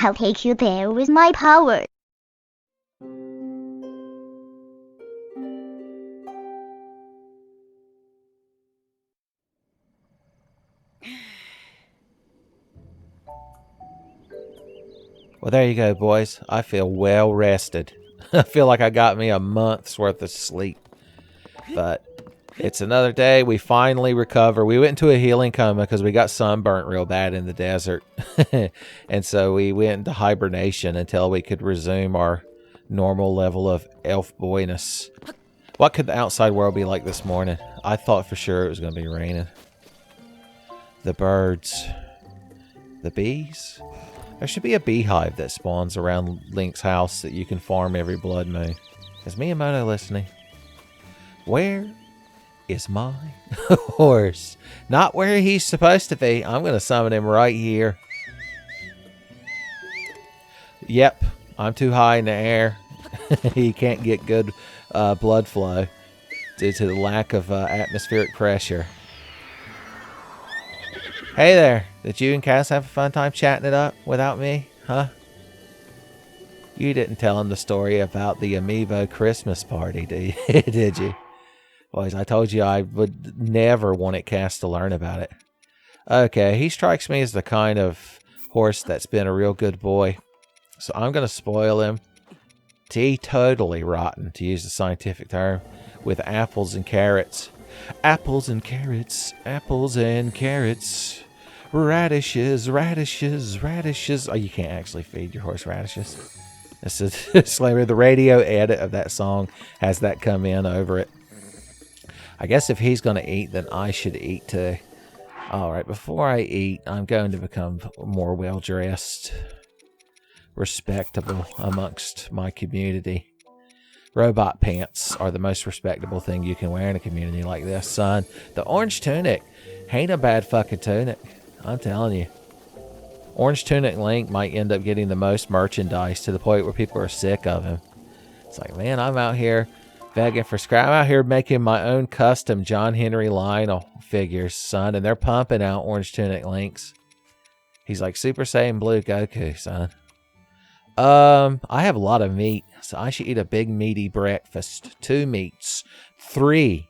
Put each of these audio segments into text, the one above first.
I'll take you there with my power. Well, there you go, boys. I feel well rested. I feel like I got me a month's worth of sleep. But it's another day. We finally recover. We went into a healing coma because we got sunburnt real bad in the desert. And so we went into hibernation until we could resume our normal level of elf boyness. What could the outside world be like this morning? I thought for sure it was going to be raining. The birds. The bees. There should be a beehive that spawns around Link's house that you can farm every blood moon. Is Miyamoto listening? Where is my horse? Not where he's supposed to be. I'm going to summon him right here. Yep, I'm too high in the air. He can't get good blood flow due to the lack of atmospheric pressure. Hey there, did you and Cass have a fun time chatting it up without me, huh? You didn't tell him the story about the Amiibo Christmas party, did you? Boys, I told you I would never wanted Cass to learn about it. Okay, he strikes me as the kind of horse that's been a real good boy. So I'm going to spoil him. Teetotally rotten, to use the scientific term, with apples and carrots. Apples and carrots, apples and carrots. Radishes, radishes, radishes. Oh, you can't actually feed your horse radishes. That's a disclaimer. The radio edit of that song has that come in over it. I guess if he's going to eat, then I should eat too. Alright, before I eat, I'm going to become more well-dressed, respectable amongst my community. Robot pants are the most respectable thing you can wear in a community like this, son. The orange tunic ain't a bad fucking tunic. I'm telling you. Orange Tunic Link might end up getting the most merchandise to the point where people are sick of him. It's like, man, I'm out here begging for scrap. I'm out here making my own custom John Henry Lionel figures, son, and they're pumping out Orange Tunic Links. He's like Super Saiyan Blue Goku, son. I have a lot of meat, so I should eat a big meaty breakfast. 2 meats. 3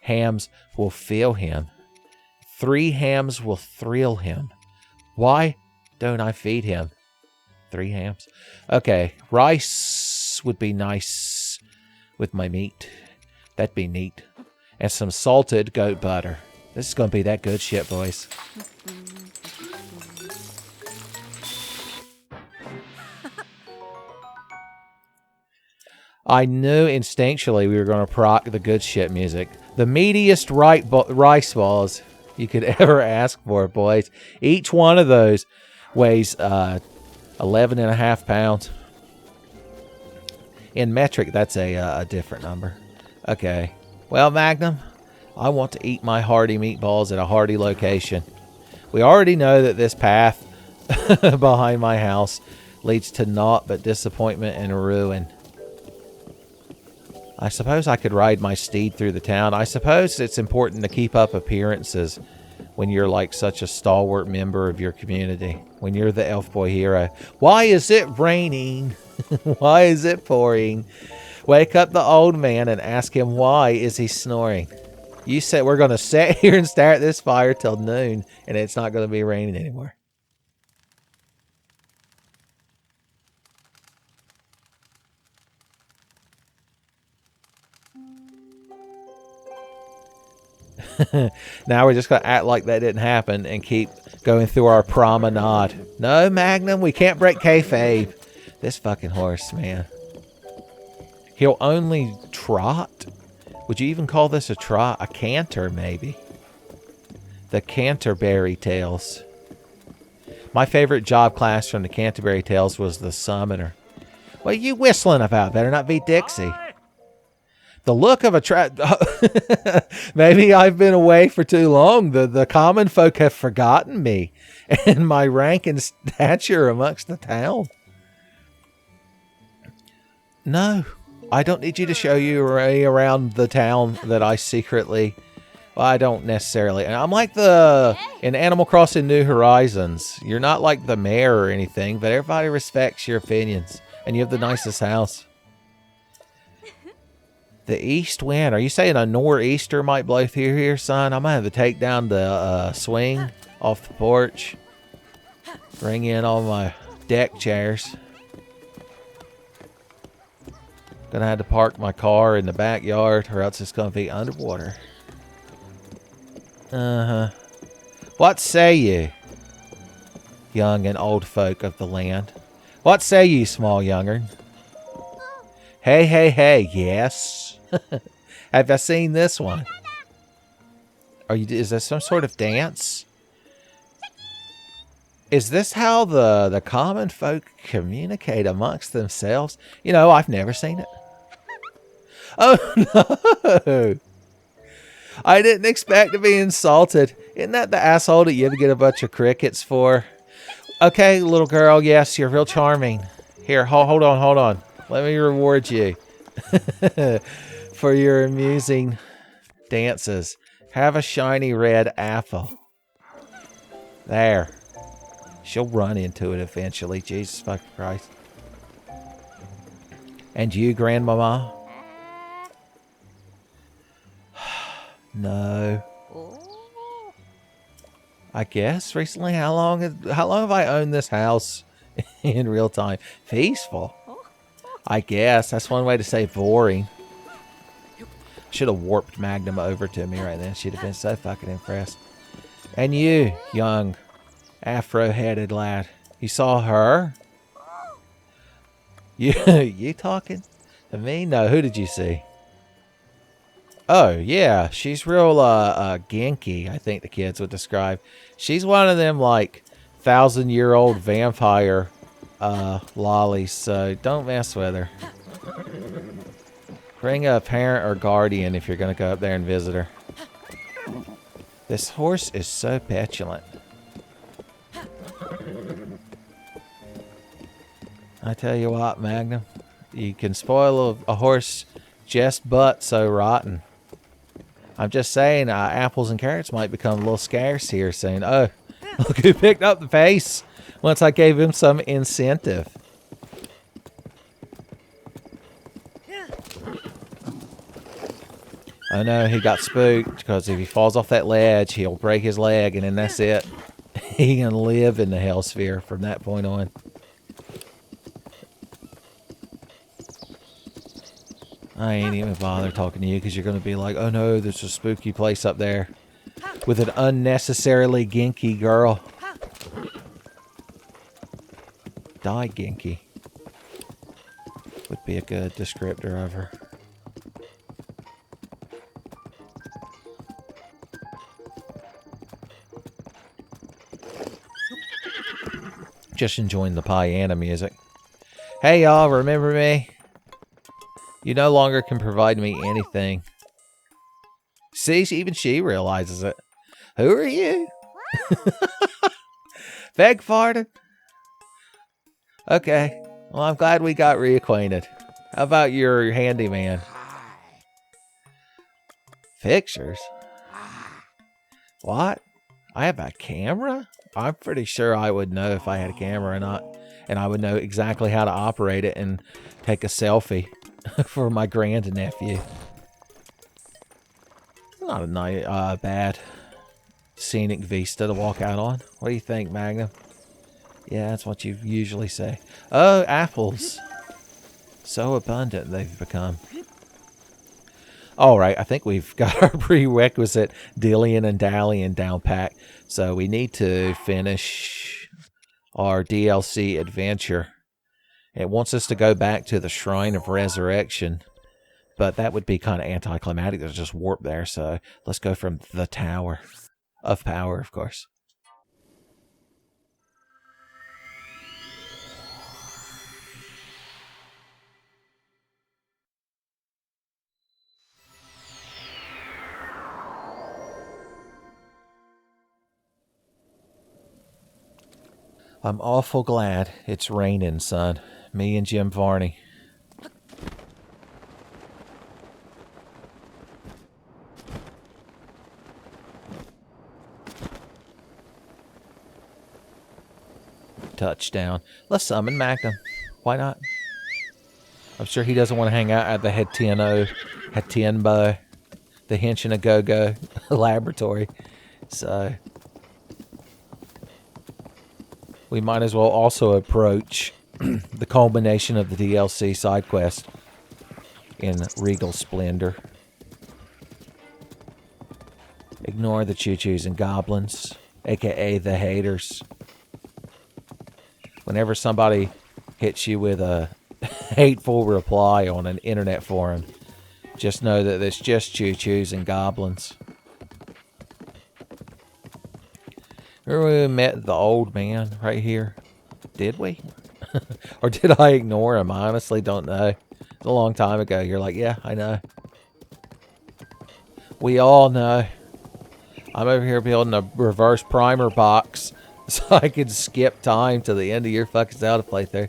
hams will fill him. 3 hams will thrill him. Why don't I feed him 3 hams? Okay, rice would be nice with my meat. That'd be neat. And some salted goat butter. This is going to be that good shit, boys. I knew instinctually we were going to proc the good shit music. The meatiest rice balls you could ever ask for, boys. Each one of those weighs 11.5 pounds. In metric, that's a different number. Okay. Well, Magnum, I want to eat my hearty meatballs at a hearty location. We already know that this path behind my house leads to naught but disappointment and ruin. I suppose I could ride my steed through the town. I suppose it's important to keep up appearances when you're like such a stalwart member of your community. When you're the elf boy hero. Why is it raining? Why is it pouring? Wake up the old man and ask him why is he snoring. You said we're going to sit here and stare at this fire till noon and it's not going to be raining anymore. Now we're just going to act like that didn't happen and keep going through our promenade. No, Magnum, we can't break kayfabe. This fucking horse, man. He'll only trot? Would you even call this a trot? A canter, maybe. The Canterbury Tales. My favorite job class from the Canterbury Tales was the Summoner. What are you whistling about? Better not be Dixie. The look of a maybe I've been away for too long. The common folk have forgotten me and my rank and stature amongst the town. No, I don't need you to show you around the town that I secretly Well, I don't necessarily. And I'm like in Animal Crossing New Horizons. You're not like the mayor or anything, but everybody respects your opinions. And you have the nicest house. The east wind. Are you saying a nor'easter might blow through here, son? I'm going to have to take down the swing off the porch. Bring in all my deck chairs. Gonna have to park my car in the backyard or else it's gonna be underwater. What say you, young and old folk of the land? What say you, small young'un? Hey, hey, hey, yes. Have I seen this one? Is this some sort of dance? Is this how the common folk communicate amongst themselves? You know, I've never seen it. Oh, no. I didn't expect to be insulted. Isn't that the asshole that you have to get a bunch of crickets for? Okay, little girl, yes, you're real charming. Here, hold on. Let me reward you for your amusing dances. Have a shiny red apple. There. She'll run into it eventually. Jesus fucking Christ. And you, grandmama? No. I guess recently. How long have I owned this house in real time? Peaceful. I guess that's one way to say boring. Should have warped Magnum over to me right then. She'd have been so fucking impressed. And you, young afro-headed lad, you saw her? You talking to me? No. Who did you see? Oh, yeah. She's real, ginky, I think the kids would describe. She's one of them, like, 1,000-year-old vampire, lollies, so don't mess with her. Bring a parent or guardian if you're going to go up there and visit her. This horse is so petulant. I tell you what, Magnum, you can spoil a horse just but so rotten. I'm just saying, apples and carrots might become a little scarce here soon. Oh, look who picked up the pace once I gave him some incentive. Oh no, he got spooked because if he falls off that ledge, he'll break his leg and then that's it. He can live in the hell sphere from that point on. I ain't even bother talking to you because you're going to be like, oh no, there's a spooky place up there with an unnecessarily ginky girl. Die ginky would be a good descriptor of her. Just enjoying the piano music. Hey y'all, remember me? You no longer can provide me anything. See, even she realizes it. Who are you? Beg pardon? Okay. Well, I'm glad we got reacquainted. How about your handyman? Pictures? What? I have a camera? I'm pretty sure I would know if I had a camera or not. And I would know exactly how to operate it and take a selfie for my grandnephew. Not a bad scenic vista to walk out on. What do you think, Magnum? Yeah, that's what you usually say. Oh, apples. So abundant they've become. Alright, I think we've got our prerequisite dillying and dallying down pat. So we need to finish our DLC adventure. It wants us to go back to the Shrine of Resurrection. But that would be kind of anticlimactic. There's just warp there. So let's go from the Tower of Power, of course. I'm awful glad it's raining, son. Me and Jim Varney. touchdown. Let's summon Magnum. Why not? I'm sure he doesn't want to hang out at the Hatenbo, the Henshin a Go-Go laboratory. So we might as well also approach the culmination of the DLC side quest in regal splendor. Ignore the choo-choos and goblins, aka the haters. Whenever somebody hits you with a hateful reply on an internet forum, just know that it's just choo-choos and goblins. Remember when we met the old man right here? Did we? Or did I ignore him? I honestly don't know. It's a long time ago. You're like, yeah, I know. We all know. I'm over here building a reverse primer box so I can skip time to the end of your fucking Zelda playthrough.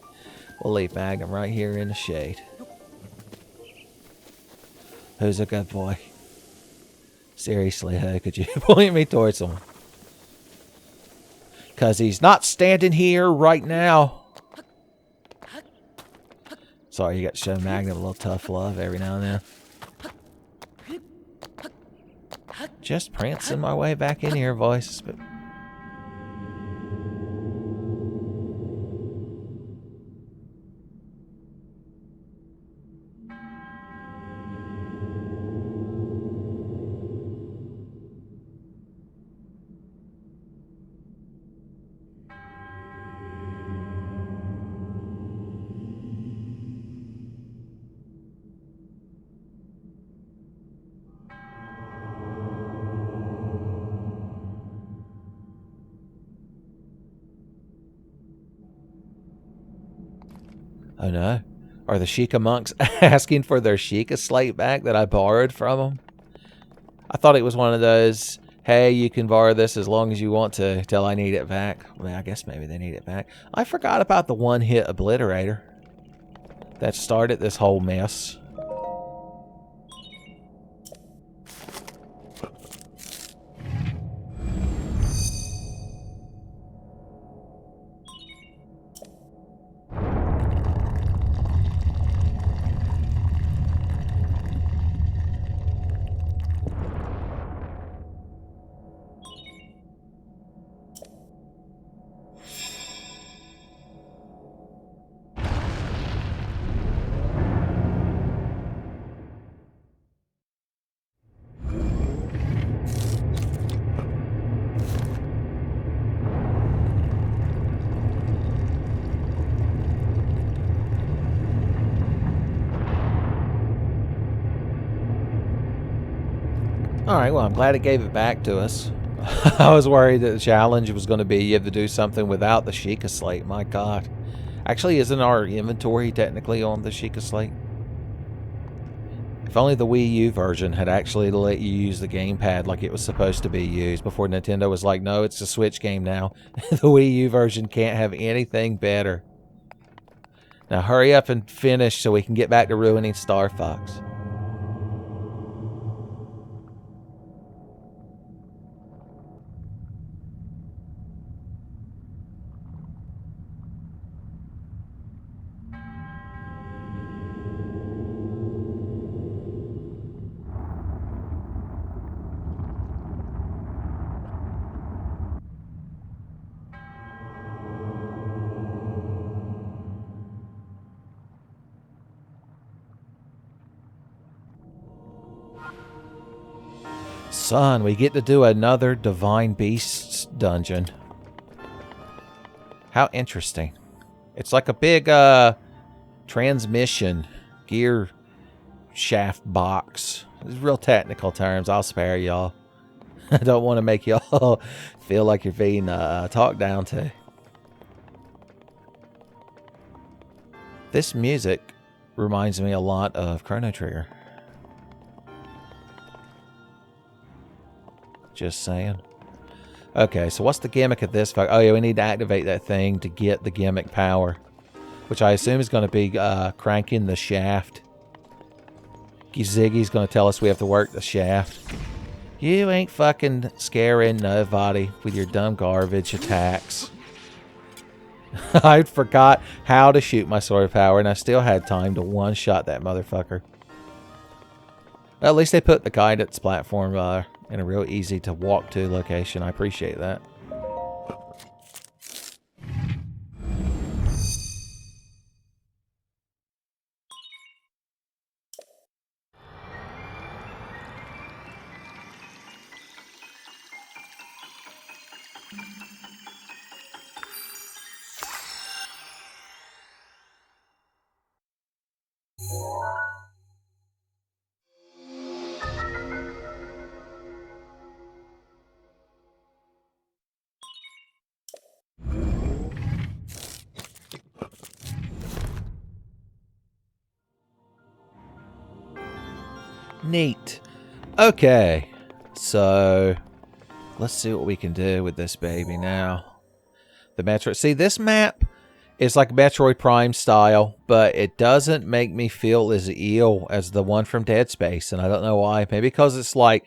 We'll leave Magnum right here in the shade. Who's a good boy? Seriously, hey, could you point me towards someone? Because he's not standing here right now. Sorry, you got to show Magnum a little tough love every now and then. Just prancing my way back in here, voice. But oh no. Are the Sheikah monks asking for their Sheikah slate back that I borrowed from them? I thought it was one of those, hey, you can borrow this as long as you want to till I need it back. Well, I guess maybe they need it back. I forgot about the one-hit obliterator that started this whole mess. Alright, well, I'm glad it gave it back to us. I was worried that the challenge was going to be you have to do something without the Sheikah slate. My god. Actually, isn't our inventory technically on the Sheikah slate? If only the Wii U version had actually let you use the gamepad like it was supposed to be used before Nintendo was like, no, it's a Switch game now. The Wii U version can't have anything better. Now hurry up and finish so we can get back to ruining Star Fox. Son, we get to do another Divine Beasts dungeon. How interesting. It's like a big transmission gear shaft box. It's real technical terms. I'll spare y'all. I don't want to make y'all feel like you're being talked down to. This music reminds me a lot of Chrono Trigger. Just saying. Okay, so what's the gimmick of this? Oh yeah, we need to activate that thing to get the gimmick power, which I assume is going to be cranking the shaft. Ziggy's going to tell us we have to work the shaft. You ain't fucking scaring nobody with your dumb garbage attacks. I forgot how to shoot my sword of power, and I still had time to one-shot that motherfucker. Well, at least they put the guidance platform in a real easy-to-walk-to location. I appreciate that. Neat. Okay, so let's see what we can do with this baby now. The Metro. See, this map is like Metroid Prime style, but it doesn't make me feel as ill as the one from Dead Space, and I don't know why. Maybe because it's like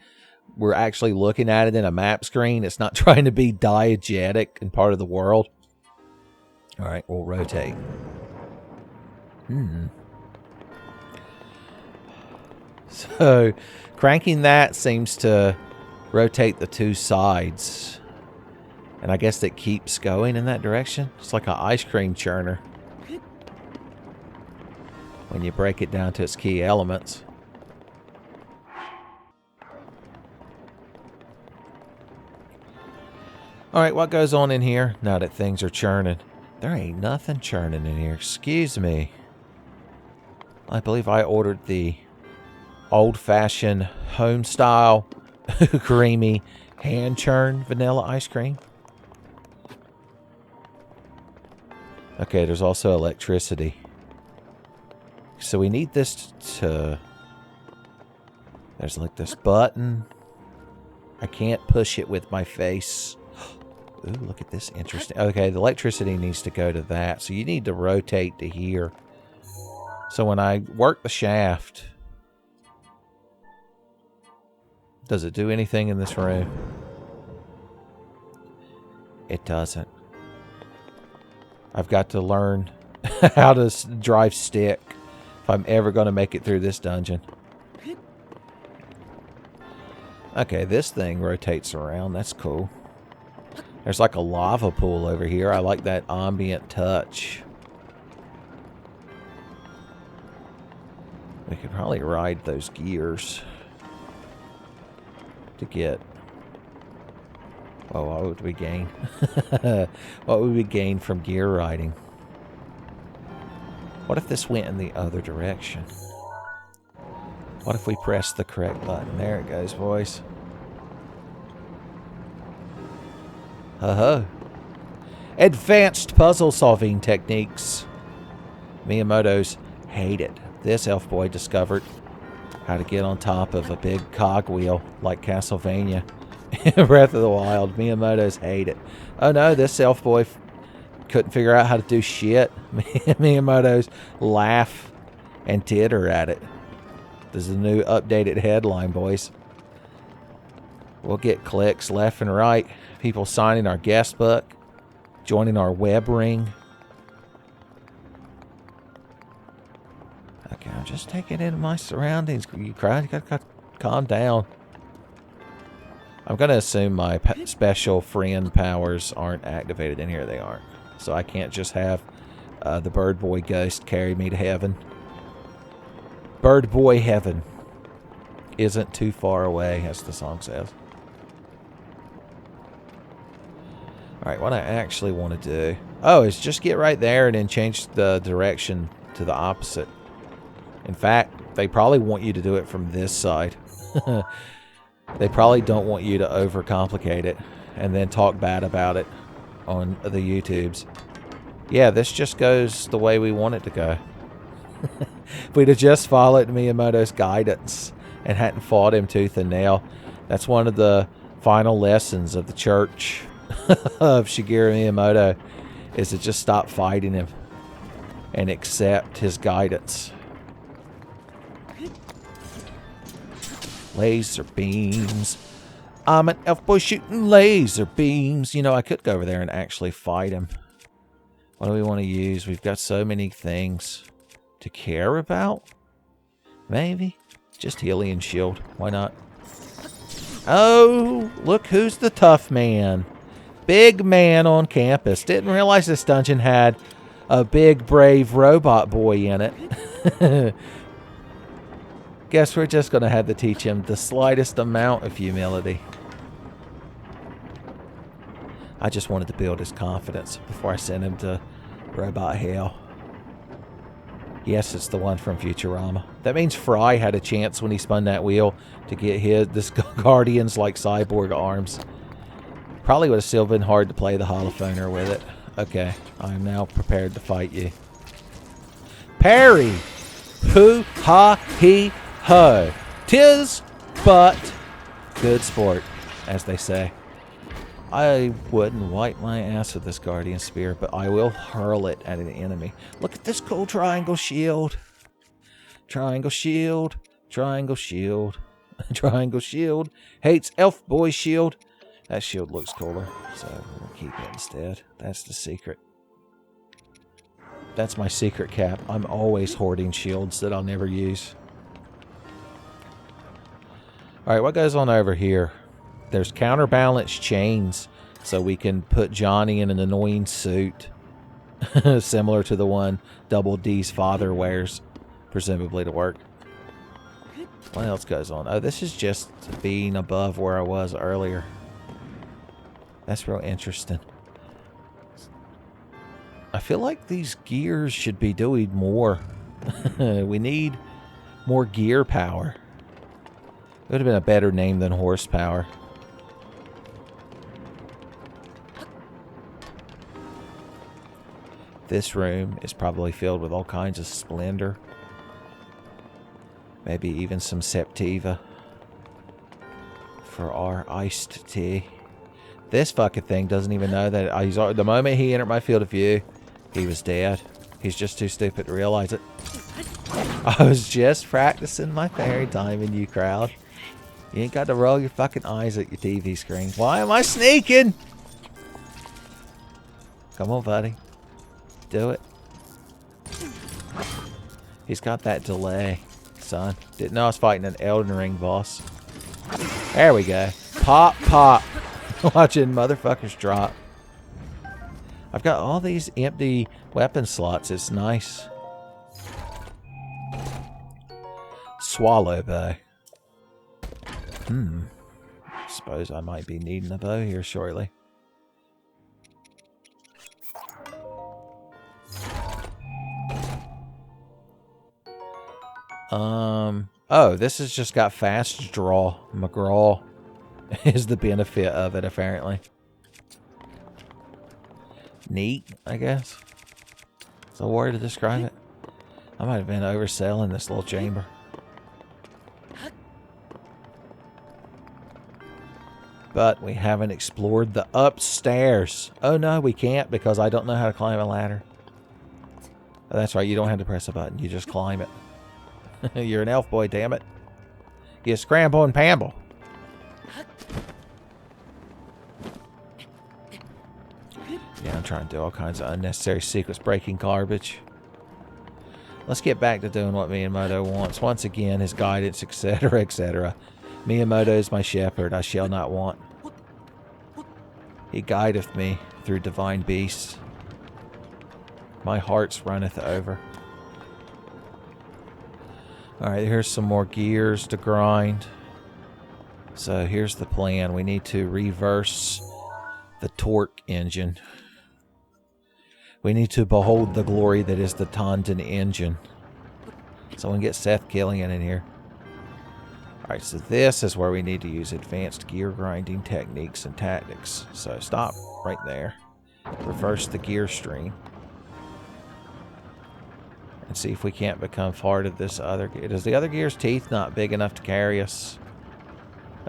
we're actually looking at it in a map screen. It's not trying to be diegetic and part of the world. All right, we'll rotate. So, cranking that seems to rotate the two sides. And I guess it keeps going in that direction. It's like an ice cream churner. When you break it down to its key elements. Alright, what goes on in here now that things are churning? There ain't nothing churning in here. Excuse me. I believe I ordered the old-fashioned home-style creamy hand-churned vanilla ice cream. Okay, there's also electricity. So we need this to... There's like this button. I can't push it with my face. Ooh, look at this. Interesting. Okay, the electricity needs to go to that. So you need to rotate to here. So when I work the shaft... Does it do anything in this room? It doesn't. I've got to learn how to drive stick if I'm ever going to make it through this dungeon. Okay, this thing rotates around. That's cool. There's like a lava pool over here. I like that ambient touch. We could probably ride those gears to get... Oh, what would we gain? What would we gain from gear riding? What if this went in the other direction? What if we press the correct button? There it goes, boys. Advanced puzzle solving techniques. Miyamoto's hate it. This elf boy discovered how to get on top of a big cogwheel like Castlevania in Breath of the Wild. Miyamoto's hate it. Oh no, this elf boy couldn't figure out how to do shit. Miyamoto's laugh and titter at it. This is a new updated headline, boys. We'll get clicks left and right. People signing our guest book, joining our web ring. Okay, I'm just taking in my surroundings. You gotta calm down. I'm gonna assume my special friend powers aren't activated in here. They aren't. So I can't just have the bird boy ghost carry me to heaven. Bird boy heaven isn't too far away, as the song says. Alright, what I actually want to do... Oh, is just get right there and then change the direction to the opposite. In fact, they probably want you to do it from this side. They probably don't want you to overcomplicate it and then talk bad about it on the YouTubes. Yeah, this just goes the way we want it to go. If we'd have just followed Miyamoto's guidance and hadn't fought him tooth and nail, that's one of the final lessons of the church of Shigeru Miyamoto, is to just stop fighting him and accept his guidance. Laser beams. I'm an elf boy shooting laser beams. You know, I could go over there and actually fight him. What do we want to use? We've got so many things to care about. Maybe. Just Hylian shield. Why not? Oh, look who's the tough man. Big man on campus. Didn't realize this dungeon had a big, brave robot boy in it. Guess we're just going to have to teach him the slightest amount of humility. I just wanted to build his confidence before I sent him to robot hell. Yes, it's the one from Futurama. That means Fry had a chance when he spun that wheel to get this Guardian's like cyborg arms. Probably would have still been hard to play the holophoner with it. Okay, I'm now prepared to fight you. Parry! Hoo, ha, he, ho. 'Tis but good sport, as they say. I wouldn't wipe my ass with this Guardian Spear, but I will hurl it at an enemy. Look at this cool triangle shield. Triangle shield. Triangle shield. Triangle shield. Hates elf boy shield. That shield looks cooler, so we'll keep it instead. That's the secret. That's my secret cap. I'm always hoarding shields that I'll never use. Alright, what goes on over here? There's counterbalance chains, so we can put Johnny in an annoying suit. Similar to the one Double D's father wears, presumably to work. What else goes on? Oh, this is just being above where I was earlier. That's real interesting. I feel like these gears should be doing more. We need more gear power. It would have been a better name than horsepower. This room is probably filled with all kinds of splendor. Maybe even some Septiva for our iced tea. This fucking thing doesn't even know that the moment he entered my field of view, he was dead. He's just too stupid to realize it. I was just practicing my fairy timing, you crowd. You ain't got to roll your fucking eyes at your TV screen. Why am I sneaking? Come on, buddy. Do it. He's got that delay, son. Didn't know I was fighting an Elden Ring boss. There we go. Pop, pop. Watching motherfuckers drop. I've got all these empty weapon slots. It's nice. Swallow bow. Suppose I might be needing a bow here shortly. Oh, this has just got fast draw. McGraw is the benefit of it, apparently. Neat, I guess. Is a word to describe it. I might have been overselling this little chamber. But we haven't explored the upstairs. Oh no, we can't because I don't know how to climb a ladder. Oh, that's right, you don't have to press a button. You just climb it. You're an elf boy, damn it. You scramble and pamble. Yeah, I'm trying to do all kinds of unnecessary sequence breaking garbage. Let's get back to doing what Moto wants. Once again, his guidance, etc., etc. Moto is my shepherd, I shall not want. He guideth me through divine beasts. My hearts runneth over. Alright, here's some more gears to grind. So here's the plan. We need to reverse the torque engine. We need to behold the glory that is the Tondon engine. Someone get Seth Killian in here. Alright, so this is where we need to use advanced gear grinding techniques and tactics. So stop right there. Reverse the gear stream. And see if we can't become part of this other gear. Does the other gear's teeth not big enough to carry us?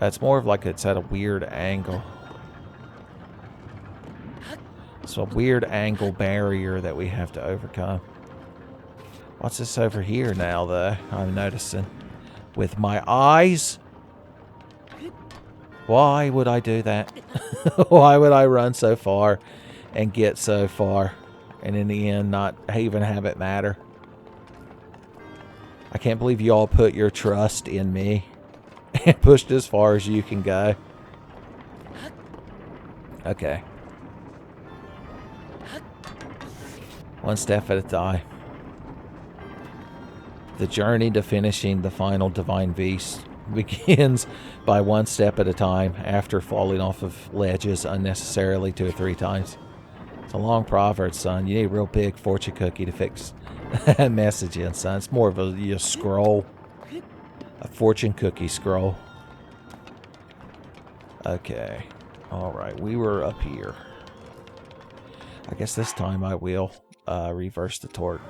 It's more of like it's at a weird angle. It's a weird angle barrier that we have to overcome. What's this over here now, though? I'm noticing. With my eyes? Why would I do that? Why would I run so far and get so far and in the end not even have it matter. I can't believe you all put your trust in me and pushed as far as you can go. Okay. One step at a time. The journey to finishing the final divine beast begins by one step at a time after falling off of ledges unnecessarily 2 or 3 times. It's a long proverb, son. You need a real big fortune cookie to fix that message in, son. It's more of a scroll. A fortune cookie scroll. Okay. Alright, we were up here. I guess this time I will reverse the torque.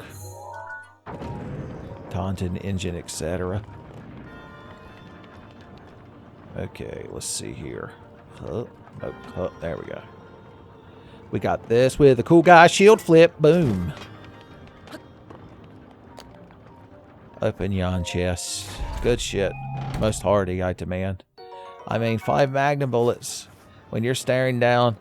Taunton engine, etc. Okay, let's see here. There we go. We got this with a cool guy shield flip. Boom. Open yon chest. Good shit. Most hardy, I demand. I mean, 5 magnum bullets. When you're staring down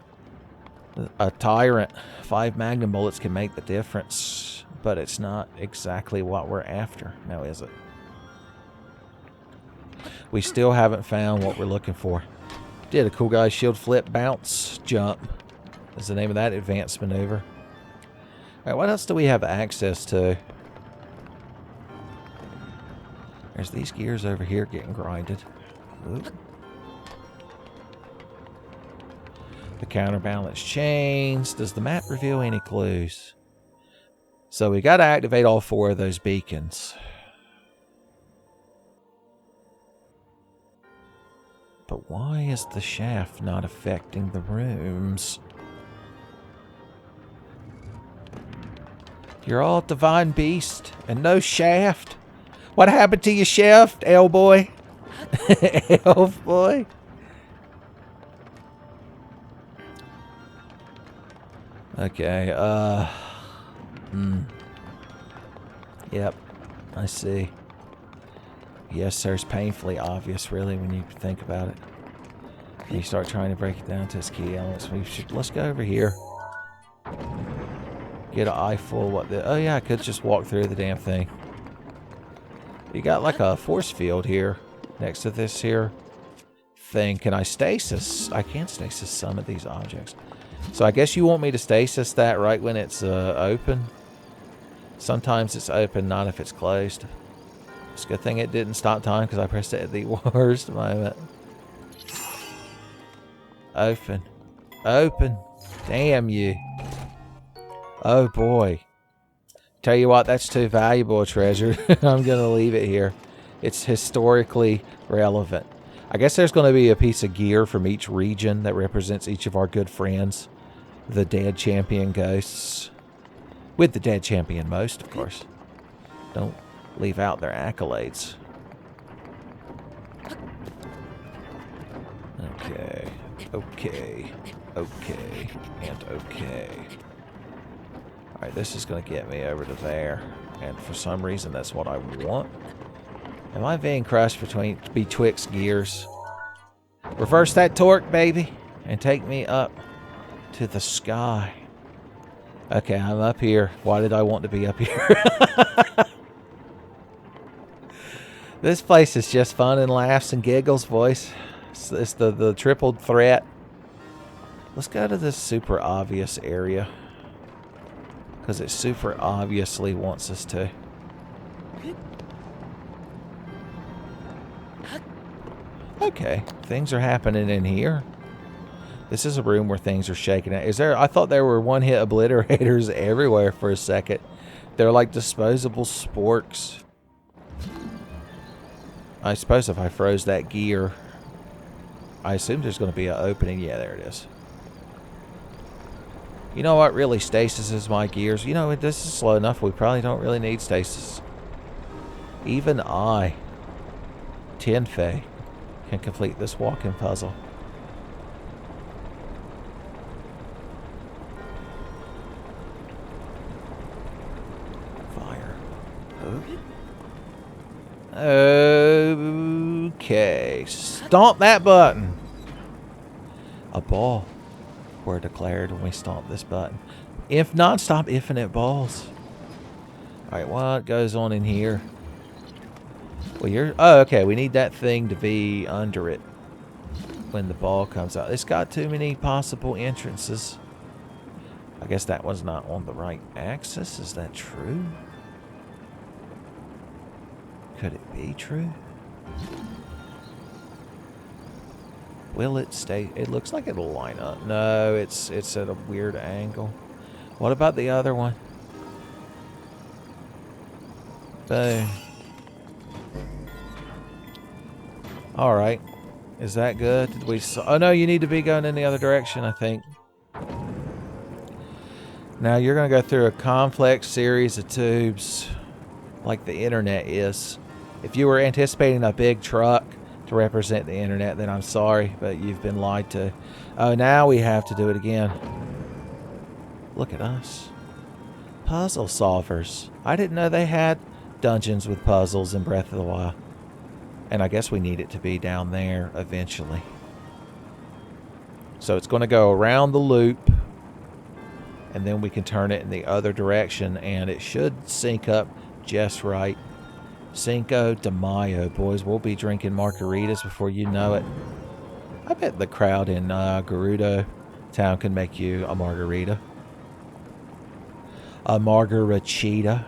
a tyrant, 5 magnum bullets can make the difference. But it's not exactly what we're after. Now, is it? We still haven't found what we're looking for. Did a cool guy shield flip, bounce, jump. Is the name of that advanced maneuver. Alright, what else do we have access to? There's these gears over here getting grinded. Oop. The counterbalance chains. Does the map reveal any clues? So we got to activate all 4 of those beacons. But why is the shaft not affecting the rooms? You're all divine beast and no shaft. What happened to your shaft, L boy? Elf boy? Okay, Yep, I see. Yes, sir, it's painfully obvious, really, when you think about it. When you start trying to break it down to its key elements. Let's go over here. Get an eyeful of what the... Oh, yeah, I could just walk through the damn thing. You got like a force field here next to this here thing. Can I stasis? I can't stasis some of these objects. So I guess you want me to stasis that right when it's open? Sometimes it's open, not if it's closed. It's a good thing it didn't stop time because I pressed it at the worst moment. Open. Open. Damn you. Oh boy. Tell you what, that's too valuable a treasure. I'm going to leave it here. It's historically relevant. I guess there's going to be a piece of gear from each region that represents each of our good friends. The dead champion ghosts. With the dead champion most, of course. Don't leave out their accolades. Okay. Okay. Okay. And okay. Alright, this is going to get me over to there. And for some reason, that's what I want. Am I being crushed betwixt gears? Reverse that torque, baby. And take me up to the sky. Okay, I'm up here. Why did I want to be up here? This place is just fun and laughs and giggles, boys. It's the triple threat. Let's go to this super obvious area. Because it super obviously wants us to. Okay, things are happening in here. This is a room where things are shaking out. Is there? I thought there were one-hit obliterators everywhere for a second. They're like disposable sporks. I suppose if I froze that gear, I assume there's going to be an opening. Yeah, there it is. You know what really stasis is my gears? You know, this is slow enough. We probably don't really need stasis. Even I, Tenfey, can complete this walking puzzle. Fire. Okay. Stomp that button. A ball were declared when we stomped this button. If non-stop infinite balls. Alright, what goes on in here? Well, you're... Oh, okay. We need that thing to be under it when the ball comes out. It's got too many possible entrances. I guess that one's not on the right axis. Is that true? Could it be true? Will it stay? It looks like it'll line up. No, it's at a weird angle. What about the other one? Boom. Alright. Is that good? Did we... Oh, no, you need to be going in the other direction, I think. Now, you're going to go through a complex series of tubes like the internet is. If you were anticipating a big truck to represent the internet, then I'm sorry, but you've been lied to. Oh, now we have to do it again. Look at us. Puzzle solvers. I didn't know they had dungeons with puzzles in Breath of the Wild. And I guess we need it to be down there eventually. So it's going to go around the loop, and then we can turn it in the other direction, and it should sync up just right. Cinco de Mayo, boys. We'll be drinking margaritas before you know it. I bet the crowd in Gerudo Town can make you a margarita. A margarachita.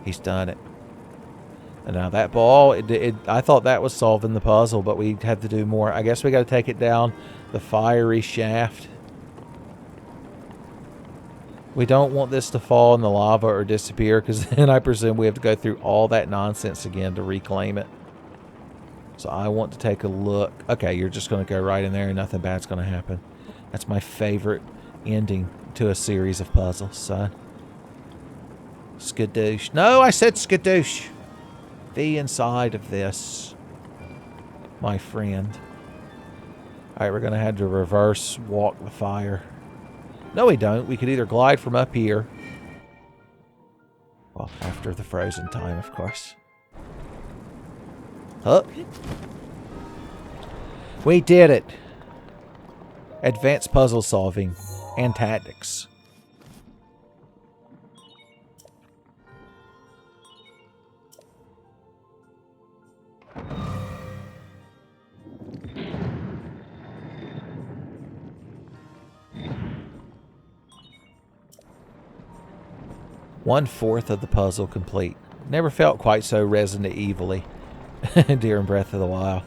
He's done it. And now that ball, I thought that was solving the puzzle, but we had to do more. I guess we got to take it down the fiery shaft. We don't want this to fall in the lava or disappear, because then I presume we have to go through all that nonsense again to reclaim it. So I want to take a look. Okay, you're just going to go right in there and nothing bad's going to happen. That's my favorite ending to a series of puzzles, son. Skadoosh. No, I said skadoosh. The inside of this, my friend. Alright, we're going to have to reverse walk the fire. No, we don't. We could either glide from up here. Well, after the frozen time, of course. Up. We did it. Advanced puzzle solving and tactics. One-fourth of the puzzle complete. Never felt quite so Resident Evil-y during Breath of the Wild.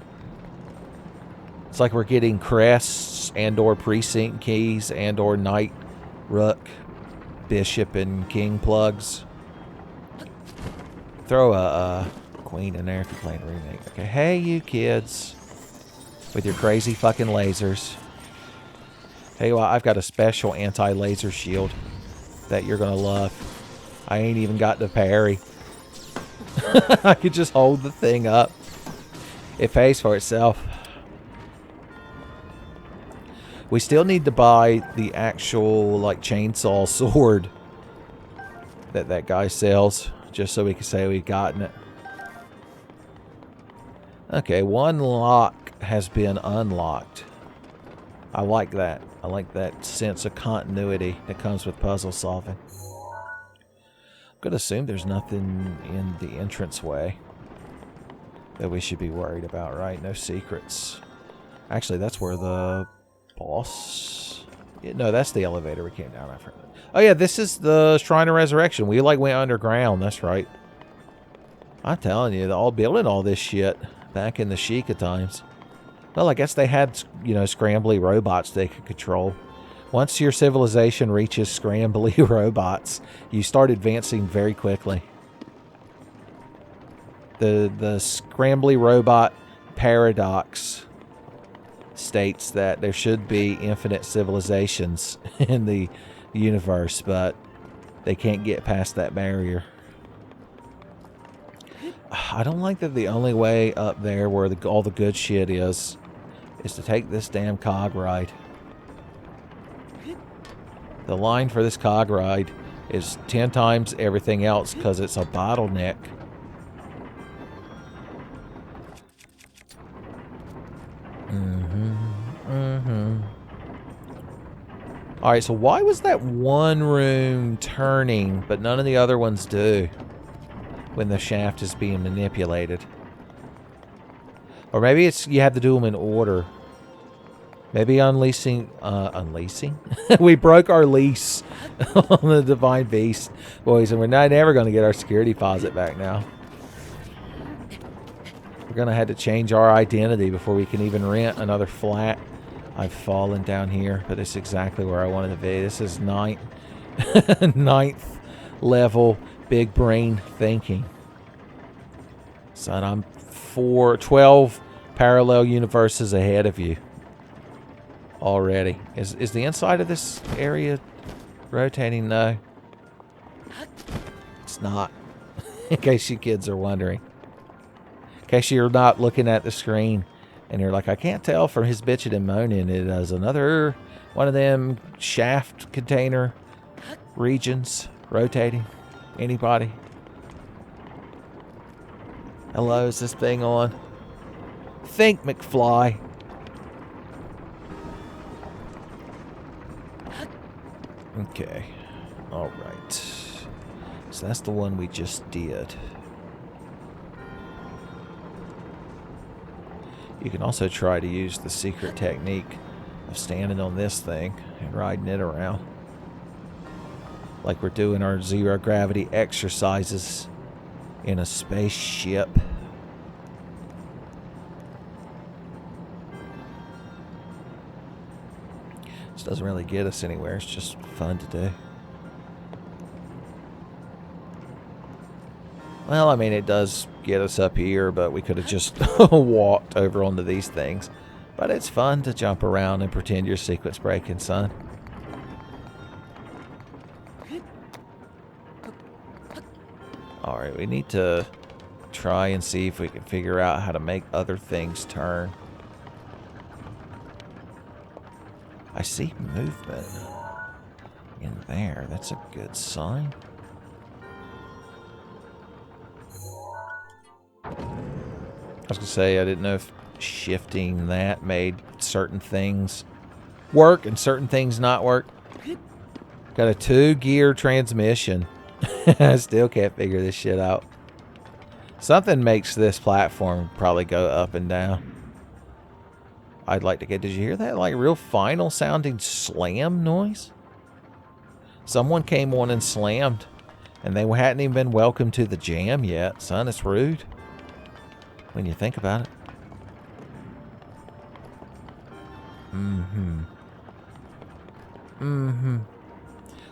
It's like we're getting crests and or precinct keys and or knight, rook, bishop, and king plugs. Throw a queen in there if you're playing a remake. Okay, hey you kids with your crazy fucking lasers. Tell you what, I've got a special anti-laser shield that you're gonna love. I ain't even got the parry. I could just hold the thing up. It pays for itself. We still need to buy the actual, like, chainsaw sword that guy sells, just so we can say we've gotten it. Okay, one lock has been unlocked. I like that. I like that sense of continuity that comes with puzzle solving. I'm going to assume there's nothing in the entranceway that we should be worried about, right? No secrets. Actually, that's where the boss... Yeah, no, that's the elevator we came down after. Oh, yeah, this is the Shrine of Resurrection. We, like, went underground. That's right. I'm telling you, all building all this shit back in the Sheikah times. Well, I guess they had, you know, scrambly robots they could control. Once your civilization reaches scrambly robots, you start advancing very quickly. The scrambly robot paradox states that there should be infinite civilizations in the universe, but they can't get past that barrier. I don't like that the only way up there where all the good shit is to take this damn cog ride. The line for this cog ride is 10 times everything else because it's a bottleneck. All right, so why was that one room turning, but none of the other ones do when the shaft is being manipulated? Or maybe it's you have to do them in order. Maybe unleashing... we broke our lease on the Divine Beast, boys, and we're never going to get our security deposit back now. We're going to have to change our identity before we can even rent another flat. I've fallen down here, but it's exactly where I wanted to be. This is ninth level big brain thinking. Son, I'm 12 parallel universes ahead of you already. Is the inside of this area rotating? No. It's not. In case you kids are wondering. In case you're not looking at the screen and you're like, I can't tell from his bitching and moaning. It is another one of them shaft container regions rotating. Anybody? Hello, is this thing on? Think, McFly. Okay. All right. So that's the one we just did. You can also try to use the secret technique of standing on this thing and riding it around. Like we're doing our zero gravity exercises in a spaceship. This doesn't really get us anywhere. It's just fun to do. Well, I mean, it does get us up here, but we could have just walked over onto these things. But it's fun to jump around and pretend you're sequence breaking, son. Alright, we need to try and see if we can figure out how to make other things turn. I see movement in there. That's a good sign. I was going to say, I didn't know if shifting that made certain things work and certain things not work. Got a 2-gear transmission. I still can't figure this shit out. Something makes this platform probably go up and down. I'd like to get... Did you hear that? Like real final sounding slam noise? Someone came on and slammed. And they hadn't even been welcome to the jam yet. Son, it's rude. When you think about it.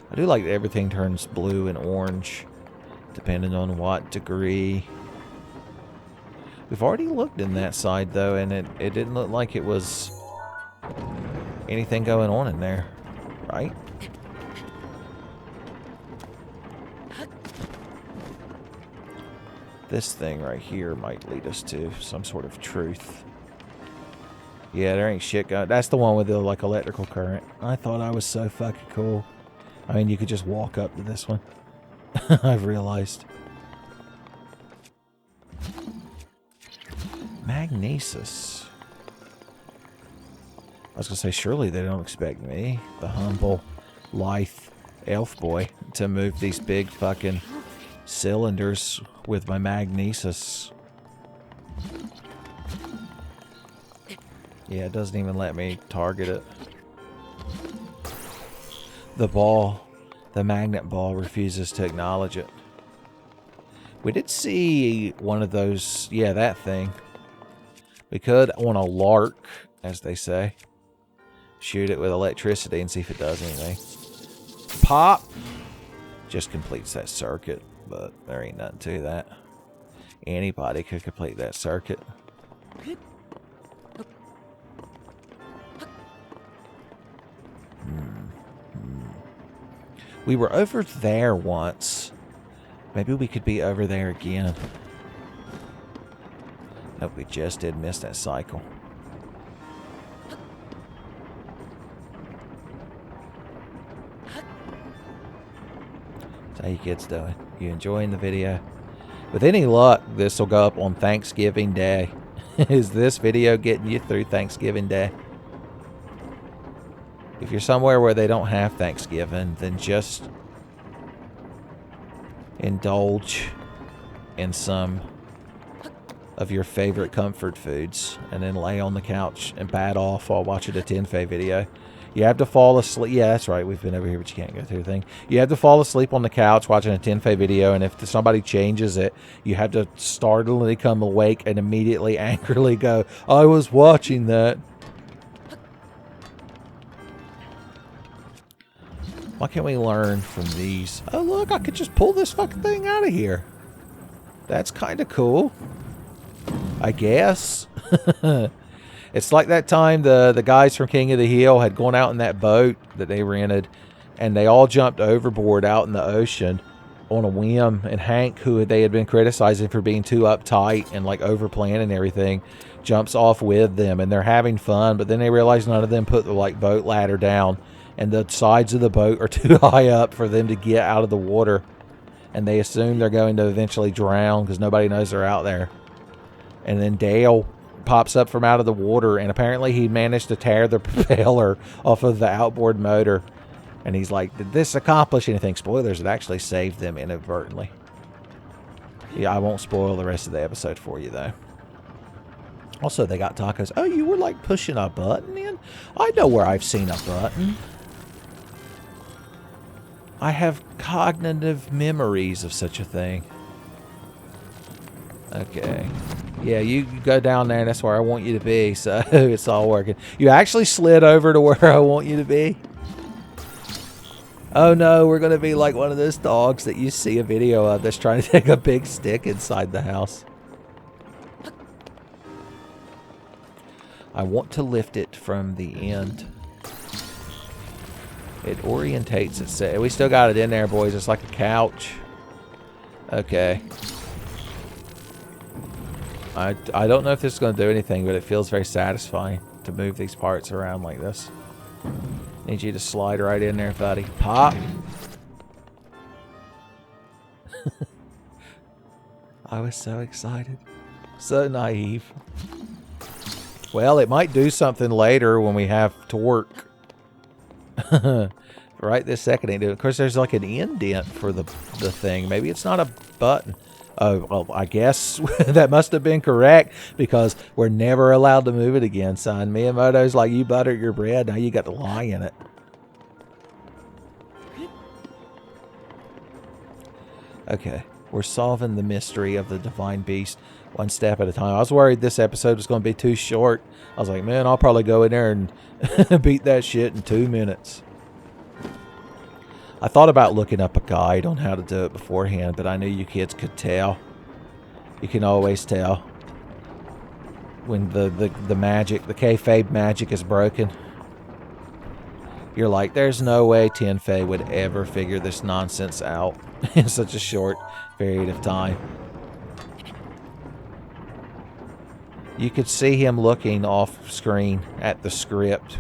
I do like that everything turns blue and orange, depending on what degree. We've already looked in that side, though, and it didn't look like it was anything going on in there, right? This thing right here might lead us to some sort of truth. Yeah, there ain't shit going. That's the one with the like electrical current. I thought I was so fucking cool. I mean, you could just walk up to this one. I've realized. Magnesis. I was gonna say, surely they don't expect me, the humble, lithe elf boy, to move these big fucking cylinders with my magnesis. Yeah, it doesn't even let me target it. The ball, the magnet ball, refuses to acknowledge it. We did see one of those, yeah, that thing. We could, on a lark, as they say, shoot it with electricity and see if it does anything. Pop! Just completes that circuit, but there ain't nothing to that. Anybody could complete that circuit. We were over there once. Maybe we could be over there again. Nope, we just did miss that cycle. So how you kids doing? You enjoying the video? With any luck, this will go up on Thanksgiving Day. Is this video getting you through Thanksgiving Day? If you're somewhere where they don't have Thanksgiving, then just indulge in some of your favorite comfort foods and then lay on the couch and bat off while watching a Tenfey video. You have to fall asleep. Yeah, that's right. We've been over here, but you can't go through the thing. You have to fall asleep on the couch watching a Tenfey video, and if somebody changes it, you have to startlingly come awake and immediately angrily go, I was watching that. Why can't we learn from these? Oh, look, I could just pull this fucking thing out of here. That's kind of cool, I guess. It's like that time the guys from King of the Hill had gone out in that boat that they rented, and they all jumped overboard out in the ocean on a whim, and Hank, who they had been criticizing for being too uptight and like over planning everything, jumps off with them, and they're having fun, but then they realize none of them put the like boat ladder down, and the sides of the boat are too high up for them to get out of the water, and they assume they're going to eventually drown because nobody knows they're out there. And then Dale pops up from out of the water, and apparently he managed to tear the propeller off of the outboard motor, and he's like, did this accomplish anything? Spoilers, it actually saved them inadvertently. Yeah, I won't spoil the rest of the episode for you though. Also, they got tacos. Oh, you were like pushing a button in? I know where I've seen a button. I have cognitive memories of such a thing. Okay. Yeah, you go down there, and that's where I want you to be, so it's all working. You actually slid over to where I want you to be? Oh no, we're going to be like one of those dogs that you see a video of that's trying to take a big stick inside the house. I want to lift it from the end. It orientates itself. We still got it in there, boys. It's like a couch. Okay. I don't know if this is going to do anything, but it feels very satisfying to move these parts around like this. Need you to slide right in there, buddy. Pop. I was so excited. So naive. Well, it might do something later when we have torque. Right this second ain't doing it. Of course, there's like an indent for the thing. Maybe it's not a button. Oh, well, I guess that must have been correct, because we're never allowed to move it again, son. Miyamoto's like, you buttered your bread, now you got to lie in it. Okay, we're solving the mystery of the Divine Beast one step at a time. I was worried this episode was going to be too short. I was like, man, I'll probably go in there and beat that shit in 2 minutes. I thought about looking up a guide on how to do it beforehand, but I knew you kids could tell. You can always tell when the magic, the kayfabe magic is broken. You're like, there's no way Tenfey would ever figure this nonsense out in such a short period of time. You could see him looking off screen at the script.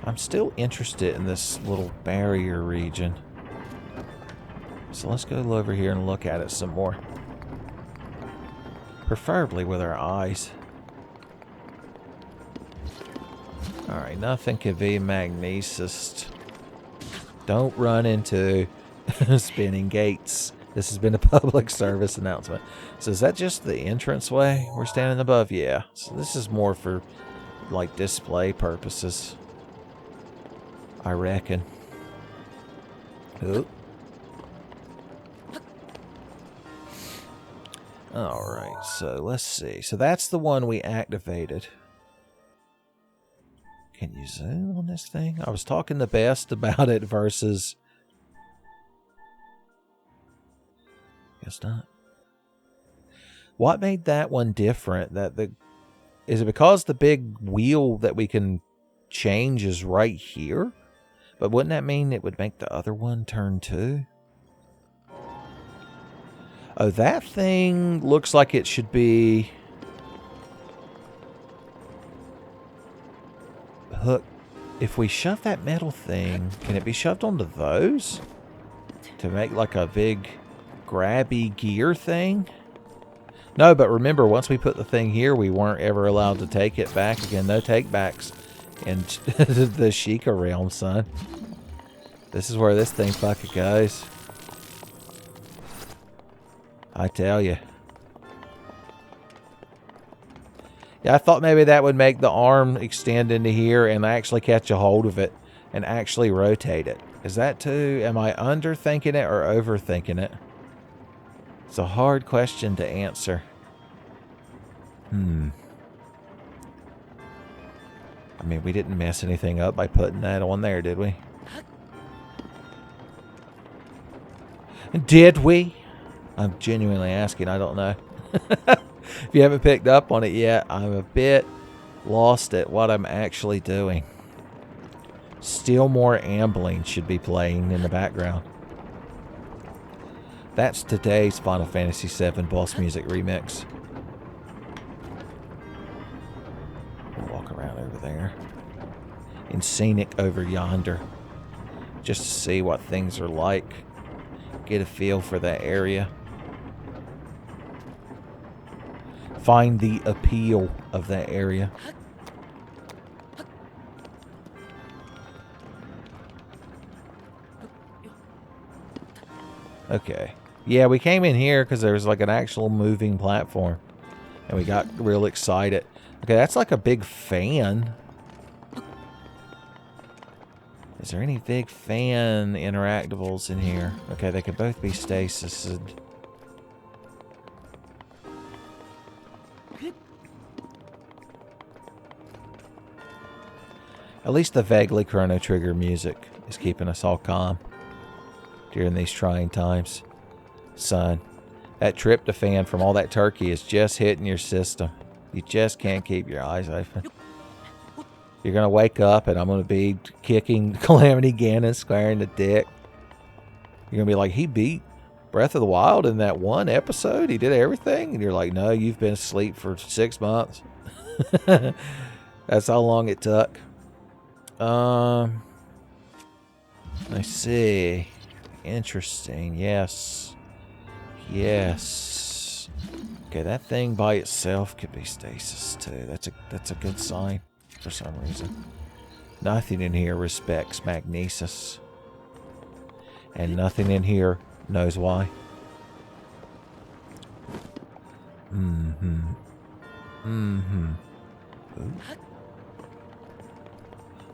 I'm still interested in this little barrier region. So let's go over here and look at it some more. Preferably with our eyes. Alright, nothing can be magnesist. Don't run into spinning gates. This has been a public service announcement. So is that just the entranceway we're standing above? Yeah. So this is more for like display purposes, I reckon. Oop. Alright, so let's see. So that's the one we activated. Can you zoom on this thing? I was talking the best about it versus... Guess not. What made that one different? Is it because the big wheel that we can change is right here? But wouldn't that mean it would make the other one turn too? Oh, that thing looks like it should be hook. If we shove that metal thing, can it be shoved onto those to make like a big grabby gear thing? No, but remember, once we put the thing here, we weren't ever allowed to take it back again. No take backs in the Sheikah realm, son. This is where this thing fucking goes. I tell you. Yeah, I thought maybe that would make the arm extend into here and actually catch a hold of it and actually rotate it. Is that too? Am I underthinking it or overthinking it? It's a hard question to answer. I mean, we didn't mess anything up by putting that on there, did we? Did we? I'm genuinely asking. I don't know. If you haven't picked up on it yet, I'm a bit lost at what I'm actually doing. Still more ambling should be playing in the background. That's today's Final Fantasy VII boss music remix. We'll walk around over there. And scenic over yonder. Just to see what things are like. Get a feel for that area. Find the appeal of that area. Okay. Yeah, we came in here because there was like an actual moving platform. And we got real excited. Okay, that's like a big fan. Is there any big fan interactables in here? Okay, they could both be stasis. At least the vaguely Chrono Trigger music is keeping us all calm during these trying times. Son, that tryptophan from all that turkey is just hitting your system. You just can't keep your eyes open. You're going to wake up and I'm going to be kicking Calamity Ganon square in the dick. You're going to be like, he beat Breath of the Wild in that one episode? He did everything? And you're like, no, you've been asleep for 6 months. That's how long it took. I see. Interesting. Yes. Yes. Okay, that thing by itself could be stasis too. That's a good sign for some reason. Nothing in here respects magnesis. And nothing in here knows why. Ooh.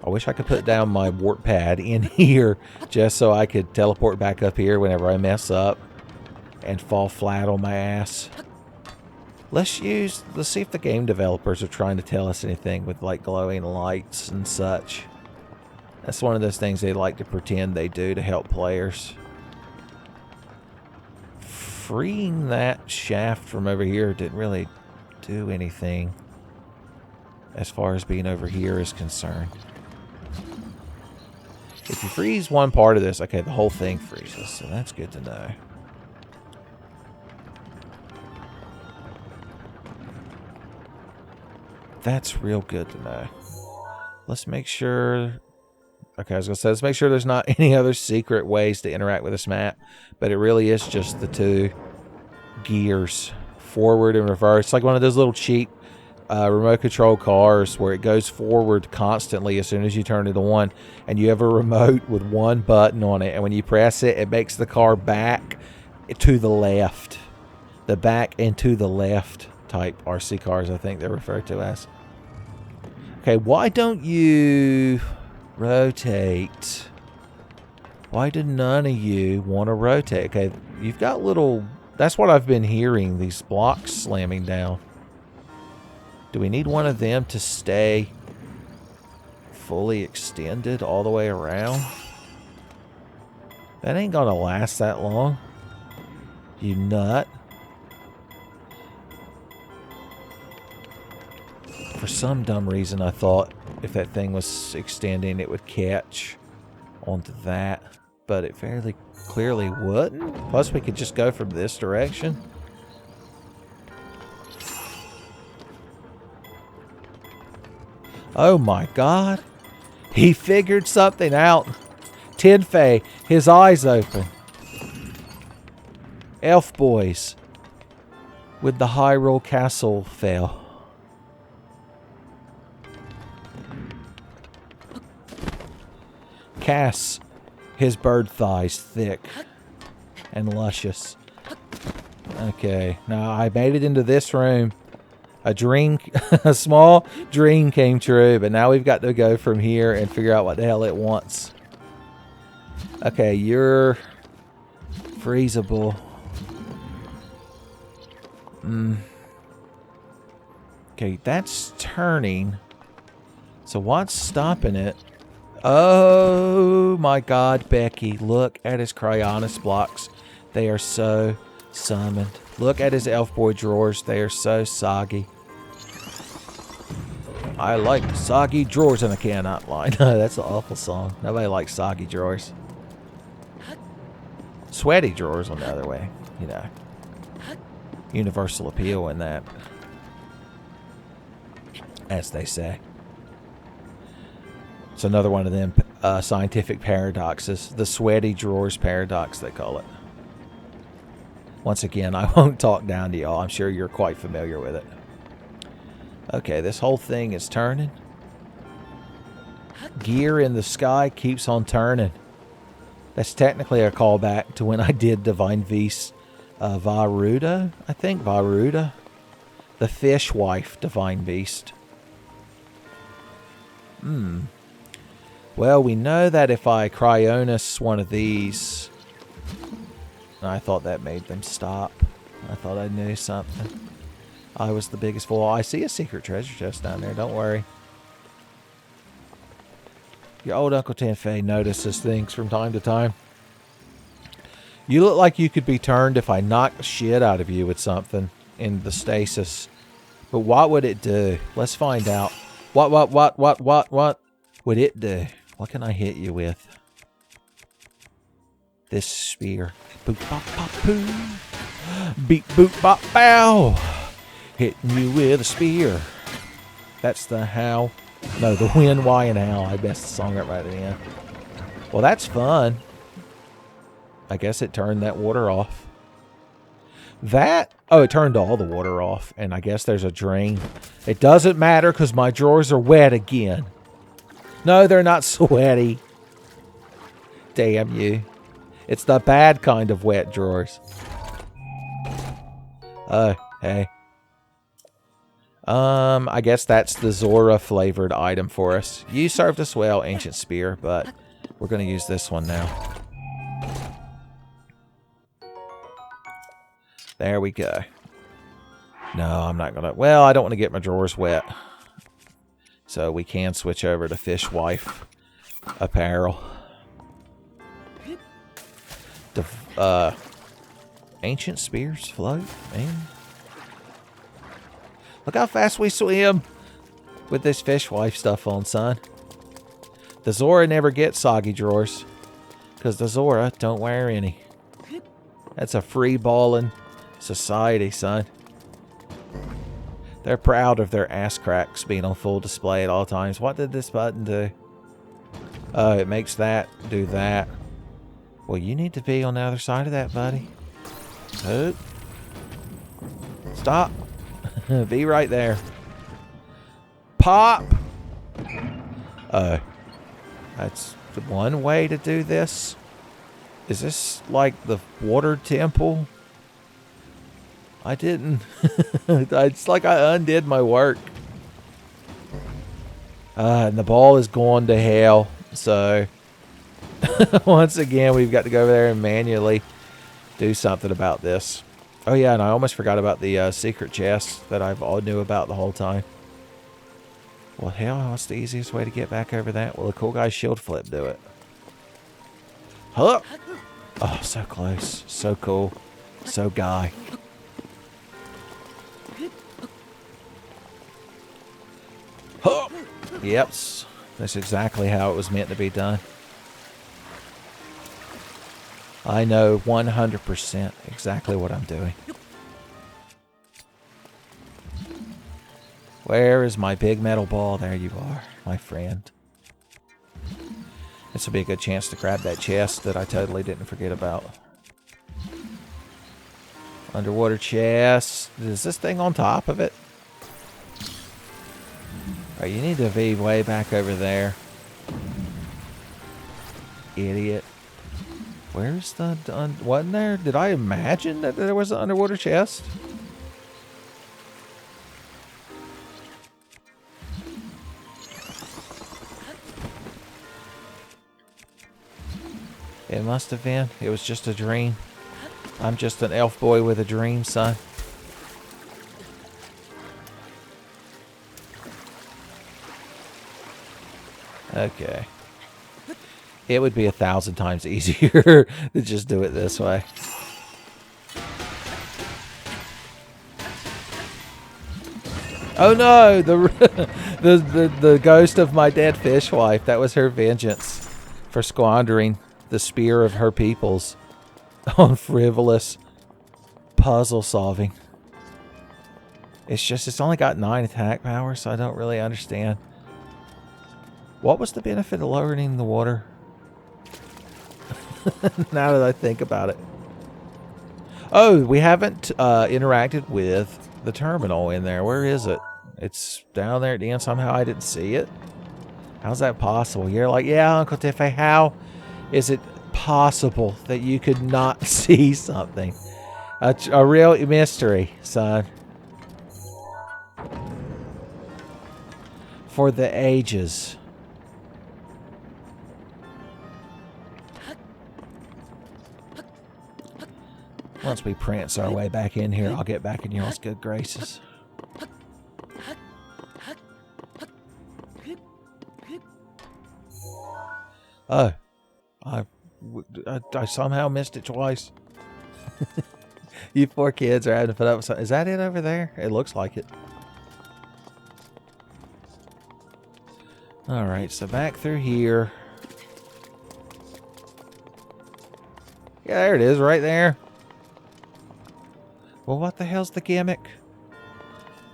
I wish I could put down my warp pad in here just so I could teleport back up here whenever I mess up and fall flat on my ass. Let's see if the game developers are trying to tell us anything with like glowing lights and such. That's one of those things they like to pretend they do to help players. Freeing that shaft from over here didn't really do anything as far as being over here is concerned. If you freeze one part of this, okay, the whole thing freezes, so that's good to know. That's real good to know. Let's make sure... Okay, I was going to say, let's make sure there's not any other secret ways to interact with this map, but it really is just the two gears, forward and reverse. It's like one of those little cheap remote control cars where it goes forward constantly as soon as you turn it on, and you have a remote with one button on it, and when you press it, it makes the car back to the left. The back and to the left type RC cars, I think they're referred to as. Okay, why don't you rotate? Why do none of you want to rotate? Okay, you've got little... That's what I've been hearing, these blocks slamming down. Do we need one of them to stay fully extended all the way around? That ain't gonna last that long. You nut. For some dumb reason, I thought if that thing was extending, it would catch onto that. But it fairly clearly wouldn't. Plus, we could just go from this direction. Oh my god. He figured something out. Tenfey, his eyes open. Elf boys with the Hyrule Castle fell. casts his bird thighs thick and luscious. Okay, now I made it into this room. A dream, a small dream came true, but now we've got to go from here and figure out what the hell it wants. Okay, you're freezable. Okay, that's turning. So what's stopping it? Oh my God, Becky, look at his Cryonis blocks. They are so summoned. Look at his Elf Boy drawers. They are so soggy. I like soggy drawers, and I cannot lie. No, that's an awful song. Nobody likes soggy drawers. Sweaty drawers on the other way. You know. Universal appeal in that. As they say. It's another one of them scientific paradoxes. The sweaty drawers paradox, they call it. Once again, I won't talk down to y'all. I'm sure you're quite familiar with it. Okay, this whole thing is turning. Gear in the sky keeps on turning. That's technically a callback to when I did Divine Beast Varuda. I think Varuda. The fish wife Divine Beast. Well, we know that if I Cryonis one of these... I thought that made them stop. I thought I knew something. I was the biggest fool. I see a secret treasure chest down there. Don't worry. Your old Uncle Tenfey notices things from time to time. You look like you could be turned if I knocked the shit out of you with something in the stasis. But what would it do? Let's find out. What would it do? What can I hit you with? This spear. Boop bop bop poo. Beep boop bop bow. Hitting you with a spear. That's the how. No, the when, why, and how. I messed the song up right at the end. Well, that's fun. I guess it turned that water off. That... Oh, it turned all the water off. And I guess there's a drain. It doesn't matter because my drawers are wet again. No, they're not sweaty. Damn you. It's the bad kind of wet drawers. Oh, hey. I guess that's the Zora flavored item for us. You served us well, Ancient Spear, but we're going to use this one now. There we go. No, I'm not going to... Well, I don't want to get my drawers wet. So we can switch over to Fishwife apparel. The Ancient Spears float, man. Look how fast we swim with this Fishwife stuff on, son. The Zora never gets soggy drawers because the Zora don't wear any. That's a free balling society, son. They're proud of their ass cracks being on full display at all times. What did this button do? Oh, it makes that do that. Well, you need to be on the other side of that, buddy. Oh. Stop. Be right there. Pop! That's the one way to do this. Is this like the water temple? I didn't. It's like I undid my work. And the ball is going to hell. So, once again, we've got to go over there and manually do something about this. Oh, yeah, and I almost forgot about the secret chest that I've all knew about the whole time. Well, hell, what's the easiest way to get back over that? Well, the cool guy's shield flip do it. Huh? Oh, so close. So cool. So guy. Huh? Yep. That's exactly how it was meant to be done. I know 100% exactly what I'm doing. Where is my big metal ball? There you are, my friend. This will be a good chance to grab that chest that I totally didn't forget about. Underwater chest. Is this thing on top of it? Oh, you need to be way back over there. idiot. Where's the... wasn't there? Did I imagine that there was an underwater chest? It must have been. It was just a dream. I'm just an elf boy with a dream, son. Okay. It would be 1,000 times easier to just do it this way. Oh no! The ghost of my dead fishwife. That was her vengeance for squandering the spear of her peoples on frivolous puzzle solving. It's only got 9 attack power, so I don't really understand. What was the benefit of lowering the water? Now that I think about it. Oh, we haven't interacted with the terminal in there. Where is it? It's down there at the end. Somehow I didn't see it. How's that possible? You're like, yeah, Uncle Tenfey, how is it possible that you could not see something? A real mystery, son. For the ages. Once we prance our way back in here, I'll get back in y'all's good graces. Oh. I somehow missed it twice. You poor kids are having to put up with something. Is that it over there? It looks like it. Alright, so back through here. Yeah, there it is, right there. Well, what the hell's the gimmick?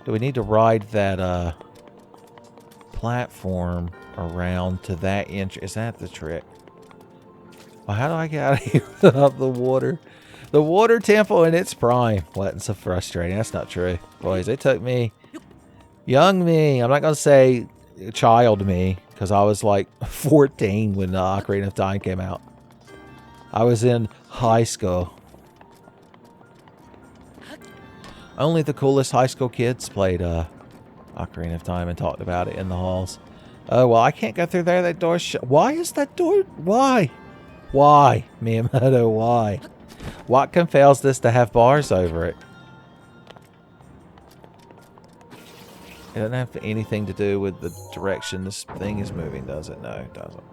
Do we need to ride that platform around to that inch? Is that the trick? Well, how do I get out of here without the water? The water temple in its prime. Wasn't so frustrating. That's not true. Boys, it took me, young me, I'm not going to say child me, because I was like 14 when the Ocarina of Time came out. I was in high school. Only the coolest high school kids played Ocarina of Time and talked about it in the halls. Oh, well, I can't go through there. That door's shut. Why is that door? Why? Why, Miyamoto, why? What compels this to have bars over it? It doesn't have anything to do with the direction this thing is moving, does it? No, it doesn't.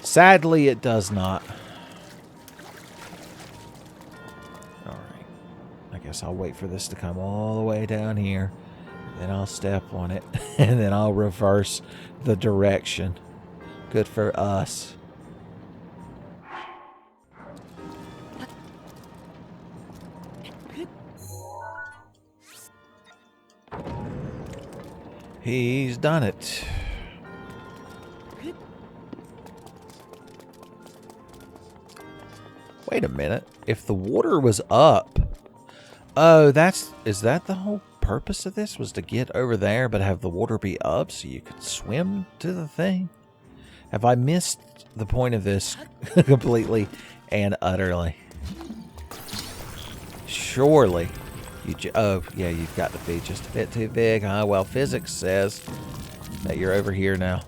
Sadly, it does not. Alright. I guess I'll wait for this to come all the way down here. Then I'll step on it. And then I'll reverse the direction. Good for us. He's done it. Wait a minute. If the water was up... Oh, is that the whole purpose of this? Was to get over there but have the water be up so you could swim to the thing? Have I missed the point of this completely and utterly? Surely. Oh, yeah, you've got to be just a bit too big, huh? Well, physics says that you're over here now.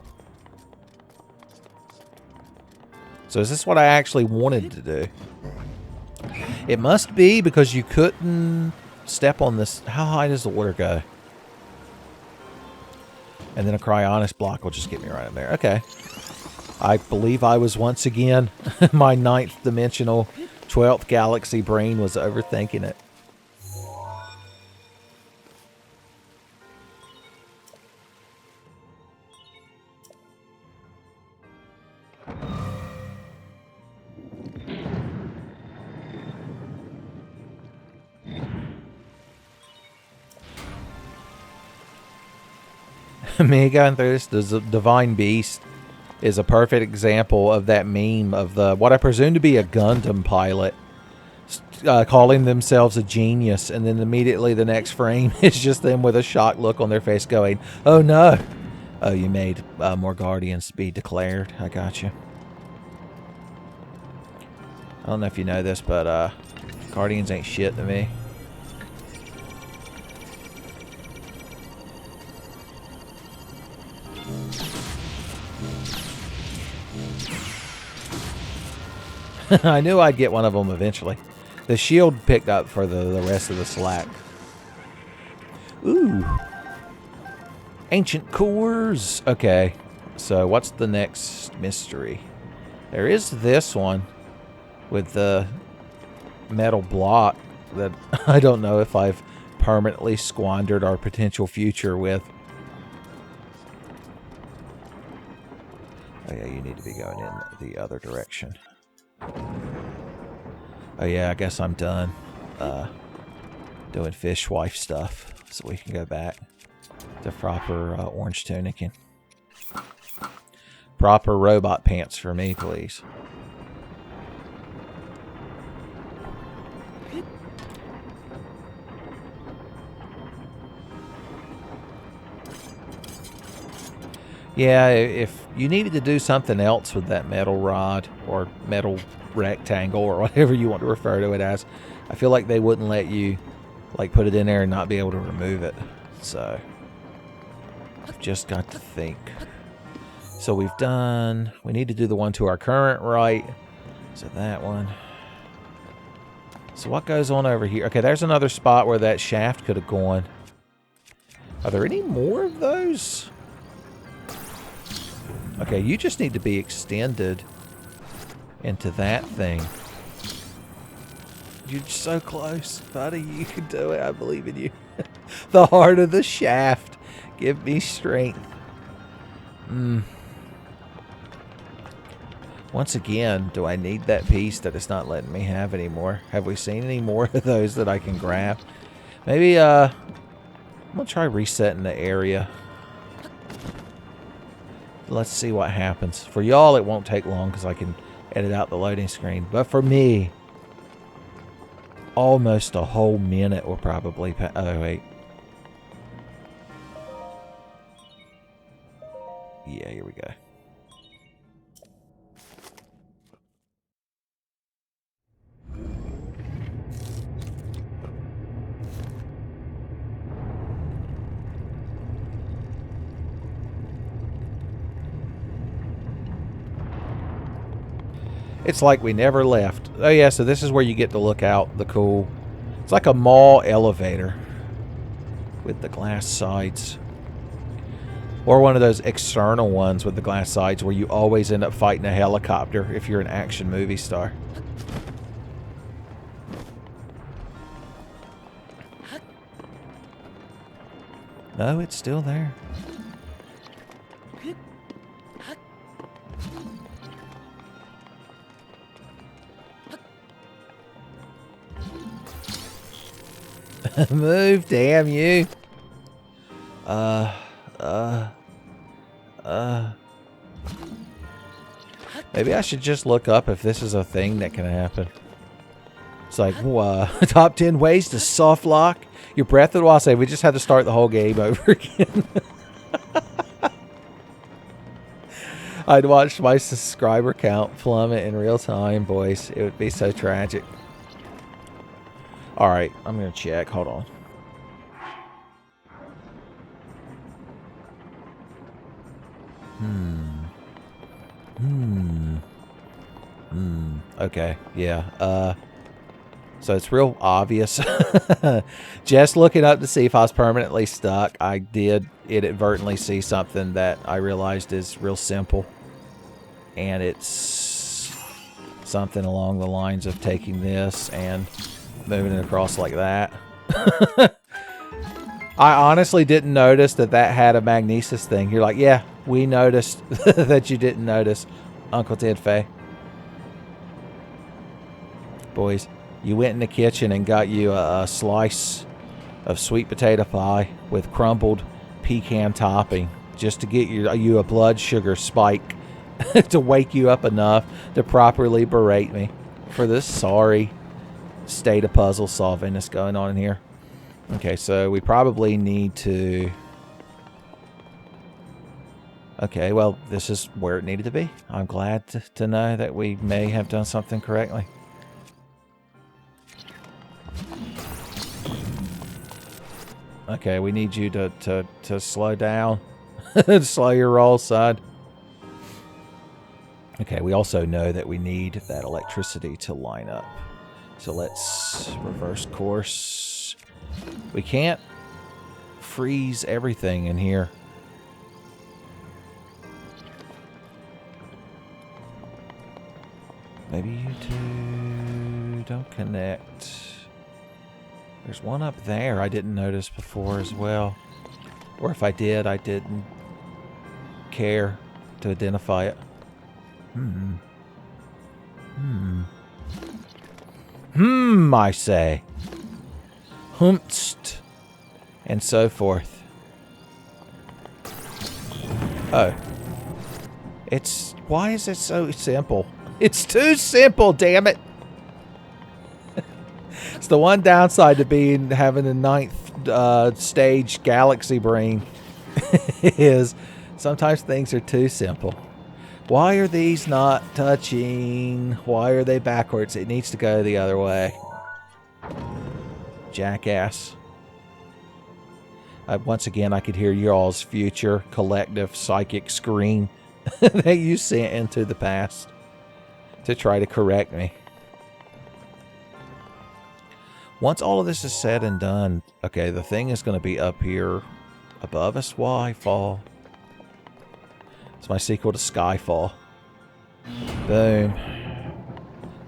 So is this what I actually wanted to do? It must be because you couldn't step on this. How high does the water go? And then a cryonics block will just get me right in there. Okay. I believe I was once again, my 9th dimensional, 12th galaxy brain was overthinking it. Me going through this, the Divine Beast is a perfect example of that meme of the what I presume to be a Gundam pilot calling themselves a genius, and then immediately the next frame is just them with a shocked look on their face going, "Oh no! Oh, you made more Guardians be declared. I got you." don't know if you know this, but Guardians ain't shit to me. I knew I'd get one of them eventually. The shield picked up for the rest of the slack. Ooh. Ancient cores. Okay. So what's the next mystery? There is this one with the metal block that I don't know if I've permanently squandered our potential future with. Oh yeah, you need to be going in the other direction. Oh yeah, I guess I'm done doing fishwife stuff, so we can go back to proper orange tunicking. Proper robot pants for me, please. Yeah, if you needed to do something else with that metal rod or metal rectangle or whatever you want to refer to it as, I feel like they wouldn't let you like put it in there and not be able to remove it. So I've just got to think. So we need to do the one to our current right. So that one. So what goes on over here? Okay, there's another spot where that shaft could have gone. Are there any more of those? Okay, you just need to be extended into that thing. You're so close, buddy. You can do it. I believe in you. The heart of the shaft. Give me strength. Once again, do I need that piece that it's not letting me have anymore? Have we seen any more of those that I can grab? Maybe, I'm going to try resetting the area. Let's see what happens. For y'all, it won't take long because I can edit out the loading screen. But for me, almost a whole minute will probably pass. Oh, wait. Yeah, here we go. It's like we never left. Oh yeah, so this is where you get to look out the cool... It's like a mall elevator with the glass sides. Or one of those external ones with the glass sides where you always end up fighting a helicopter if you're an action movie star. No, it's still there. Move, damn you. Maybe I should just look up if this is a thing that can happen. It's like, top 10 ways to soft lock your breath. And I'll say we just had to start the whole game over again. I'd watch my subscriber count plummet in real time, boys. It would be so tragic. Alright, I'm going to check. Hold on. Okay, yeah. So it's real obvious. Just looking up to see if I was permanently stuck, I did inadvertently see something that I realized is real simple. And it's something along the lines of taking this and moving it across like that. I honestly didn't notice that had a magnesis thing. You're like, yeah, we noticed that you didn't notice, Uncle Tenfey. Boys, you went in the kitchen and got you a slice of sweet potato pie with crumbled pecan topping just to get you a blood sugar spike to wake you up enough to properly berate me for this sorry state of puzzle solving that's going on in here. Okay, so we probably need to... Okay, well, this is where it needed to be. I'm glad to know that we may have done something correctly. Okay, we need you to slow down. Slow your roll, son. Okay, we also know that we need that electricity to line up. So let's reverse course. We can't freeze everything in here. Maybe you two don't connect. There's one up there I didn't notice before as well. Or if I did, I didn't care to identify it. I say. Humpst. And so forth. Oh. Why is it so simple? It's too simple, damn it. It's the one downside to having a ninth stage galaxy brain is sometimes things are too simple. Why are these not touching? Why are they backwards? It needs to go the other way. Jackass. Once again, I could hear y'all's future collective psychic scream that you sent into the past to try to correct me. Once all of this is said and done, okay, the thing is going to be up here above us. Why fall? It's my sequel to Skyfall. Boom.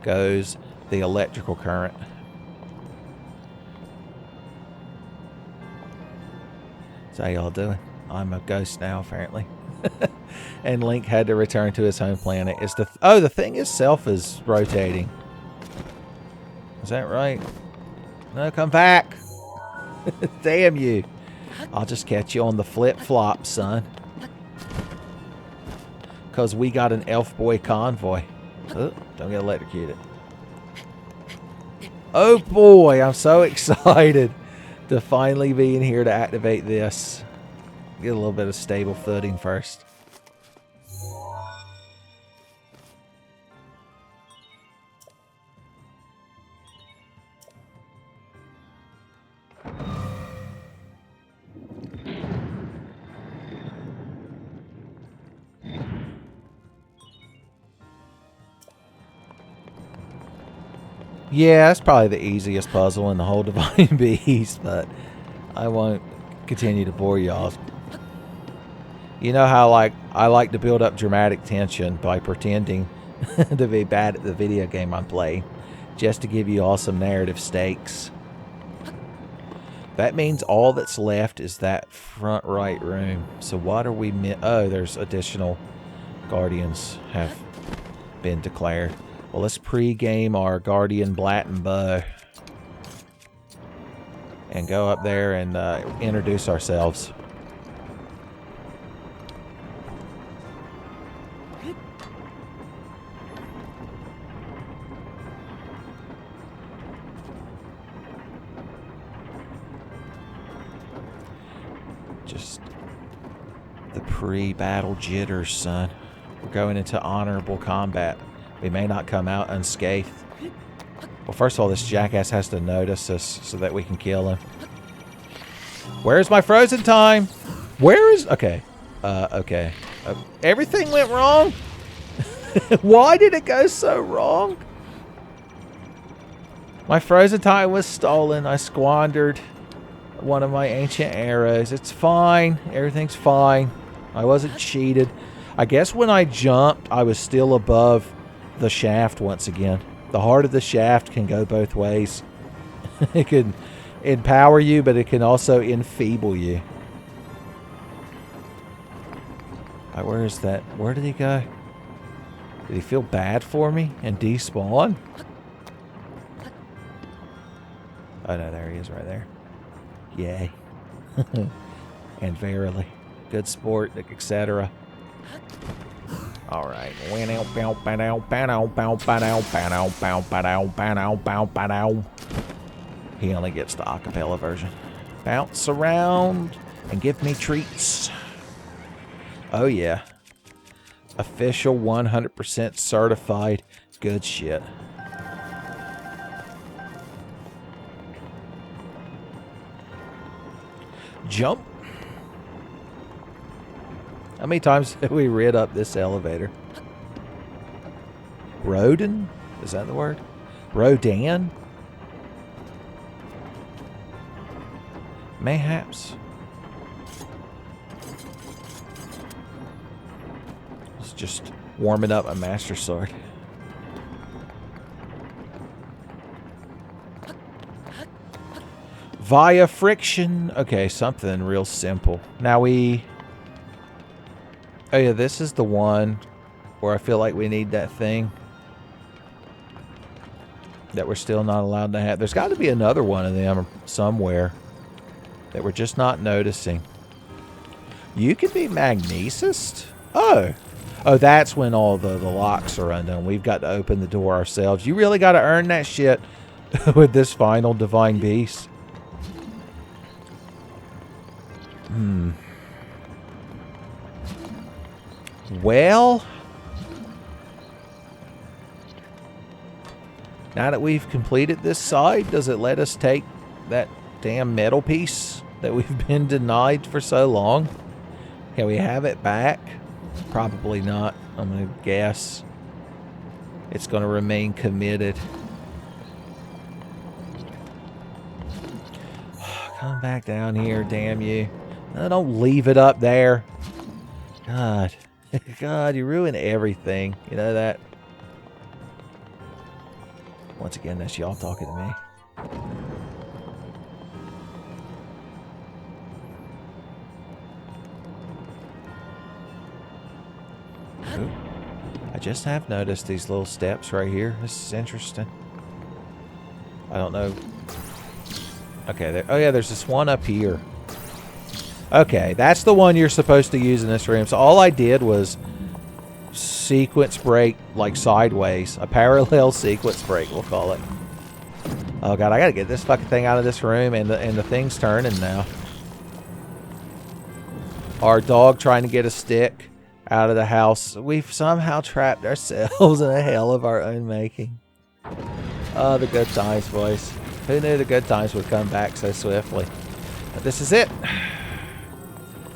Goes the electrical current. So how y'all doing? I'm a ghost now, apparently. And Link had to return to his home planet. The thing itself is rotating. Is that right? No, come back. Damn you. I'll just catch you on the flip-flop, son. Because we got an elf boy convoy. Oh, don't get electrocuted. Oh boy, I'm so excited to finally be in here to activate this. Get a little bit of stable footing first. Yeah, that's probably the easiest puzzle in the whole Divine Beast, but I won't continue to bore y'all. You know how I like to build up dramatic tension by pretending to be bad at the video game I'm playing, just to give you all some narrative stakes. That means all that's left is that front right room. So what are we... Oh, there's additional guardians have been declared. Well, let's pre-game our Guardian Blatten Bow. And go up there and introduce ourselves. Just the pre-battle jitters, son. We're going into honorable combat. We may not come out unscathed. Well, first of all, this jackass has to notice us so that we can kill him. Where's my frozen time? Where is... Okay. Okay. Everything went wrong? Why did it go so wrong? My frozen time was stolen. I squandered one of my ancient arrows. It's fine. Everything's fine. I wasn't cheated. I guess when I jumped, I was still above the shaft once again. The heart of the shaft can go both ways. It can empower you, but it can also enfeeble you. Where is that? Where did he go? Did he feel bad for me and despawn? Oh no, there he is right there. Yay. And verily. Good sport, etc. Alright. He only gets the acapella version. Bounce around and give me treats. Oh yeah. Official 100% certified good shit. Jump. How many times have we rid up this elevator? Rodan? Is that the word? Rodan? Mayhaps. It's just warming up a master sword. Via friction. Okay, something real simple. Now we... Oh yeah, this is the one where I feel like we need that thing that we're still not allowed to have. There's got to be another one of them somewhere that we're just not noticing. You could be magnesist? Oh. Oh, that's when all the locks are undone. We've got to open the door ourselves. You really got to earn that shit with this final divine beast. Well, now that we've completed this side, does it let us take that damn metal piece that we've been denied for so long? Can we have it back? Probably not. I'm going to guess it's going to remain committed. Come back down here, damn you. No, don't leave it up there. God. God, you ruin everything. You know that? Once again, that's y'all talking to me. Ooh. I just have noticed these little steps right here. This is interesting. I don't know. Okay, there, oh yeah, there's this one up here. Okay, that's the one you're supposed to use in this room. So all I did was sequence break, like sideways. A parallel sequence break, we'll call it. Oh god, I gotta get this fucking thing out of this room, and the thing's turning now. Our dog trying to get a stick out of the house. We've somehow trapped ourselves in a hell of our own making. Oh, the good times, boys. Who knew the good times would come back so swiftly? But this is it.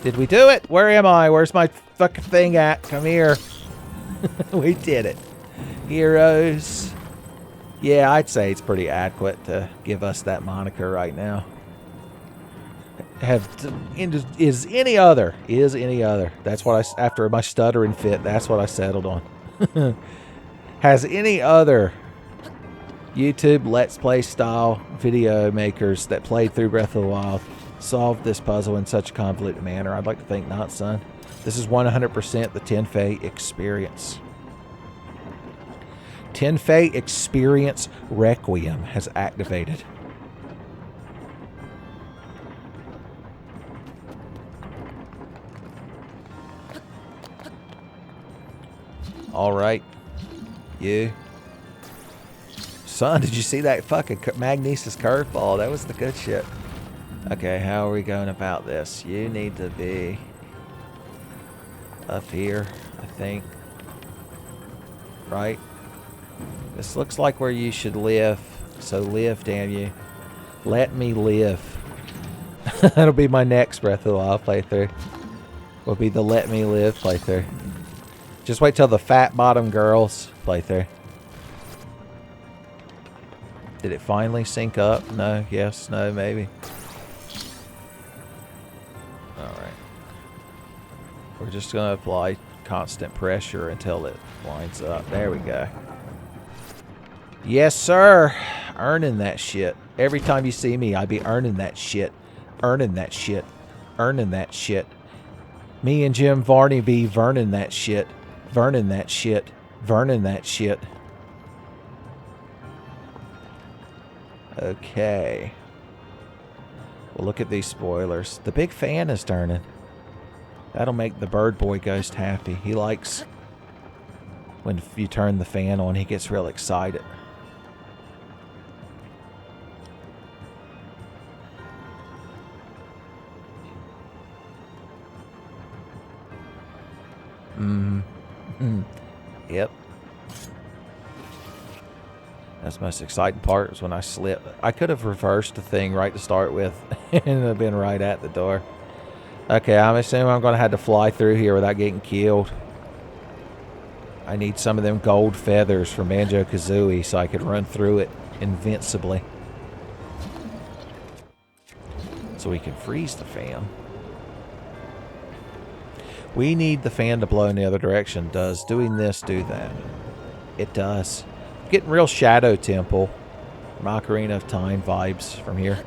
Did we do it? Where am I? Where's my fucking thing at? Come here. We did it. Heroes. Yeah, I'd say it's pretty adequate to give us that moniker right now. Is any other. That's what after my stuttering fit, that's what I settled on. Has any other YouTube Let's Play style video makers that played through Breath of the Wild solved this puzzle in such a convoluted manner? I'd like to think not, son. This is 100% the Tenfey experience. Tenfey experience Requiem has activated. All right. You. Son, did you see that fucking Magnesis curveball? That was the good shit. Okay, how are we going about this? You need to be up here, I think. Right? This looks like where you should live. So live, damn you. Let me live. That'll be my next Breath of the Wild playthrough. Will be the Let Me Live playthrough. Just wait till the fat bottom girls playthrough. Did it finally sync up? No, yes, no, maybe. Alright. We're just going to apply constant pressure until it lines up. There we go. Yes, sir. Earning that shit. Every time you see me, I be earning that shit. Earning that shit. Earning that shit. Me and Jim Varney be verning that shit. Verning that shit. Verning that shit. Okay. Well, look at these spoilers. The big fan is turning. That'll make the bird boy ghost happy. He likes when you turn the fan on, he gets real excited. Yep. That's the most exciting part, is when I slip. I could have reversed the thing right to start with and it would have been right at the door. Okay, I'm assuming I'm going to have to fly through here without getting killed. I need some of them gold feathers from Banjo-Kazooie so I could run through it invincibly. So we can freeze the fan. We need the fan to blow in the other direction. Does doing this do that? It does. Getting real Shadow Temple, Ocarina of Time vibes from here.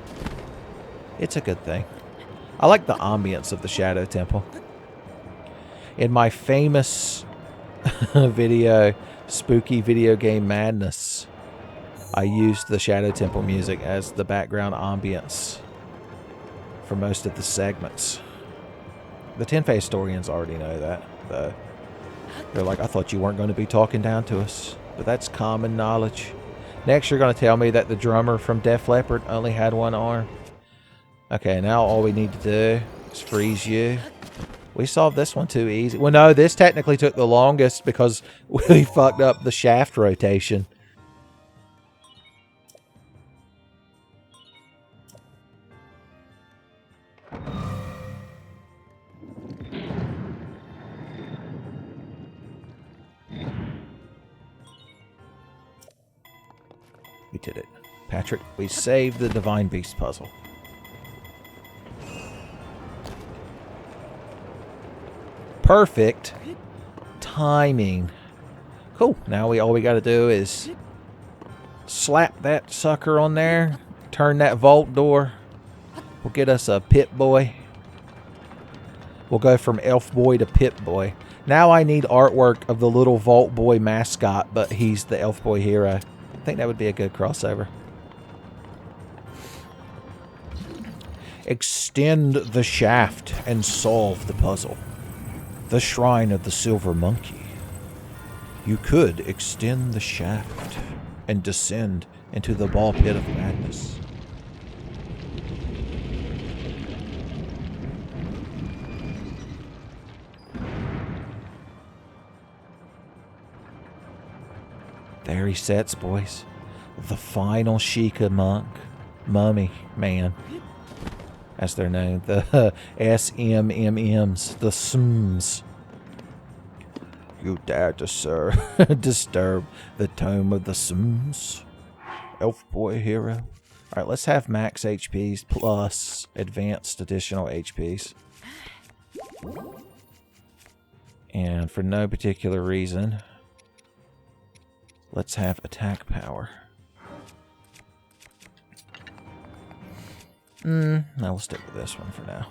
It's a good thing. I like the ambience of the Shadow Temple. In my famous video, Spooky Video Game Madness, I used the Shadow Temple music as the background ambience for most of the segments. The Tenfey historians already know that, though. They're like, I thought you weren't going to be talking down to us. But that's common knowledge. Next, you're going to tell me that the drummer from Def Leppard only had one arm. Okay, now all we need to do is freeze you. We solved this one too easy. Well, no, this technically took the longest because we fucked up the shaft rotation. We did it. Patrick, we saved the Divine Beast puzzle. Perfect timing. Cool. Now all we got to do is slap that sucker on there. Turn that vault door. We'll get us a Pip Boy. We'll go from Elf Boy to Pip Boy. Now I need artwork of the little Vault Boy mascot, but he's the Elf Boy hero. I think that would be a good crossover. Extend the shaft and solve the puzzle. The Shrine of the Silver Monkey. You could extend the shaft and descend into the ball pit of madness. There he sits, boys. The final Sheikah monk, mummy man, as they're known. The SMMMs, the SMs. You dare to disturb the tome of the SMs? Elf Boy hero. Alright, let's have max HPs plus advanced additional HPs. And for no particular reason, let's have attack power. No, we'll stick with this one for now.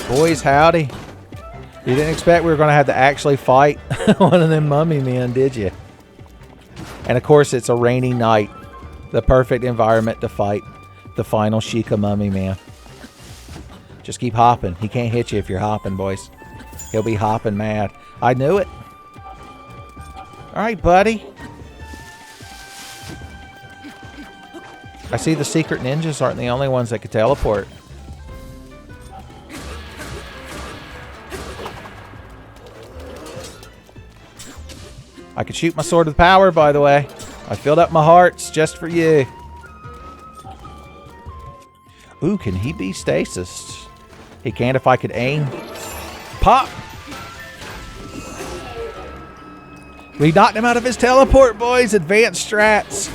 Boys, howdy. You didn't expect we were going to have to actually fight one of them mummy men, did you? And of course, it's a rainy night. The perfect environment to fight the final Sheikah mummy man. Just keep hopping. He can't hit you if you're hopping, boys. He'll be hopping mad. I knew it. Alright, buddy. I see the secret ninjas aren't the only ones that could teleport. I could shoot my sword of power, by the way. I filled up my hearts just for you. Ooh, can he be stasis? He can if I could aim. Pop! We knocked him out of his teleport, boys. Advanced strats.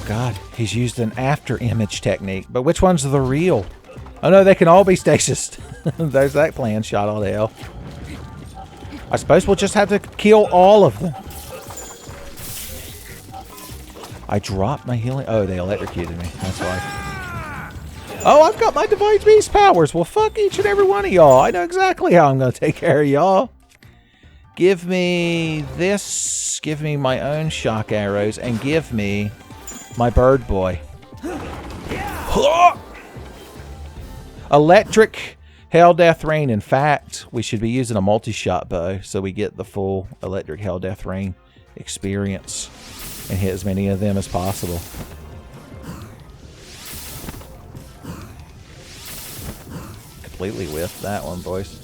God, he's used an after image technique. But which one's the real? Oh no, they can all be stasis. There's that plan shot all to hell. I suppose we'll just have to kill all of them. I dropped my healing. Oh, they electrocuted me. That's why. Oh, I've got my Divine Beast powers. Well, fuck each and every one of y'all. I know exactly how I'm going to take care of y'all. Give me this. Give me my own shock arrows. And give me my bird boy. Electric Hell Death Rain. In fact, we should be using a multi-shot bow so we get the full electric Hell Death Rain experience and hit as many of them as possible. Completely whiffed that one, boys.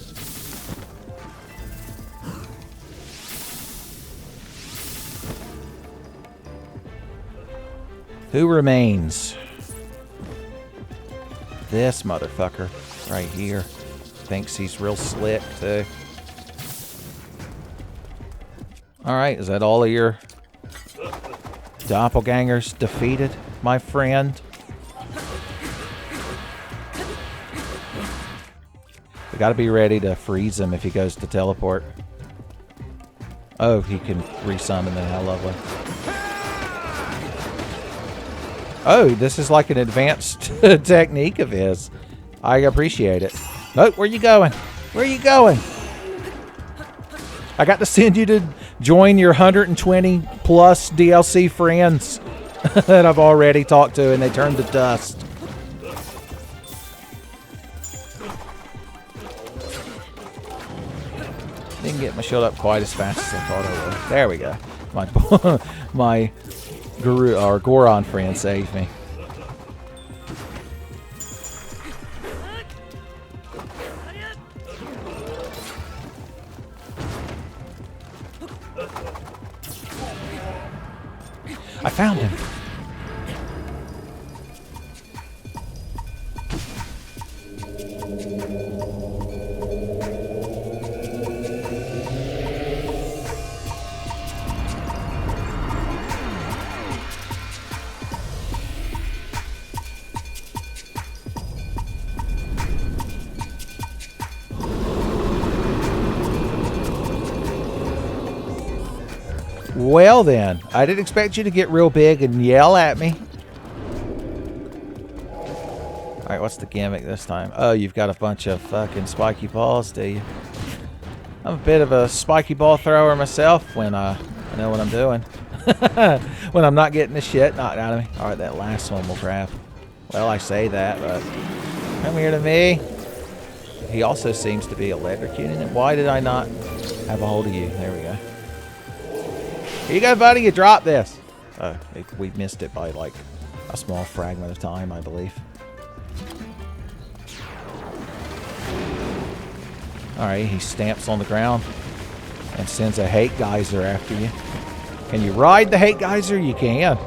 Who remains? This motherfucker right here. Thinks he's real slick, too. Alright, is that all of your doppelgangers defeated, my friend? We gotta be ready to freeze him if he goes to teleport. Oh, he can resummon them. How lovely. Oh, this is like an advanced technique of his. I appreciate it. Oh, where you going? Where you going? I got to send you to join your 120 plus DLC friends that I've already talked to, and they turned to dust. Didn't get my shield up quite as fast as I thought I would. There we go. My Guru or Goron friend saved me. I found him. Well then, I didn't expect you to get real big and yell at me. Alright, what's the gimmick this time? Oh, you've got a bunch of fucking spiky balls, do you? I'm a bit of a spiky ball thrower myself when I know what I'm doing. When I'm not getting the shit knocked out of me. Alright, that last one will grab. Well, I say that, but come here to me. He also seems to be electrocuting it. Why did I not have a hold of you? There we go. Here you go, buddy. You dropped this. Oh, we missed it by like a small fragment of time, I believe. Alright, he stamps on the ground and sends a hate geyser after you. Can you ride the hate geyser? You can.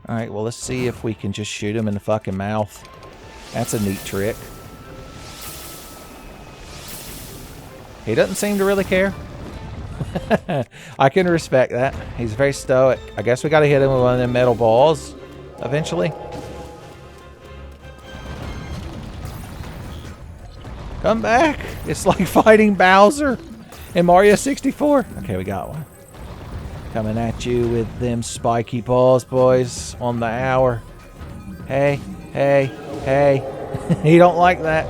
Alright, well, let's see if we can just shoot him in the fucking mouth. That's a neat trick. He doesn't seem to really care. I can respect that. He's very stoic. I guess we gotta hit him with one of them metal balls eventually. Come back. It's like fighting Bowser in Mario 64. Okay, we got one. Coming at you with them spiky balls, boys, on the hour. Hey, hey, hey. He don't like that.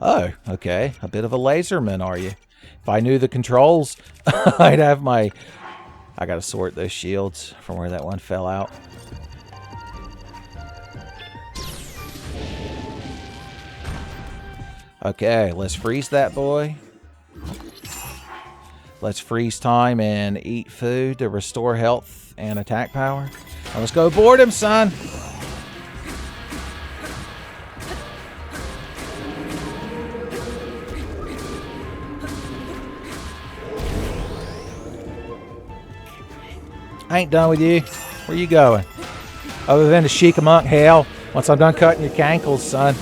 Oh, okay. A bit of a laserman, are you? If I knew the controls, I'd have my... I gotta sort those shields from where that one fell out. Okay, let's freeze that boy. Let's freeze time and eat food to restore health and attack power. Now let's go board him, son. I ain't done with you. Where you going? Other than to Sheik among hell once I'm done cutting your cankles, son.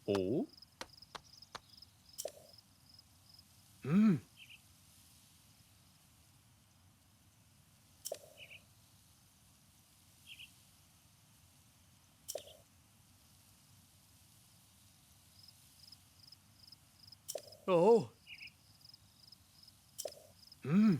Oh. Mm. Oh. Mm.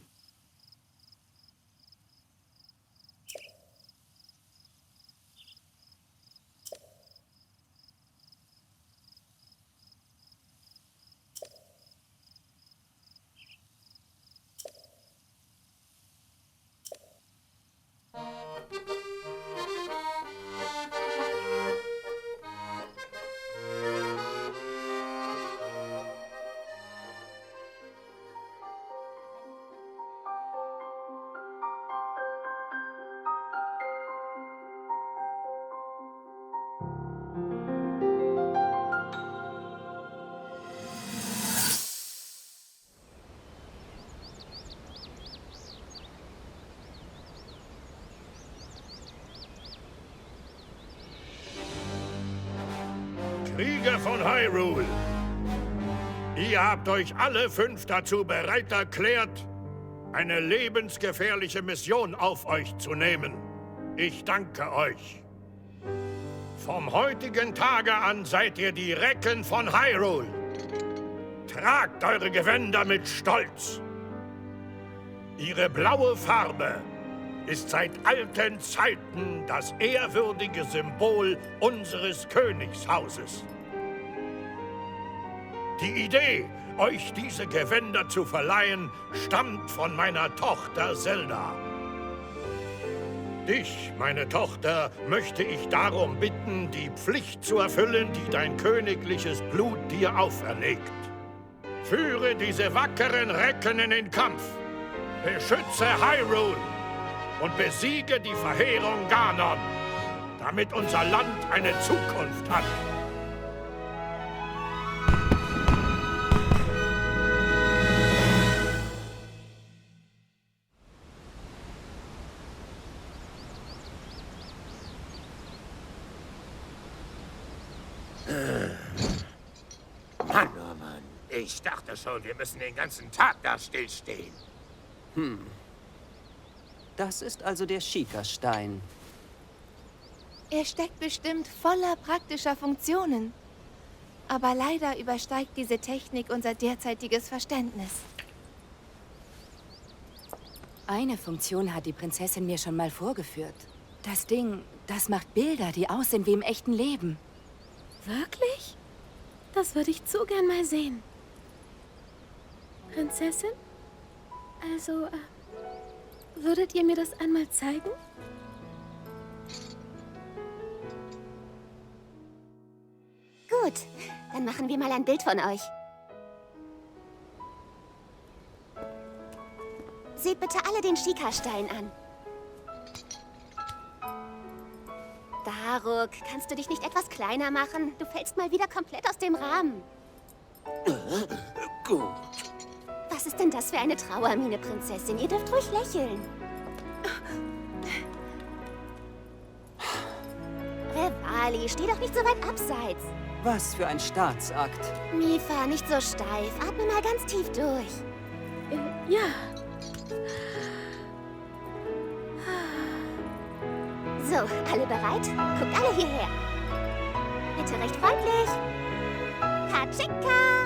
Krieger von Hyrule. Ihr habt euch alle 5 dazu bereit erklärt, eine lebensgefährliche Mission auf euch zu nehmen. Ich danke euch. Vom heutigen Tage an seid ihr die Recken von Hyrule. Tragt eure Gewänder mit Stolz. Ihre blaue Farbe ist seit alten Zeiten das ehrwürdige Symbol unseres Königshauses. Die Idee, euch diese Gewänder zu verleihen, stammt von meiner Tochter Zelda. Dich, meine Tochter, möchte ich darum bitten, die Pflicht zu erfüllen, die dein königliches Blut dir auferlegt. Führe diese wackeren Recken in den Kampf. Beschütze Hyrule und besiege die Verheerung Ganon, damit unser Land eine Zukunft hat. Mann, oh Mann. Ich dachte schon, wir müssen den ganzen Tag da stillstehen. Das ist also der Schika-Stein. Er steckt bestimmt voller praktischer Funktionen. Aber leider übersteigt diese Technik unser derzeitiges Verständnis. Eine Funktion hat die Prinzessin mir schon mal vorgeführt. Das Ding, das macht Bilder, die aussehen wie im echten Leben. Wirklich? Das würde ich zu gern mal sehen. Prinzessin? Also, würdet ihr mir das einmal zeigen? Gut, dann machen wir mal ein Bild von euch. Seht bitte alle den Schika-Stein an. Daruk, kannst du dich nicht etwas kleiner machen? Du fällst mal wieder komplett aus dem Rahmen. Gut. Was ist denn das für eine Trauermiene, Prinzessin? Ihr dürft ruhig lächeln. Revali, steh doch nicht so weit abseits. Was für ein Staatsakt. Mifa, nicht so steif. Atme mal ganz tief durch. Ja. So, alle bereit? Guckt alle hierher. Bitte recht freundlich. Katschika!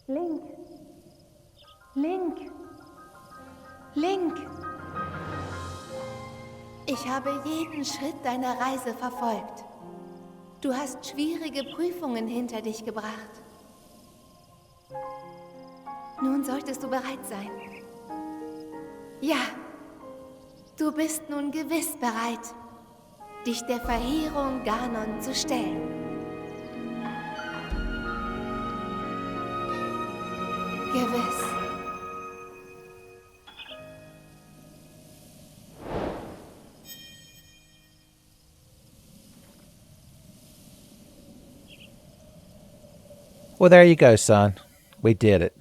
Link. Link. Link. Ich habe jeden Schritt deiner Reise verfolgt. Du hast schwierige Prüfungen hinter dich gebracht. Nun solltest du bereit sein. Ja, du bist nun gewiss bereit, dich der Verheerung Ganon zu stellen. Gewiss. Well, there you go, son. We did it.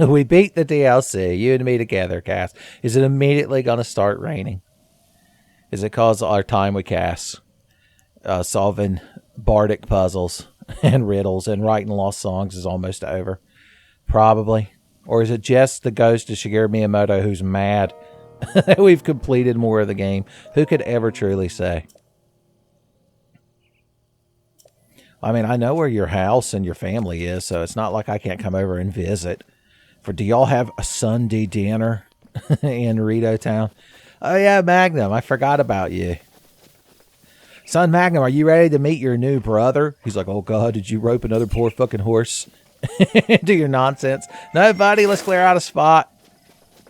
We beat the DLC, you and me together, Cass. Is it immediately going to start raining? Is it because our time with Cass solving bardic puzzles and riddles and writing lost songs is almost over? Probably. Or is it just the ghost of Shigeru Miyamoto who's mad that we've completed more of the game? Who could ever truly say? I mean, I know where your house and your family is, so it's not like I can't come over and visit. Do y'all have a Sunday dinner in Rito Town? Oh yeah, Magnum, I forgot about you. Son Magnum, are you ready to meet your new brother? He's like, oh God, did you rope another poor fucking horse into your nonsense? No, buddy, let's clear out a spot.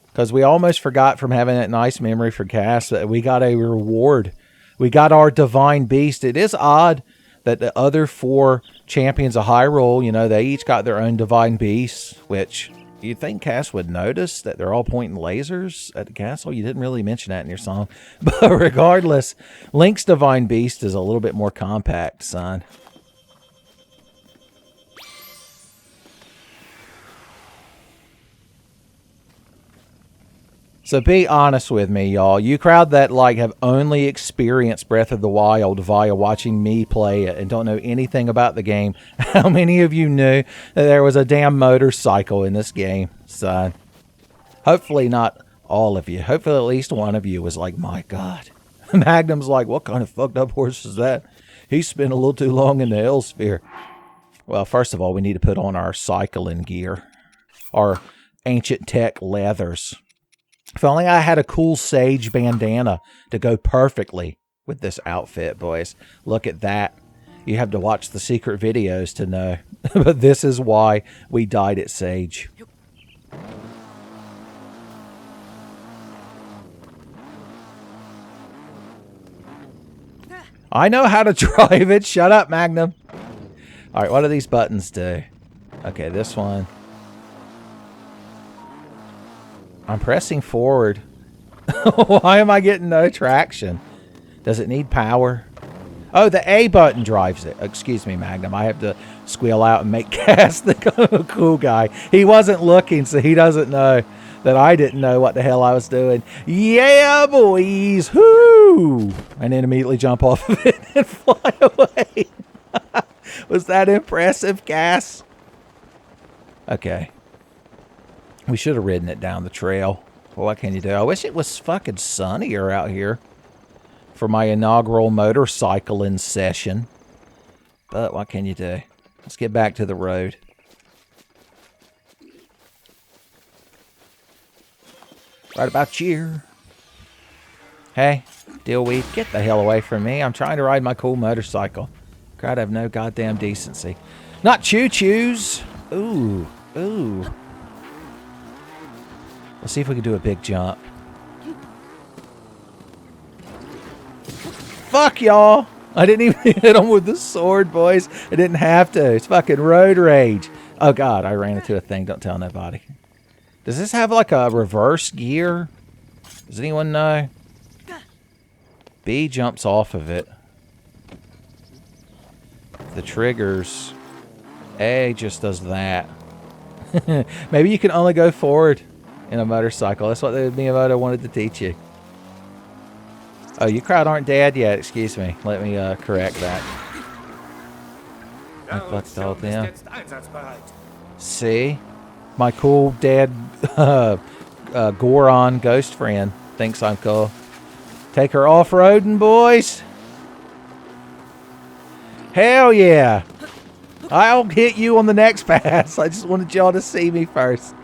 Because we almost forgot from having that nice memory for Cass that we got a reward. We got our divine beast. It is odd that the other 4 champions of Hyrule, you know, they each got their own divine beasts, which you'd think Cass would notice that they're all pointing lasers at the castle. You didn't really mention that in your song. But regardless, Link's divine beast is a little bit more compact, son. So be honest with me, y'all. You crowd that like have only experienced Breath of the Wild via watching me play it and don't know anything about the game. How many of you knew that there was a damn motorcycle in this game, son? Hopefully not all of you. Hopefully at least one of you was like, my God. Magnum's like, what kind of fucked up horse is that? He spent a little too long in the Hellsphere. Well, first of all, we need to put on our cycling gear. Our ancient tech leathers. If only I had a cool sage bandana to go perfectly with this outfit, boys. Look at that. You have to watch the secret videos to know. But this is why we died at Sage. I know how to drive it. Shut up, Magnum. All right, what do these buttons do? Okay, this one. I'm pressing forward. Why am I getting no traction? Does it need power? Oh, the A button drives it. Excuse me, Magnum. I have to squeal out and make Cass the cool guy. He wasn't looking, so he doesn't know that I didn't know what the hell I was doing. Yeah, boys. Whoo! And then immediately jump off of it and fly away. Was that impressive, Cass? Okay. We should have ridden it down the trail. Well, what can you do? I wish it was fucking sunnier out here for my inaugural motorcycling session. But what can you do? Let's get back to the road. Right about here. Hey, Dillweed, get the hell away from me. I'm trying to ride my cool motorcycle. Crowd have no goddamn decency. Not choo-choos. Ooh, ooh. Let's see if we can do a big jump. Fuck y'all. I didn't even hit them with the sword, boys. I didn't have to. It's fucking road rage. Oh, God, I ran into a thing. Don't tell nobody. Does this have like a reverse gear? Does anyone know? B jumps off of it. The triggers. A just does that. Maybe you can only go forward in a motorcycle. That's what the Miyamoto wanted to teach you. Oh, you crowd aren't dead yet. Excuse me. Let me correct that. I fucked all them. See? My cool dead Goron ghost friend thinks I'm cool. Take her off-roading, boys. Hell yeah. I'll hit you on the next pass. I just wanted y'all to see me first.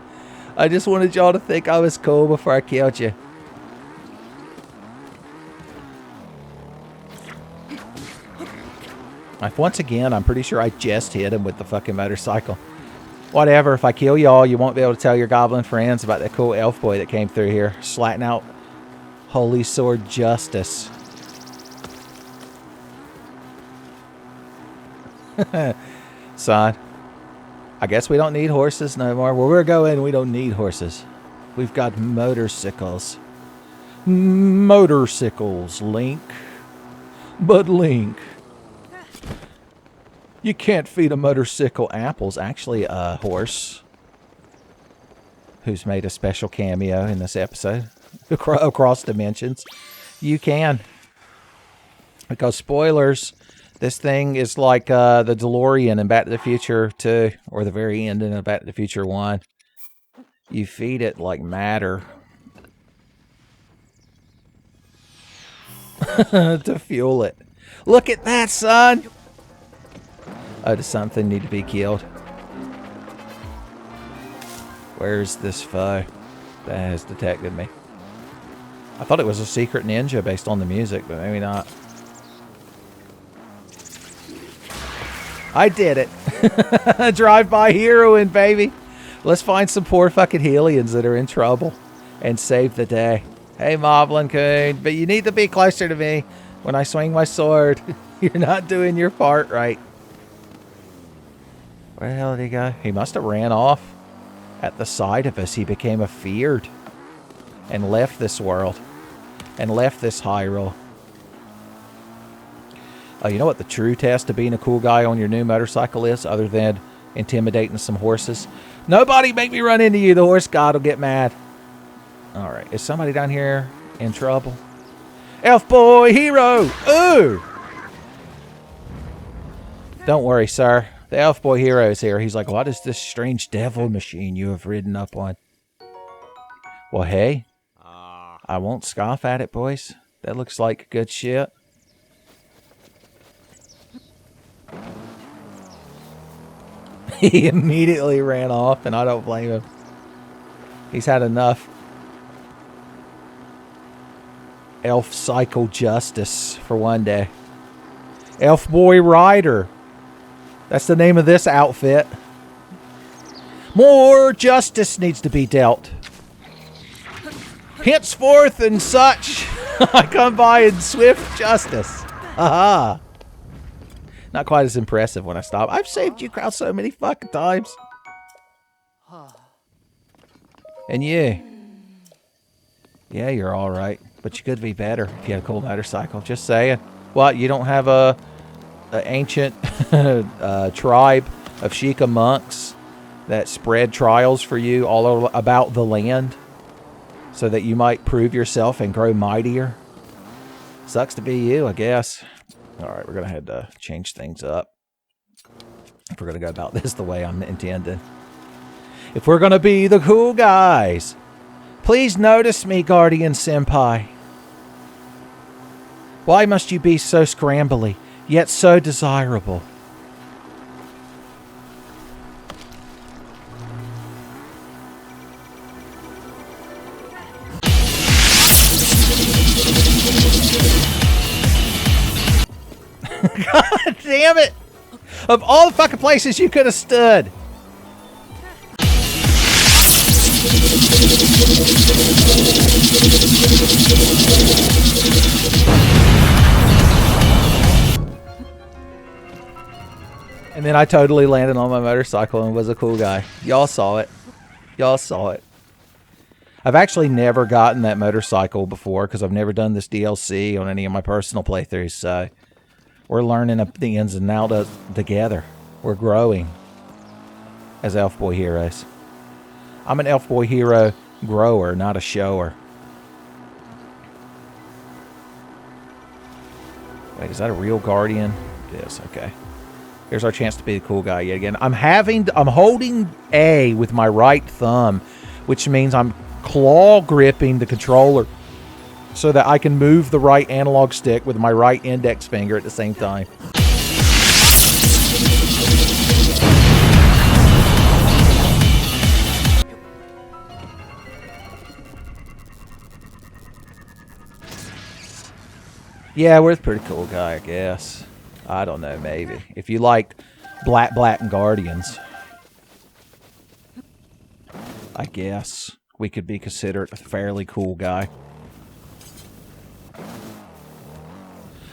I just wanted y'all to think I was cool before I killed you. Once again, I'm pretty sure I just hit him with the fucking motorcycle. Whatever, if I kill y'all, you won't be able to tell your goblin friends about that cool elf boy that came through here, slatting out holy sword justice. Son, I guess we don't need horses no more. Where we're going, we don't need horses. We've got motorcycles. Motorcycles, Link. But Link, you can't feed a motorcycle apples. Actually, a horse who's made a special cameo in this episode across dimensions, you can. Because spoilers, this thing is like the DeLorean in Back to the Future 2, or the very end in Back to the Future 1. You feed it like matter to fuel it. Look at that, son! Oh, does something need to be killed? Where's this foe that has detected me? I thought it was a secret ninja based on the music, but maybe not. I did it! Drive-by heroine, baby! Let's find some poor fucking Hellions that are in trouble and save the day. Hey, Moblin Coon, but you need to be closer to me when I swing my sword. You're not doing your part right. Where the hell did he go? He must have ran off at the sight of us. He became afeared and left this world and left this Hyrule. Oh, you know what the true test of being a cool guy on your new motorcycle is, other than intimidating some horses? Nobody make me run into you. The horse god will get mad. All right. Is somebody down here in trouble? Elf boy hero. Ooh. Don't worry, sir. The elf boy hero is here. He's like, what is this strange devil machine you have ridden up on? Well, hey. I won't scoff at it, boys. That looks like good shit. He immediately ran off, and I don't blame him. He's had enough elf cycle justice for one day. Elf boy rider. That's the name of this outfit. More justice needs to be dealt. Henceforth and such, I come by in swift justice. Aha. Not quite as impressive when I stop. I've saved you crowd so many fucking times. And yeah. Yeah, you're alright. But you could be better if you had a cool motorcycle. Just saying. What, you don't have a ancient tribe of Sheikah monks that spread trials for you all about the land so that you might prove yourself and grow mightier? Sucks to be you, I guess. Alright, we're going to have to change things up if we're going to go about this the way I'm intending. If we're going to be the cool guys, please notice me, Guardian Senpai. Why must you be so scrambly, yet so desirable? God damn it! Of all the fucking places you could have stood. And then I totally landed on my motorcycle and was a cool guy. Y'all saw it. Y'all saw it. I've actually never gotten that motorcycle before because I've never done this DLC on any of my personal playthroughs, so we're learning the ins and outs together. We're growing as Elf Boy heroes. I'm an Elf Boy hero grower, not a shower. Wait, is that a real Guardian? It is, okay. Here's our chance to be the cool guy yet again. I'm holding A with my right thumb, which means I'm claw gripping the controller so that I can move the right analog stick with my right index finger at the same time. Yeah, we're a pretty cool guy, I guess. I don't know, maybe. If you like Black and Guardians, I guess we could be considered a fairly cool guy.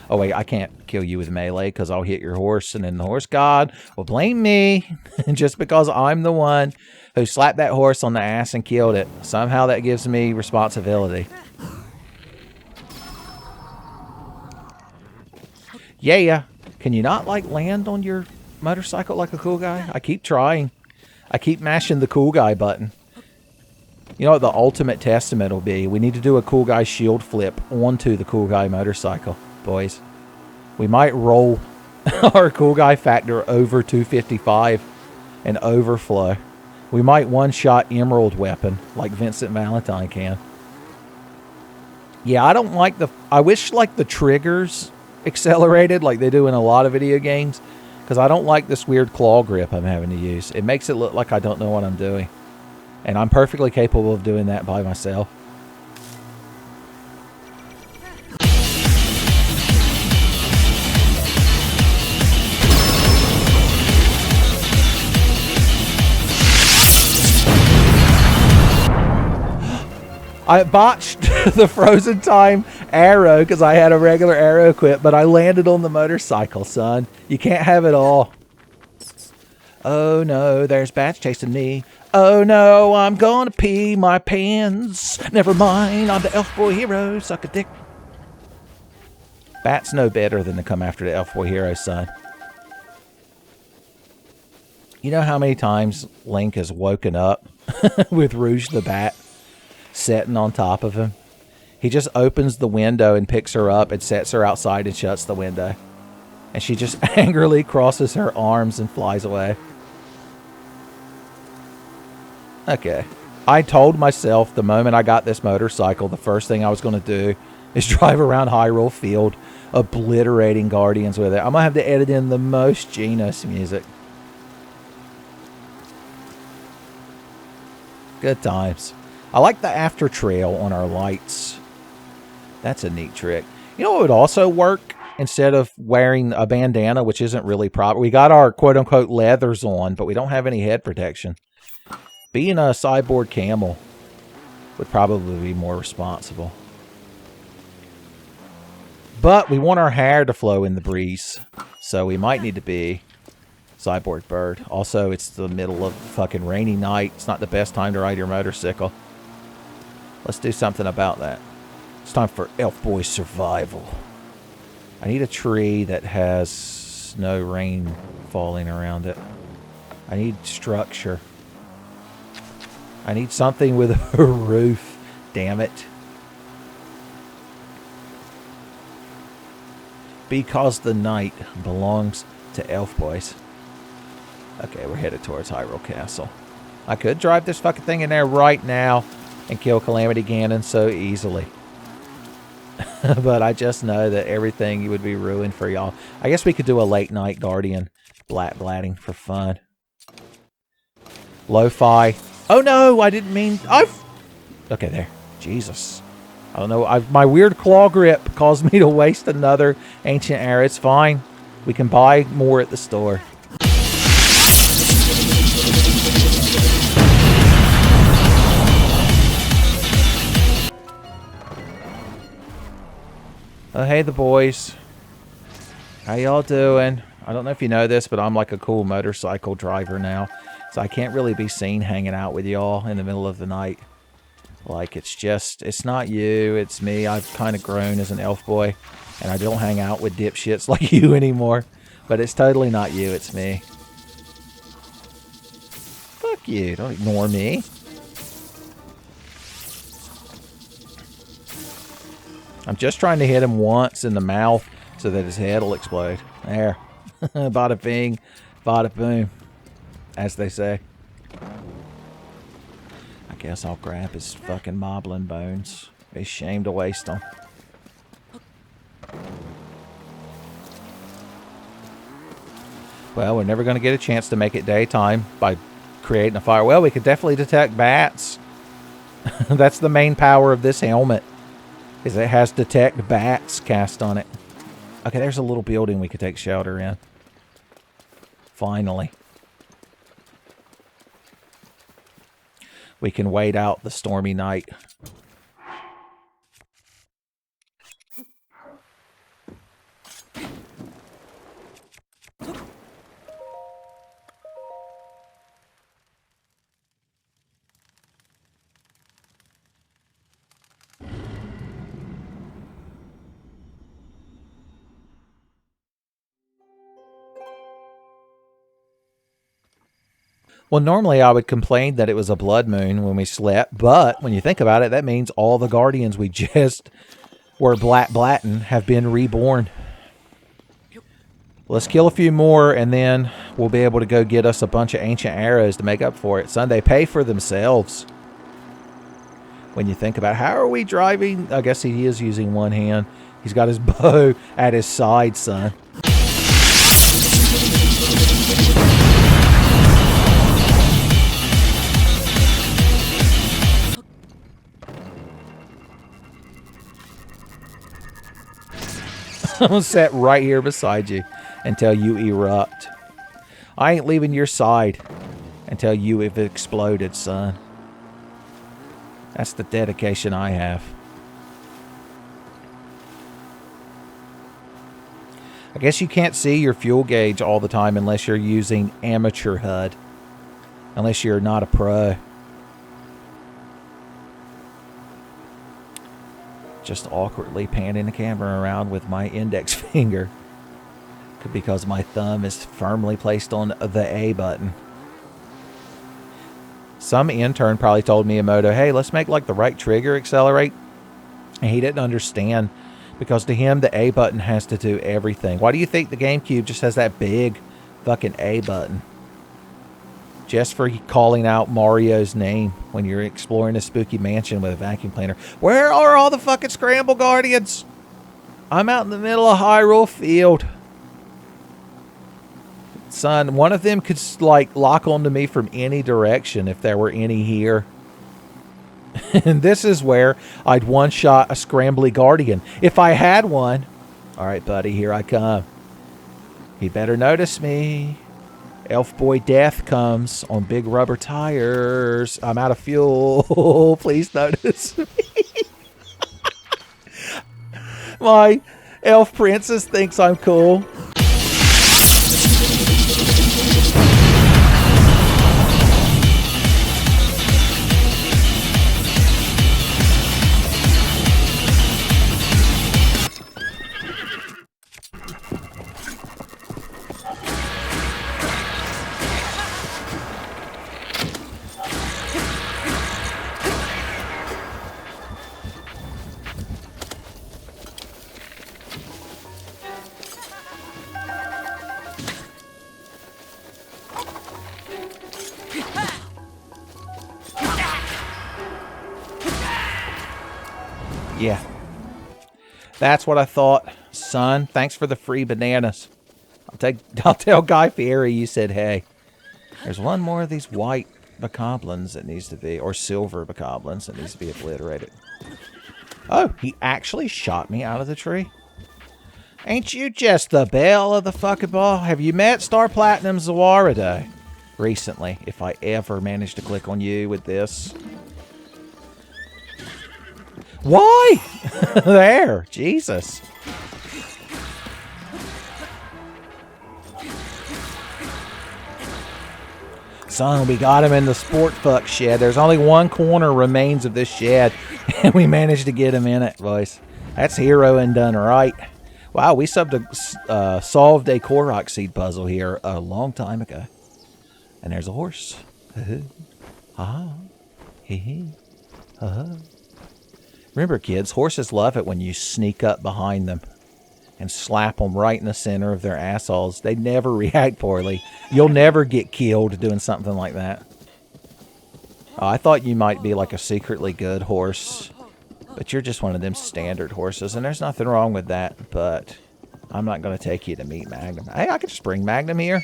Oh, wait, I can't kill you with melee because I'll hit your horse, and then the horse god will blame me just because I'm the one who slapped that horse on the ass and killed it. Somehow that gives me responsibility. Yeah. Can you not, like, land on your motorcycle like a cool guy? I keep trying. I keep mashing the cool guy button. You know what the ultimate testament will be? We need to do a cool guy shield flip onto the cool guy motorcycle, boys. We might roll our cool guy factor over 255 and overflow. We might one-shot Emerald Weapon like Vincent Valentine can. Yeah, I don't like the... I wish like the triggers accelerated like they do in a lot of video games, because I don't like this weird claw grip I'm having to use. It makes it look like I don't know what I'm doing. And I'm perfectly capable of doing that by myself. I botched the frozen time arrow because I had a regular arrow equipped, but I landed on the motorcycle, son. You can't have it all. Oh no, there's bats chasing me. Oh no, I'm gonna pee my pants. Never mind, I'm the elf boy hero. Suck a dick. Bats know better than to come after the elf boy hero, son. You know how many times Link has woken up with Rouge the Bat sitting on top of him? He just opens the window and picks her up and sets her outside and shuts the window. And she just angrily crosses her arms and flies away. Okay. I told myself the moment I got this motorcycle, the first thing I was going to do is drive around Hyrule Field, obliterating Guardians with it. I'm going to have to edit in the most Genos music. Good times. I like the after trail on our lights. That's a neat trick. You know what would also work? Instead of wearing a bandana, which isn't really proper. We got our quote-unquote leathers on, but we don't have any head protection. Being a cyborg camel would probably be more responsible. But we want our hair to flow in the breeze, so we might need to be cyborg bird. Also, it's the middle of a fucking rainy night. It's not the best time to ride your motorcycle. Let's do something about that. It's time for Elf Boy survival. I need a tree that has no rain falling around it. I need structure. I need something with a roof. Damn it. Because the night belongs to Elf Boys. Okay, we're headed towards Hyrule Castle. I could drive this fucking thing in there right now and kill Calamity Ganon so easily. But I just know that everything would be ruined for y'all. I guess we could do a late night Guardian blatting for fun. Lo-fi. Oh no, I didn't mean... Okay, there. Jesus. I don't know. My weird claw grip caused me to waste another ancient arrow. It's fine. We can buy more at the store. Oh, hey, the boys. How y'all doing? I don't know if you know this, but I'm like a cool motorcycle driver now. So I can't really be seen hanging out with y'all in the middle of the night. Like, it's not you, it's me. I've kind of grown as an elf boy. And I don't hang out with dipshits like you anymore. But it's totally not you, it's me. Fuck you, don't ignore me. I'm just trying to hit him once in the mouth so that his head will explode. There. Bada bing, bada boom, as they say. I guess I'll grab his fucking moblin bones. Be ashamed to waste them. Well, we're never going to get a chance to make it daytime by creating a fire. Well, we could definitely detect bats. That's the main power of this helmet. Is it has detect bats cast on it. Okay, there's a little building we could take shelter in. Finally. We can wait out the stormy night. Well, normally I would complain that it was a blood moon when we slept, but when you think about it, that means all the guardians we just were blatting have been reborn. Let's kill a few more, and then we'll be able to go get us a bunch of ancient arrows to make up for it. Son, they pay for themselves. When you think about it. How are we driving? I guess he is using one hand. He's got his bow at his side, son. I'm gonna sit right here beside you until you erupt. I ain't leaving your side until you have exploded, son. That's the dedication I have. I guess you can't see your fuel gauge all the time unless you're using amateur HUD. Unless you're not a pro. Just awkwardly panning the camera around with my index finger. Because my thumb is firmly placed on the A button. Some intern probably told me in Moto, hey, let's make like the right trigger accelerate. And he didn't understand. Because to him, the A button has to do everything. Why do you think the GameCube just has that big fucking A button? Just for calling out Mario's name when you're exploring a spooky mansion with a vacuum cleaner. Where are all the fucking Scramble Guardians? I'm out in the middle of Hyrule Field. Son, one of them could like lock onto me from any direction if there were any here. And this is where I'd one-shot a Scrambly Guardian. If I had one. Alright, buddy, here I come. He better notice me. Elf Boy Death comes on big rubber tires. I'm out of fuel. Please notice me. My elf princess thinks I'm cool. Yeah. That's what I thought. Son, thanks for the free bananas. I'll tell Guy Fieri you said hey. There's one more of these white bokoblins that needs to be, or silver bokoblins that needs to be obliterated. Oh, he actually shot me out of the tree. Ain't you just the belle of the fucking ball? Have you met Star Platinum Zawarade recently? If I ever manage to click on you with this. Why? There. Jesus. Son, we got him in the sport fuck shed. There's only one corner remains of this shed. And we managed to get him in it, boys. That's heroing done right. Wow, we solved a Korok seed puzzle here a long time ago. And there's a horse. Ha. Hee. Ha. Remember, kids, horses love it when you sneak up behind them and slap them right in the center of their assholes. They never react poorly. You'll never get killed doing something like that. Oh, I thought you might be like a secretly good horse, but you're just one of them standard horses, and there's nothing wrong with that, but I'm not going to take you to meet Magnum. Hey, I could just bring Magnum here.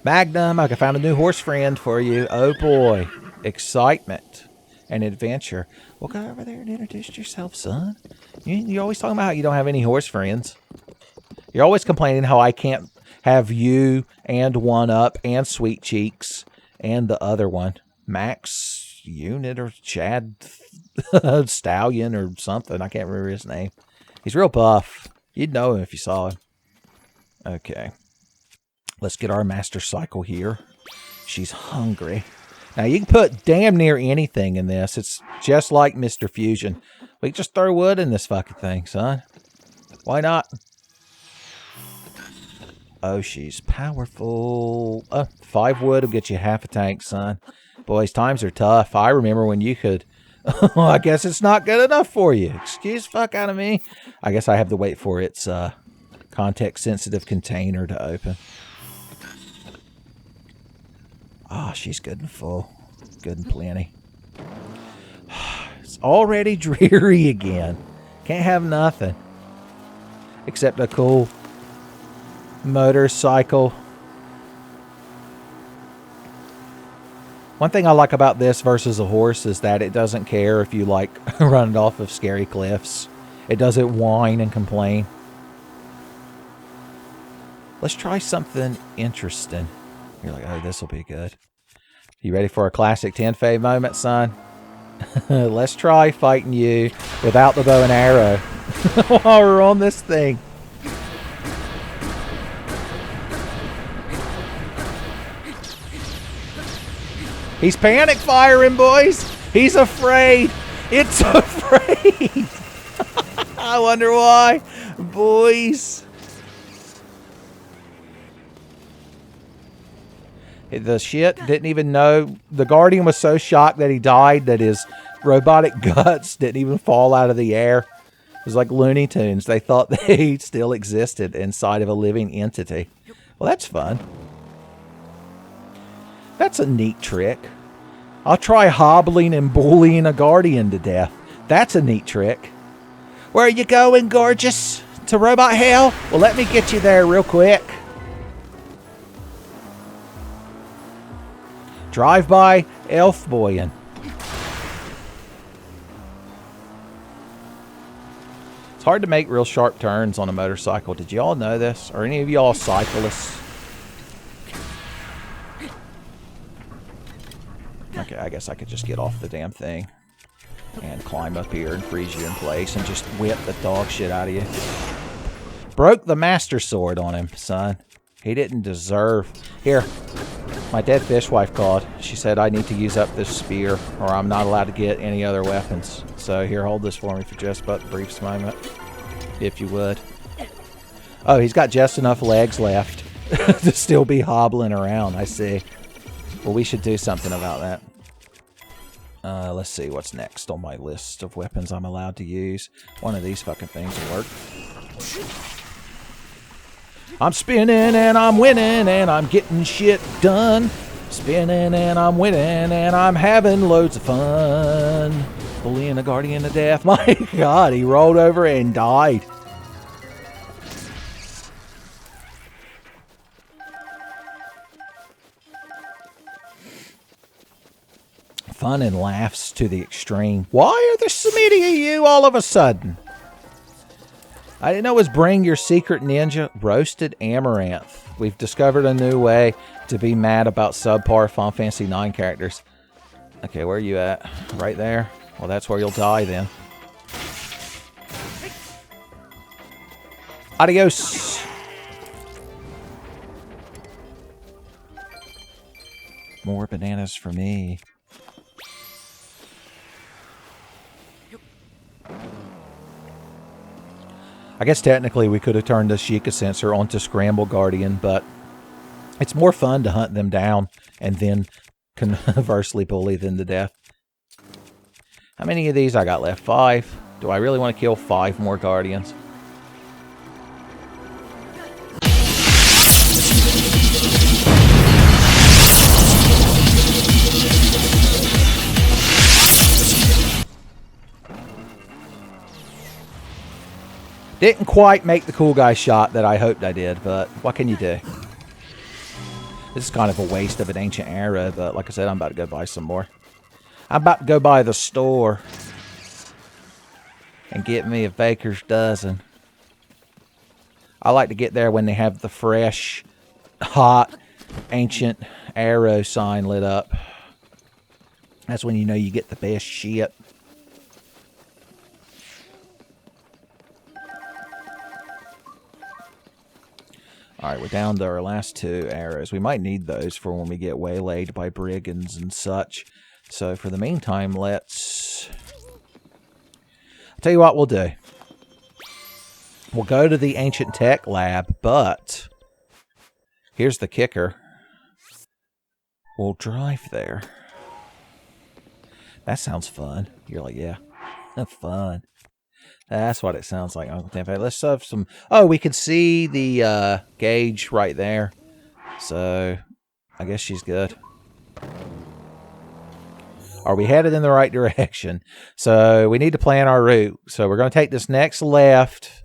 Magnum, I found a new horse friend for you. Oh, boy. Excitement. And adventure. Well, go over there and introduce yourself, son. You're always talking about how you don't have any horse friends. You're always complaining how I can't have you and One Up and Sweet Cheeks and the other one. Max Unit or Chad Stallion or something. I can't remember his name. He's real buff. You'd know him if you saw him. Okay. Let's get our master cycle here. She's hungry. Now, you can put damn near anything in this. It's just like Mr. Fusion. We can just throw wood in this fucking thing, son. Why not? Oh, she's powerful. 5 wood will get you half a tank, son. Boys, times are tough. I remember when you could... I guess it's not good enough for you. Excuse the fuck out of me. I guess I have to wait for its context-sensitive container to open. Ah, she's good and full. Good and plenty. It's already dreary again. Can't have nothing. Except a cool motorcycle. One thing I like about this versus a horse is that it doesn't care if you, like, run it off of scary cliffs. It doesn't whine and complain. Let's try something interesting. You're like, oh, this will be good. You ready for a classic Tenfey moment, son? Let's try fighting you without the bow and arrow while we're on this thing. He's panic firing, boys. He's afraid. It's afraid. I wonder why, boys. The shit didn't even know. The Guardian was so shocked that he died that his robotic guts didn't even fall out of the air. It was like Looney Tunes. They thought they still existed inside of a living entity. Well, that's fun. That's a neat trick. I'll try hobbling and bullying a Guardian to death. That's a neat trick. Where are you going, gorgeous? To robot hell? Well, let me get you there real quick. Drive-by elf boying. It's hard to make real sharp turns on a motorcycle. Did you all know this? Are any of y'all cyclists? Okay, I guess I could just get off the damn thing and climb up here and freeze you in place and just whip the dog shit out of you. Broke the master sword on him, son. He didn't deserve... Here. My dead fishwife called. She said I need to use up this spear or I'm not allowed to get any other weapons. So here, hold this for me for just but a brief moment, if you would. Oh, he's got just enough legs left to still be hobbling around, I see. Well, we should do something about that. Let's see what's next on my list of weapons I'm allowed to use. One of these fucking things will work. I'm spinning and I'm winning and I'm getting shit done. Spinning and I'm winning and I'm having loads of fun. Bullying a Guardian to death. My God, he rolled over and died. Fun and laughs to the extreme. Why are there so many of you all of a sudden? I didn't know it was bring your secret ninja. Roasted amaranth. We've discovered a new way to be mad about subpar Final Fantasy IX characters. Okay, where are you at? Right there? Well, that's where you'll die then. Adios. More bananas for me. I guess technically we could have turned the Sheikah sensor onto Scramble Guardian, but it's more fun to hunt them down and then conversely bully them to death. How many of these I got left? 5. Do I really want to kill 5 more Guardians? Didn't quite make the cool guy shot that I hoped I did, but what can you do? This is kind of a waste of an ancient arrow, but like I said, I'm about to go buy some more. I'm about to go by the store and get me a baker's dozen. I like to get there when they have the fresh, hot, ancient arrow sign lit up. That's when you know you get the best shit. Alright, we're down to our last 2 arrows. We might need those for when we get waylaid by brigands and such. So for the meantime, let's... I'll tell you what we'll do. We'll go to the Ancient Tech Lab, but Here's the kicker. We'll drive there. That sounds fun. You're like, yeah, fun. That's what it sounds like, Uncle Tenfey. Let's have some... Oh, we can see the gauge right there. So, I guess she's good. Are we headed in the right direction? So, we need to plan our route. So, we're going to take this next left.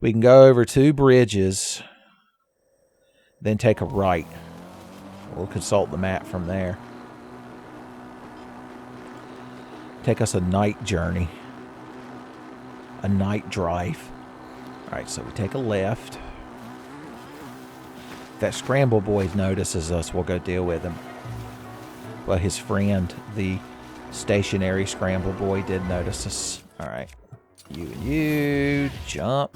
We can go over 2 bridges. Then take a right. We'll consult the map from there. Take us a night journey. A night drive. Alright, so we take a left. If that Scramble Boy notices us, we'll go deal with him. Well, his friend, the stationary Scramble Boy, did notice us. Alright. You and you. Jump.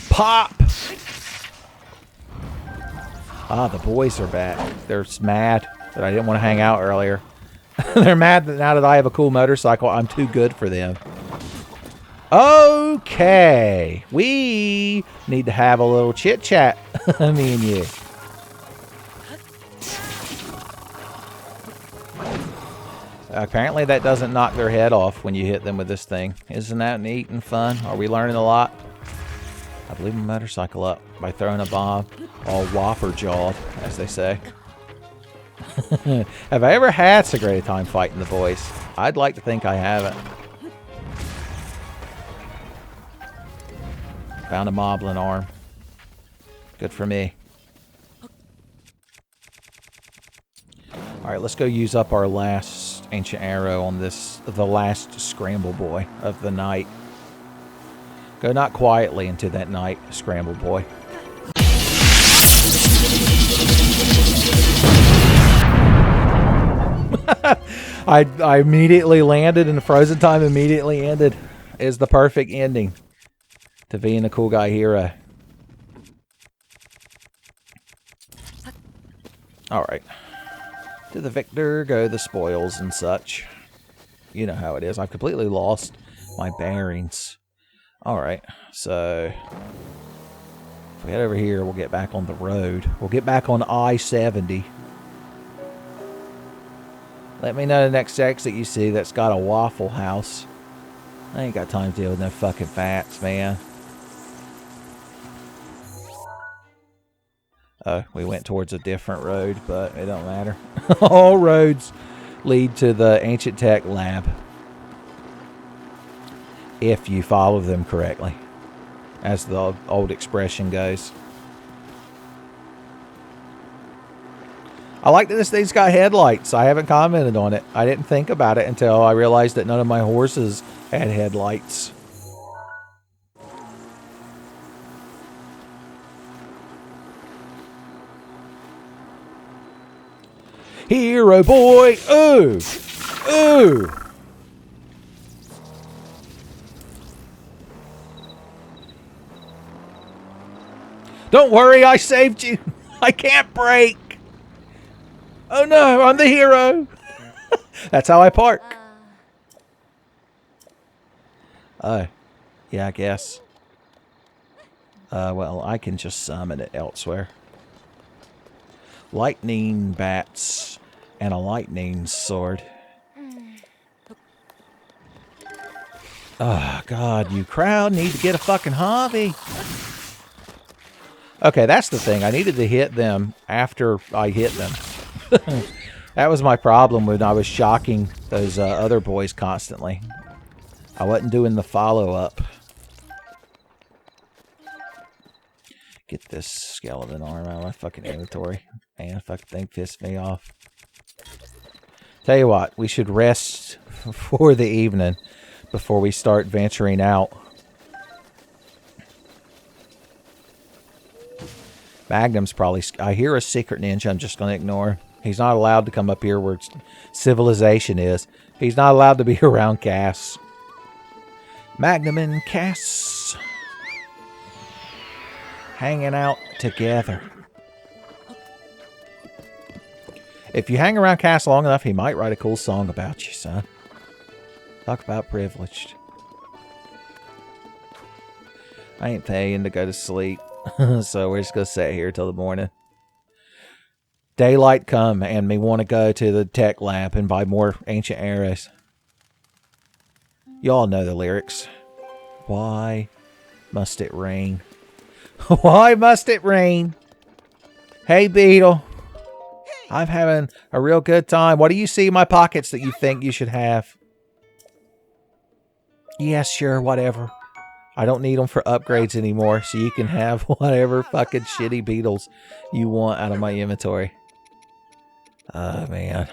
Pop! Ah, the boys are back. They're mad that I didn't want to hang out earlier. They're mad that now that I have a cool motorcycle, I'm too good for them. Okay. We need to have a little chit-chat, me and you. Apparently that doesn't knock their head off when you hit them with this thing. Isn't that neat and fun? Are we learning a lot? I blew my motorcycle up by throwing a bomb, all whopper-jawed, as they say. Have I ever had so great a time fighting the boys? I'd like to think I haven't. Found a moblin arm. Good for me. Alright, let's go use up our last ancient arrow on this, the last Scramble Boy of the night. Go not quietly into that night, Scramble Boy. I immediately landed and the frozen time immediately ended. Is the perfect ending to being a cool guy hero. Alright. To the victor go the spoils and such. You know how it is. I've completely lost my bearings. Alright, so if we head over here, we'll get back on the road. We'll get back on I-70. Let me know the next exit you see that's got a Waffle House. I ain't got time to deal with no fucking fats, man. Oh, we went towards a different road, but it don't matter. All roads lead to the Ancient Tech Lab. If you follow them correctly, as the old expression goes. I like that this thing's got headlights. I haven't commented on it. I didn't think about it until I realized that none of my horses had headlights. Hero boy! Ooh! Ooh! Don't worry, I saved you. I can't brake. Oh no, I'm the hero. That's how I park. Oh, yeah, I guess. Well, I can just summon it elsewhere. Lightning bats and a lightning sword. Oh, God, you crowd need to get a fucking hobby. Okay, that's the thing. I needed to hit them after I hit them. That was my problem when I was shocking those other boys constantly. I wasn't doing the follow-up. Get this skeleton arm out of my fucking inventory. Man, fucking thing pissed me off. Tell you what, we should rest for the evening before we start venturing out. Magnum's probably... I hear a secret ninja I'm just going to ignore. He's not allowed to come up here where civilization is. He's not allowed to be around Cass. Magnum and Cass hanging out together. If you hang around Cass long enough, he might write a cool song about you, son. Talk about privileged. I ain't paying to go to sleep, so we're just going to sit here till the morning. Daylight come, and me want to go to the tech lab and buy more ancient arrows. Y'all know the lyrics. Why must it rain? Why must it rain? Hey, Beetle. I'm having a real good time. What do you see in my pockets that you think you should have? Yeah, sure, whatever. I don't need them for upgrades anymore, so you can have whatever fucking shitty beetles you want out of my inventory. Oh, man.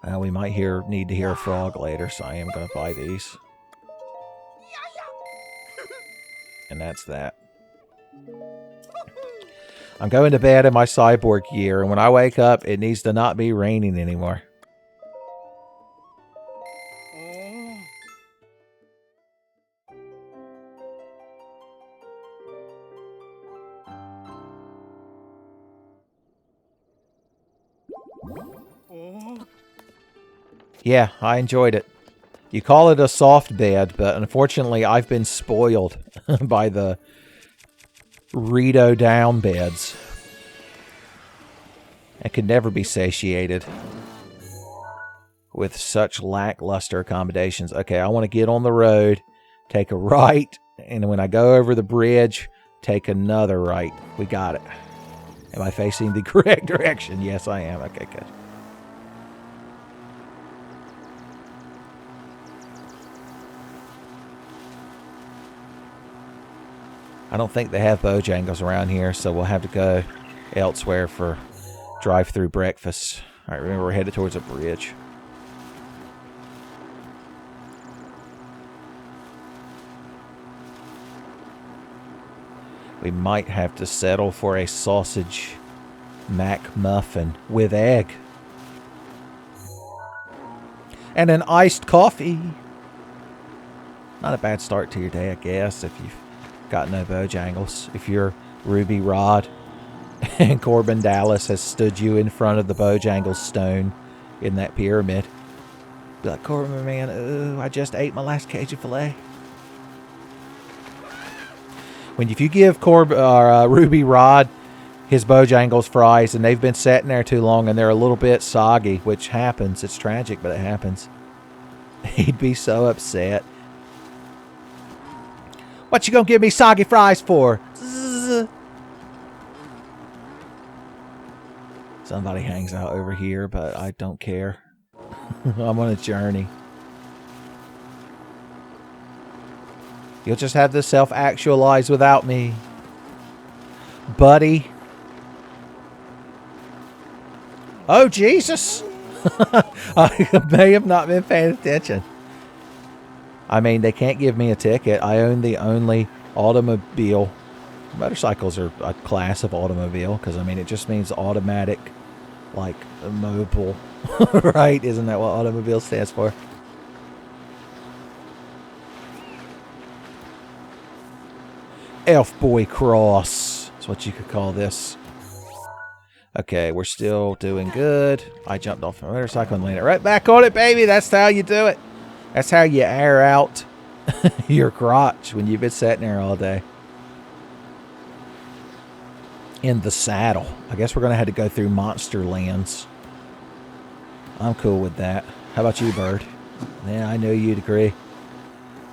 Well, we might need to hear a frog later, so I am going to buy these. And that's that. I'm going to bed in my cyborg gear, and when I wake up, it needs to not be raining anymore. Yeah, I enjoyed it. You call it a soft bed, but unfortunately I've been spoiled by the Rito down beds. I could never be satiated with such lackluster accommodations. Okay, I want to get on the road, take a right, and when I go over the bridge, take another right. We got it. Am I facing the correct direction? Yes, I am. Okay, good. I don't think they have Bojangles around here, so we'll have to go elsewhere for drive-through breakfast. All right, remember we're headed towards a bridge. We might have to settle for a sausage McMuffin with egg. And an iced coffee. Not a bad start to your day, I guess, if you've got no Bojangles. If you're Ruby Rod and Corbin Dallas has stood you in front of the Bojangles stone in that pyramid. Be like, Corbin, man, ooh, I just ate my last cage of filet. If you give Ruby Rod his Bojangles fries and they've been sitting there too long and they're a little bit soggy, which happens, it's tragic, but it happens, he'd be so upset. What you gonna give me soggy fries for? Zzz. Somebody hangs out over here, but I don't care. I'm on a journey. You'll just have to self-actualize without me. Buddy. Oh, Jesus! I may have not been paying attention. I mean, they can't give me a ticket. I own the only automobile. Motorcycles are a class of automobile because, I mean, it just means automatic, like, mobile. Right? Isn't that what automobile stands for? Elf Boy Cross. That's what you could call this. Okay, we're still doing good. I jumped off my motorcycle and landed right back on it, baby. That's how you do it. That's how you air out your crotch when you've been sitting there all day. In the saddle. I guess we're going to have to go through monster lands. I'm cool with that. How about you, bird? Yeah, I know you'd agree.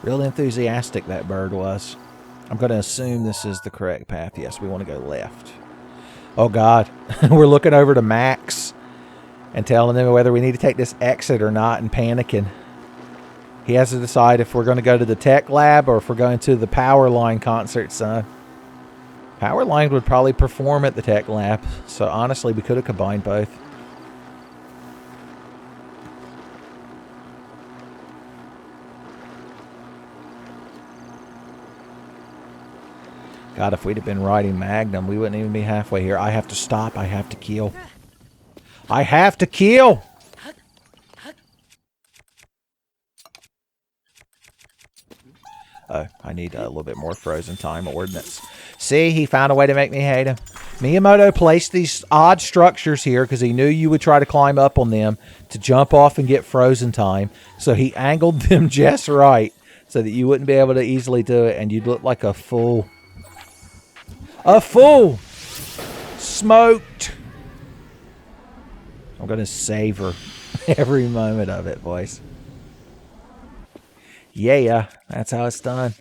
Real enthusiastic that bird was. I'm going to assume this is the correct path. Yes, we want to go left. Oh, God. We're looking over to Max and telling him whether we need to take this exit or not and panicking. He has to decide if we're going to go to the tech lab or if we're going to the Powerline concert, son. Powerline would probably perform at the tech lab. So, honestly, we could have combined both. God, if we'd have been riding Magnum, we wouldn't even be halfway here. I have to stop. I have to kill. I have to kill! Oh, I need a little bit more frozen time ordnance. See, he found a way to make me hate him. Miyamoto placed these odd structures here because he knew you would try to climb up on them to jump off and get frozen time. So he angled them just right so that you wouldn't be able to easily do it, and you'd look like a fool. A fool! Smoked! I'm going to savor every moment of it, boys. Yeah, that's how it's done.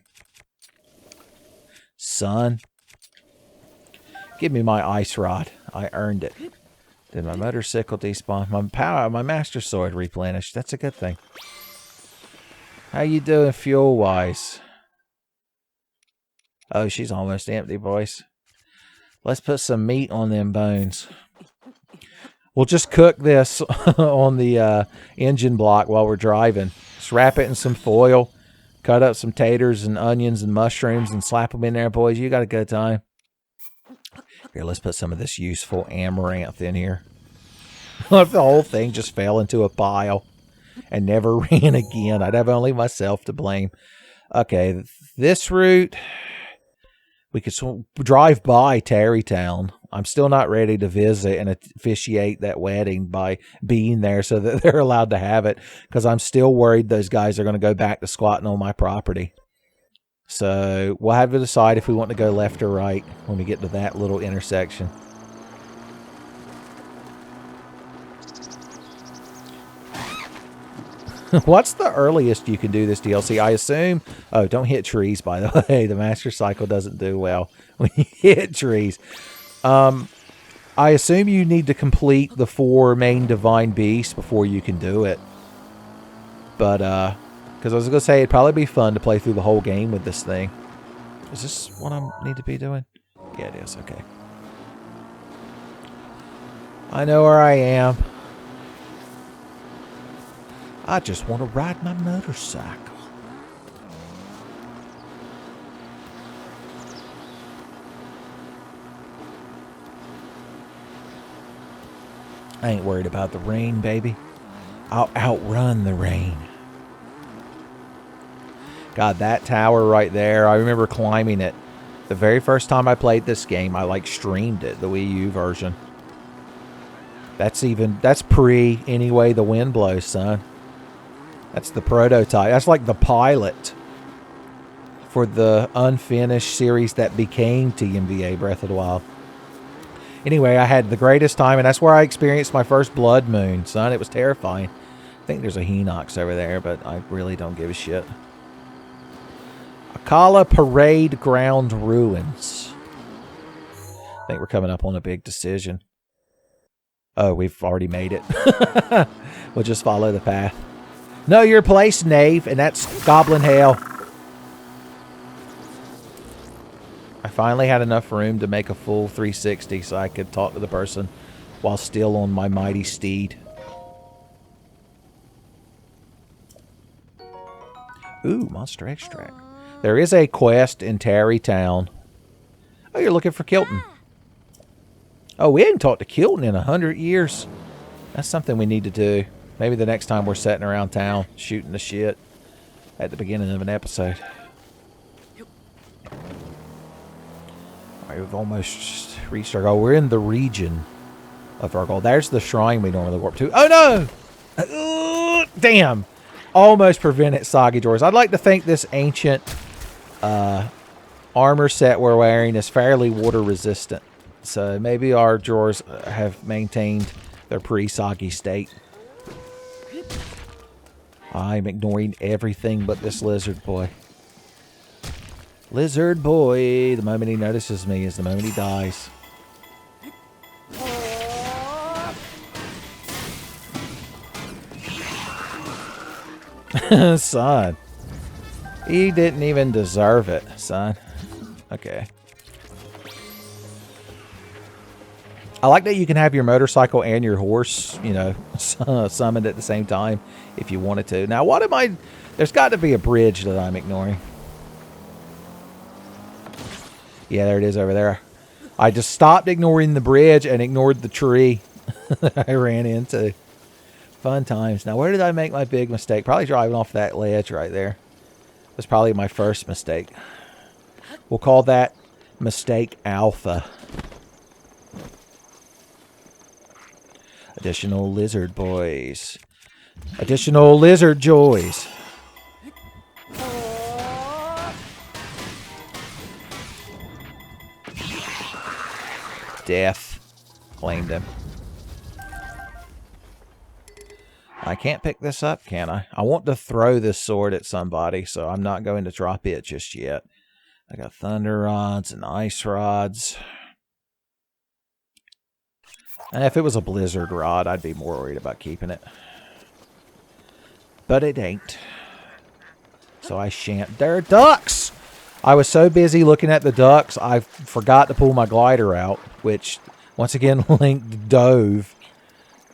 Son. Give me my ice rod. I earned it. Did my motorcycle despawn? My master sword replenished. That's a good thing. How you doing fuel-wise? Oh, she's almost empty, boys. Let's put some meat on them bones. We'll just cook this on the engine block while we're driving. Just wrap it in some foil. Cut up some taters and onions and mushrooms and slap them in there, boys. You got a good time. Here, let's put some of this useful amaranth in here. What if the whole thing just fell into a pile and never ran again? I'd have only myself to blame. Okay, this route, we could drive by Tarrytown. I'm still not ready to visit and officiate that wedding by being there so that they're allowed to have it, because I'm still worried those guys are going to go back to squatting on my property. So we'll have to decide if we want to go left or right when we get to that little intersection. What's the earliest you can do this DLC? I assume... Oh, don't hit trees, by the way. The Master Cycle doesn't do well when you hit trees. I assume you need to complete the 4 main Divine Beasts before you can do it. But, because I was going to say, it'd probably be fun to play through the whole game with this thing. Is this what I need to be doing? Yeah, it is. Okay. I know where I am. I just want to ride my motorcycle. I ain't worried about the rain, baby. I'll outrun the rain. God, that tower right there, I remember climbing it. The very first time I played this game, I like streamed it, the Wii U version. That's pre Anyway the Wind Blows, son. That's the prototype. That's like the pilot for the unfinished series that became TMVA Breath of the Wild. Anyway, I had the greatest time, and that's where I experienced my first blood moon, son. It was terrifying. I think there's a Hinox over there, but I really don't give a shit. Akala Parade Ground Ruins. I think we're coming up on a big decision. Oh, we've already made it. We'll just follow the path. Know your place, knave, and that's Goblin Hell. I finally had enough room to make a full 360 so I could talk to the person while still on my mighty steed. Ooh, monster extract. There is a quest in Tarrytown. Oh, you're looking for Kilton. Oh, we hadn't talked to Kilton in 100 years. That's something we need to do. Maybe the next time we're sitting around town shooting the shit at the beginning of an episode. Alright, we've almost reached our goal. We're in the region of our goal. There's the shrine we normally warp to. Oh no! Damn! Almost prevented soggy drawers. I'd like to think this ancient armor set we're wearing is fairly water resistant. So maybe our drawers have maintained their pre-soggy state. I'm ignoring everything but this lizard boy. Lizard boy. The moment he notices me is the moment he dies. Son. He didn't even deserve it, son. Okay. I like that you can have your motorcycle and your horse, you know, summoned at the same time if you wanted to. Now, what am I... There's got to be a bridge that I'm ignoring. Yeah, there it is over there. I just stopped ignoring the bridge and ignored the tree that I ran into. Fun times. Now, where did I make my big mistake? Probably driving off that ledge right there. was probably my first mistake. We'll call that mistake alpha. Additional lizard boys. Additional lizard joys. Death. Claimed him. I can't pick this up, can I? I want to throw this sword at somebody, so I'm not going to drop it just yet. I got thunder rods and ice rods. And if it was a blizzard rod, I'd be more worried about keeping it. But it ain't. So I shan't. There are ducks! I was so busy looking at the ducks, I forgot to pull my glider out, which, once again, Link dove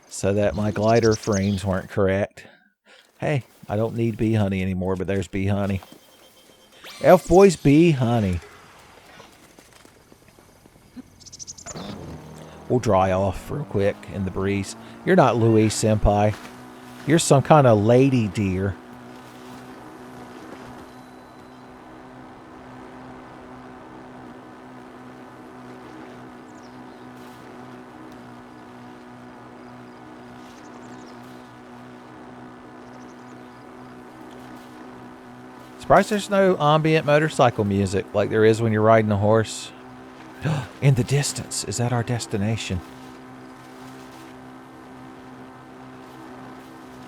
so that my glider frames weren't correct. Hey, I don't need bee honey anymore, but there's bee honey. Elf boys, bee honey. We'll dry off real quick in the breeze. You're not Louis Senpai. You're some kind of lady deer. Surprised there's no ambient motorcycle music like there is when you're riding a horse. In the distance, is that our destination?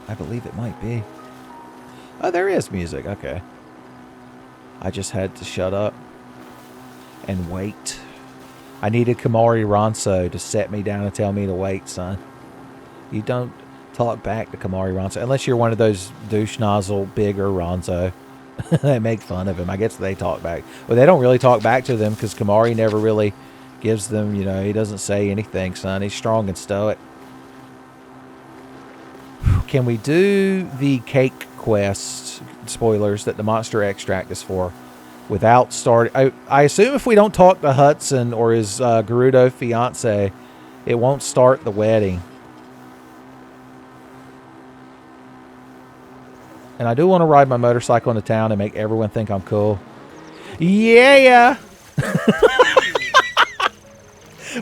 I believe it might be. Oh, there is music. Okay. I just had to shut up and wait. I needed Kamari Ronso to set me down and tell me to wait, son. You don't talk back to Kamari Ronso unless you're one of those douche nozzle bigger Ronso. They make fun of him. I guess they talk back. Well, they don't really talk back to them because Kamari never really gives them, you know, he doesn't say anything, son. He's strong and stoic. Can we do the cake quest spoilers that the monster extract is for without starting? I assume if we don't talk to Hudson or his Gerudo fiance, it won't start the wedding. And I do want to ride my motorcycle into town and make everyone think I'm cool. Yeah!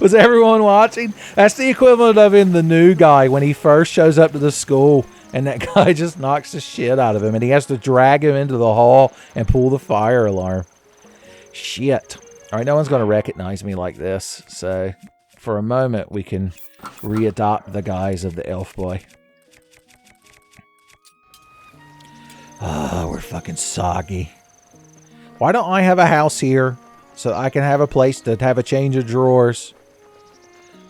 Was everyone watching? That's the equivalent of in The New Guy when he first shows up to the school and that guy just knocks the shit out of him and he has to drag him into the hall and pull the fire alarm. Shit. Alright, no one's going to recognize me like this. So, for a moment, we can readopt the guise of the elf boy. Oh, we're fucking soggy. Why don't I have a house here so I can have a place to have a change of drawers?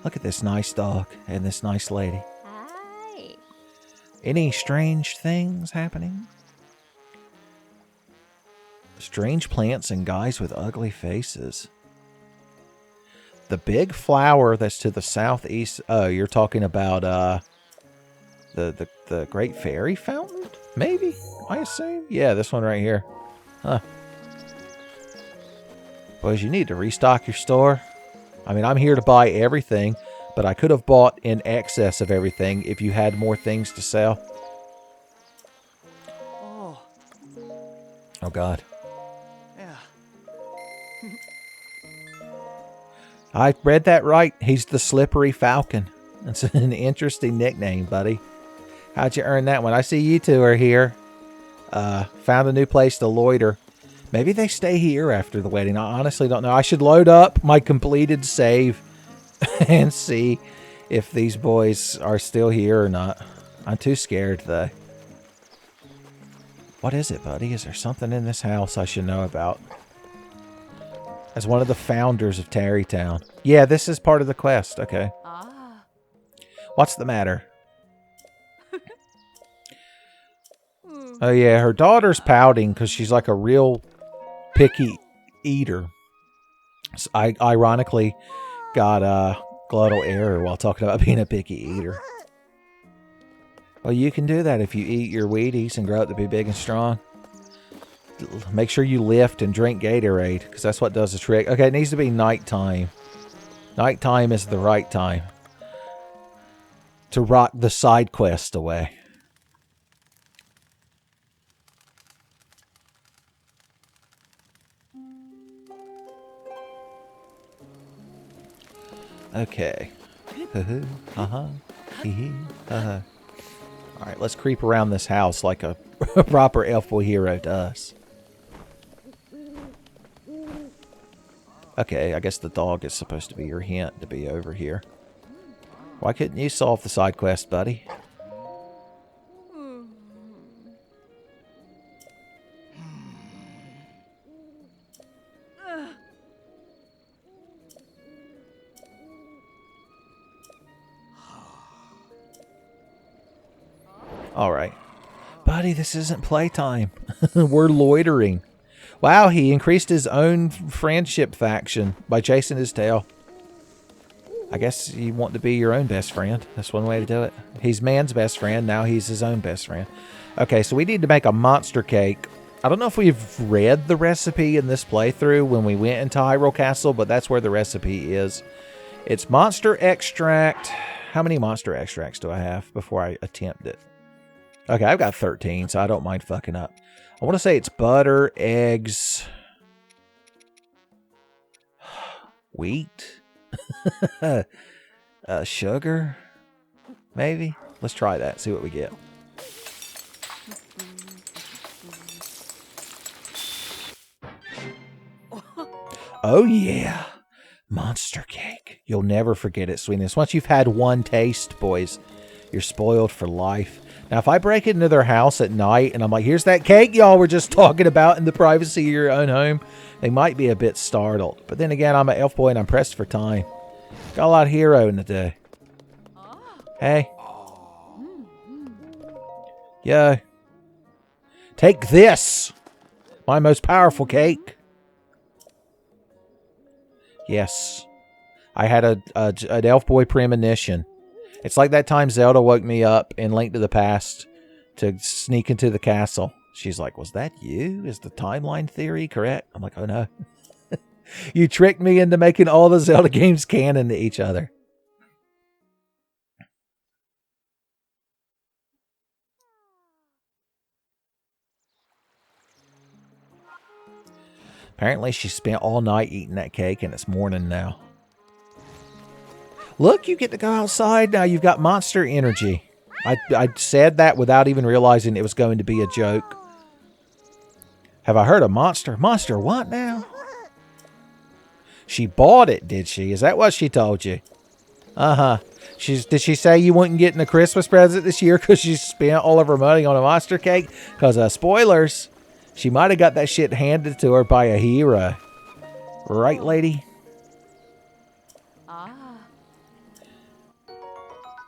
Look at this nice dog and this nice lady. Hi. Any strange things happening? Strange plants and guys with ugly faces. The big flower that's to the southeast. Oh, you're talking about the Great Fairy Fountain? Maybe? I assume? Yeah, this one right here. Huh. Boys, you need to restock your store. I mean, I'm here to buy everything, but I could have bought in excess of everything if you had more things to sell. Oh, God. Yeah. I read that right. He's the Slippery Falcon. That's an interesting nickname, buddy. How'd you earn that one? I see you two are here. Found a new place to loiter. Maybe they stay here after the wedding. I honestly don't know. I should load up my completed save and see if these boys are still here or not. I'm too scared, though. What is it, buddy? Is there something in this house I should know about? As one of the founders of Tarrytown. Yeah, this is part of the quest. Okay. What's the matter? Oh, yeah. Her daughter's pouting because she's like a real picky eater. So I ironically got a glottal error while talking about being a picky eater. Well, you can do that if you eat your Wheaties and grow up to be big and strong. Make sure you lift and drink Gatorade, because that's what does the trick. Okay, it needs to be nighttime. Nighttime is the right time to rock the side quest away. Okay. Uh-huh. Uh-huh. Alright, let's creep around this house like a proper elf boy hero does. Okay, I guess the dog is supposed to be your hint to be over here. Why couldn't you solve the side quest, buddy? Alright. Buddy, this isn't playtime. We're loitering. Wow, he increased his own friendship faction by chasing his tail. I guess you want to be your own best friend. That's one way to do it. He's man's best friend. Now he's his own best friend. Okay, so we need to make a monster cake. I don't know if we've read the recipe in this playthrough when we went into Hyrule Castle, but that's where the recipe is. It's monster extract. How many monster extracts do I have before I attempt it? Okay, I've got 13, so I don't mind fucking up. I want to say it's butter, eggs, wheat, sugar, maybe? Let's try that, see what we get. Oh yeah, monster cake. You'll never forget its sweetness. Once you've had one taste, boys, you're spoiled for life. Now, if I break into their house at night and I'm like, here's that cake y'all were just talking about in the privacy of your own home, they might be a bit startled. But then again, I'm an elf boy and I'm pressed for time. Got a lot of hero in the day. Hey. Yo. Take this. My most powerful cake. Yes. I had an elf boy premonition. It's like that time Zelda woke me up in Link to the Past to sneak into the castle. She's like, was that you? Is the timeline theory correct? I'm like, oh no. You tricked me into making all the Zelda games canon to each other. Apparently she spent all night eating that cake and it's morning now. Look, you get to go outside now. You've got monster energy. I said that without even realizing it was going to be a joke. Have I heard of monster? Monster what now? She bought it, did she? Is that what she told you? Uh-huh. Did she say you wouldn't get a Christmas present this year because she spent all of her money on a monster cake? Because, spoilers, she might have got that shit handed to her by a hero. Right, lady?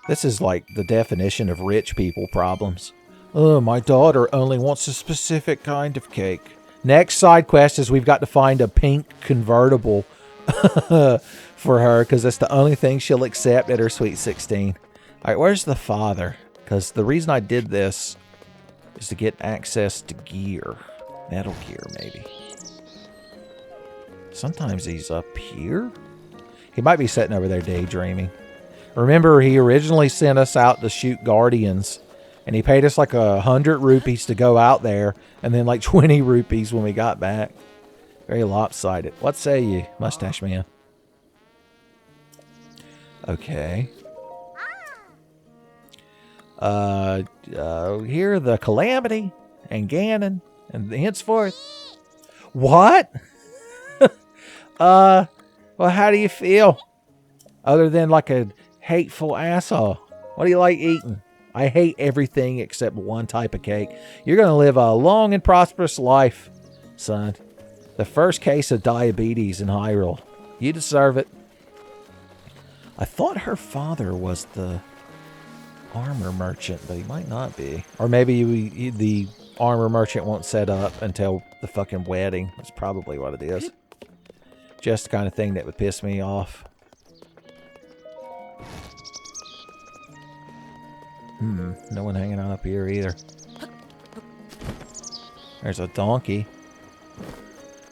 This is like the definition of rich people problems. Oh, my daughter only wants a specific kind of cake. Next side quest is we've got to find a pink convertible for her because that's the only thing she'll accept at her Sweet 16. All right, where's the father? Because the reason I did this is to get access to gear. Metal gear, maybe. Sometimes he's up here. He might be sitting over there daydreaming. Remember, he originally sent us out to shoot guardians, and he paid us like 100 rupees to go out there, and then like 20 rupees when we got back. Very lopsided. What say you, mustache man? Okay. Here, the Calamity, and Ganon, and henceforth. What? Well, how do you feel? Other than like a hateful asshole. What do you like eating? I hate everything except one type of cake. You're going to live a long and prosperous life, son. The first case of diabetes in Hyrule. You deserve it. I thought her father was the armor merchant, but he might not be. Or maybe the armor merchant won't set up until the fucking wedding. That's probably what it is. Just the kind of thing that would piss me off. No one hanging out up here either. There's a donkey.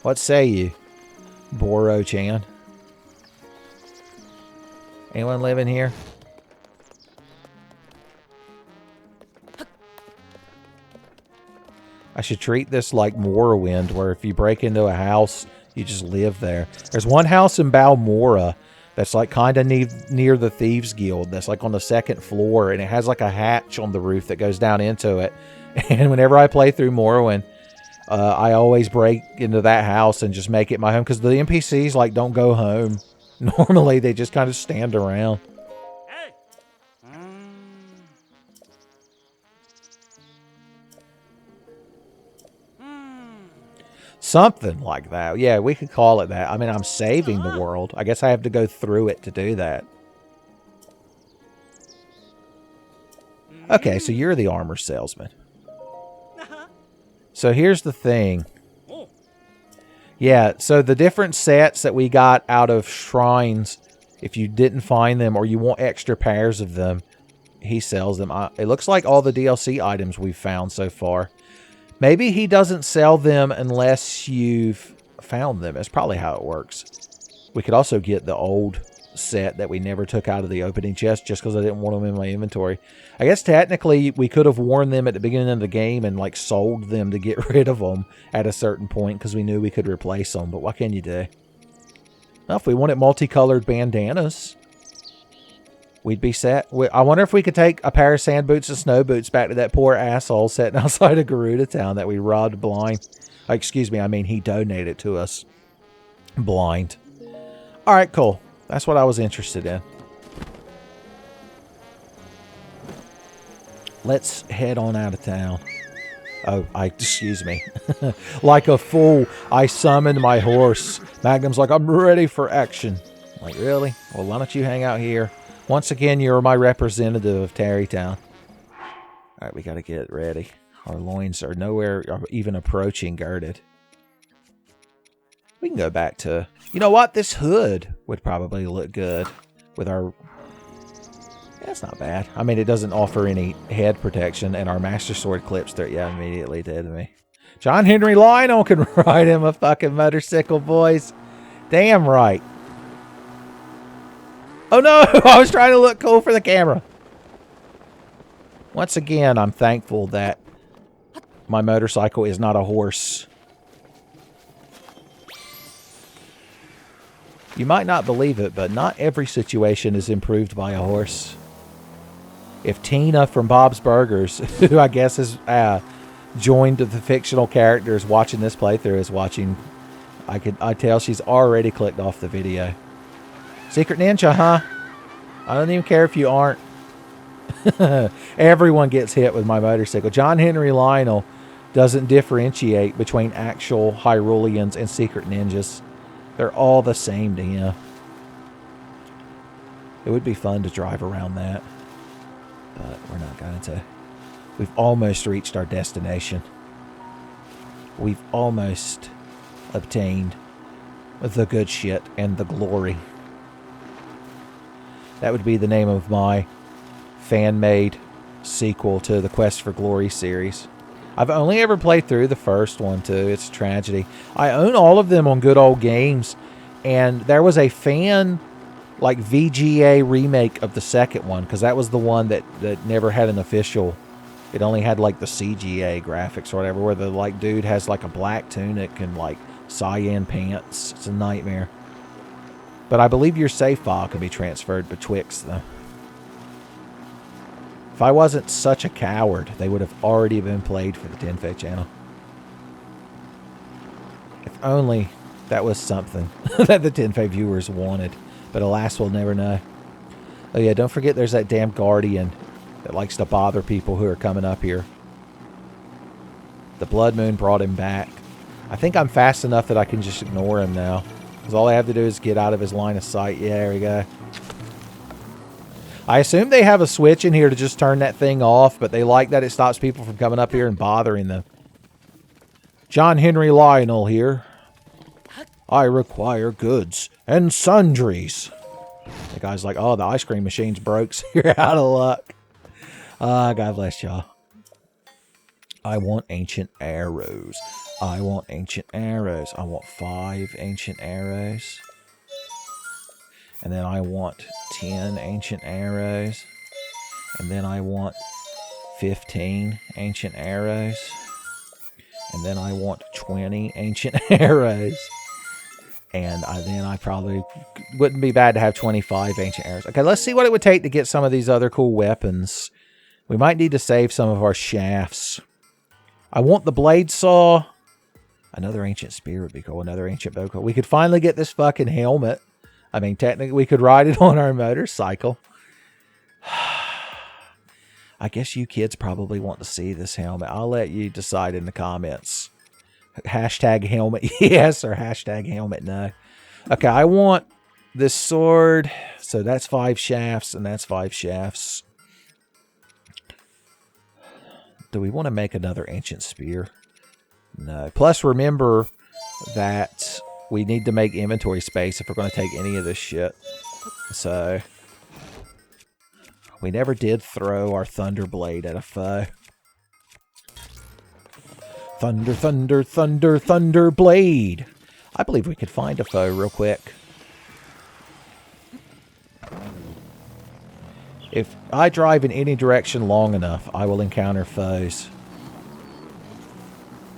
What say you, Boro-chan? Anyone living here? I should treat this like Morrowind, where if you break into a house, you just live there. There's one house in Balmora that's like kind of near the Thieves Guild. That's like on the second floor, and it has like a hatch on the roof that goes down into it. And whenever I play through Morrowind, I always break into that house and just make it my home, because the NPCs like don't go home. Normally, they just kind of stand around. Something like that. Yeah, we could call it that. I mean, I'm saving the world. I guess I have to go through it to do that. Okay, so you're the armor salesman. So here's the thing. Yeah, so the different sets that we got out of shrines, if you didn't find them or you want extra pairs of them, he sells them. It looks like all the DLC items we've found so far. Maybe he doesn't sell them unless you've found them. That's probably how it works. We could also get the old set that we never took out of the opening chest just because I didn't want them in my inventory. I guess technically we could have worn them at the beginning of the game and like sold them to get rid of them at a certain point because we knew we could replace them. But what can you do? Well, if we wanted multicolored bandanas, we'd be set. I wonder if we could take a pair of sand boots and snow boots back to that poor asshole sitting outside of Garuda Town that we robbed blind. Excuse me, I mean he donated to us blind. All right, cool. That's what I was interested in. Let's head on out of town. Oh, excuse me. Like a fool, I summoned my horse. Magnum's like, I'm ready for action. I'm like, really? Well, why don't you hang out here? Once again, you're my representative of Tarrytown. All right, we got to get ready. Our loins are nowhere even approaching girded. We can go back to... You know what? This hood would probably look good with our... Yeah, it's not bad. I mean, it doesn't offer any head protection, and our Master Sword clips there. Yeah, immediately dead to me. John Henry Lionel can ride him a fucking motorcycle, boys. Damn right. Oh no! I was trying to look cool for the camera. Once again, I'm thankful that my motorcycle is not a horse. You might not believe it, but not every situation is improved by a horse. If Tina from Bob's Burgers, who I guess has joined the fictional characters watching this playthrough, is watching, I tell she's already clicked off the video. Secret Ninja, huh? I don't even care if you aren't. Everyone gets hit with my motorcycle. John Henry Lionel doesn't differentiate between actual Hyruleans and Secret Ninjas. They're all the same to him. It would be fun to drive around that, but we're not going to. We've almost reached our destination. We've almost obtained the good shit and the glory. That would be the name of my fan-made sequel to the Quest for Glory series. I've only ever played through the first one, too. It's a tragedy. I own all of them on Good Old Games, and there was a fan, like, VGA remake of the second one, because that was the one that never had an official. It only had, like, the CGA graphics or whatever, where the, like, dude has, like, a black tunic and, like, cyan pants. It's a nightmare. But I believe your save file can be transferred betwixt them. If I wasn't such a coward, they would have already been played for the Tenfey channel. If only that was something that the Tenfey viewers wanted. But alas, we'll never know. Oh yeah, don't forget there's that damn guardian that likes to bother people who are coming up here. The Blood Moon brought him back. I think I'm fast enough that I can just ignore him now. Because all I have to do is get out of his line of sight. Yeah, there we go. I assume they have a switch in here to just turn that thing off, but they like that it stops people from coming up here and bothering them. John Henry Lionel here. I require goods and sundries. The guy's like, oh, the ice cream machine's broke, so you're out of luck. God bless y'all. I want ancient arrows. I want ancient arrows. I want 5 ancient arrows. And then I want 10 ancient arrows. And then I want 15 ancient arrows. And then I want 20 ancient arrows. And then I probably wouldn't be bad to have 25 ancient arrows. Okay, let's see what it would take to get some of these other cool weapons. We might need to save some of our shafts. I want the blade saw. Another ancient spear would be cool. Another ancient bow. We could finally get this fucking helmet. I mean, technically, we could ride it on our motorcycle. I guess you kids probably want to see this helmet. I'll let you decide in the comments. Hashtag helmet yes or hashtag helmet no. Okay, I want this sword. So that's 5 shafts and that's 5 shafts. Do we want to make another ancient spear? No. Plus, remember that we need to make inventory space if we're going to take any of this shit. So, we never did throw our thunder blade at a foe. Thunder, thunder, thunder, thunder blade. I believe we could find a foe real quick. If I drive in any direction long enough, I will encounter foes.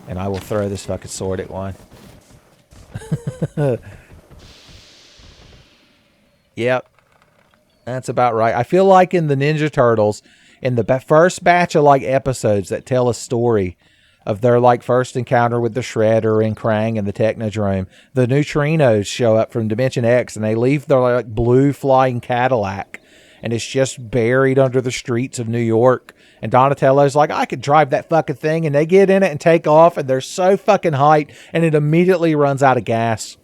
And I will throw this fucking sword at one. Yep. That's about right. I feel like in the Ninja Turtles, in the first batch of like episodes that tell a story of their like first encounter with the Shredder and Krang and the Technodrome, the neutrinos show up from Dimension X and they leave their like blue flying Cadillac and it's just buried under the streets of New York. And Donatello's like, I could drive that fucking thing. And they get in it and take off and they're so fucking hyped and it immediately runs out of gas.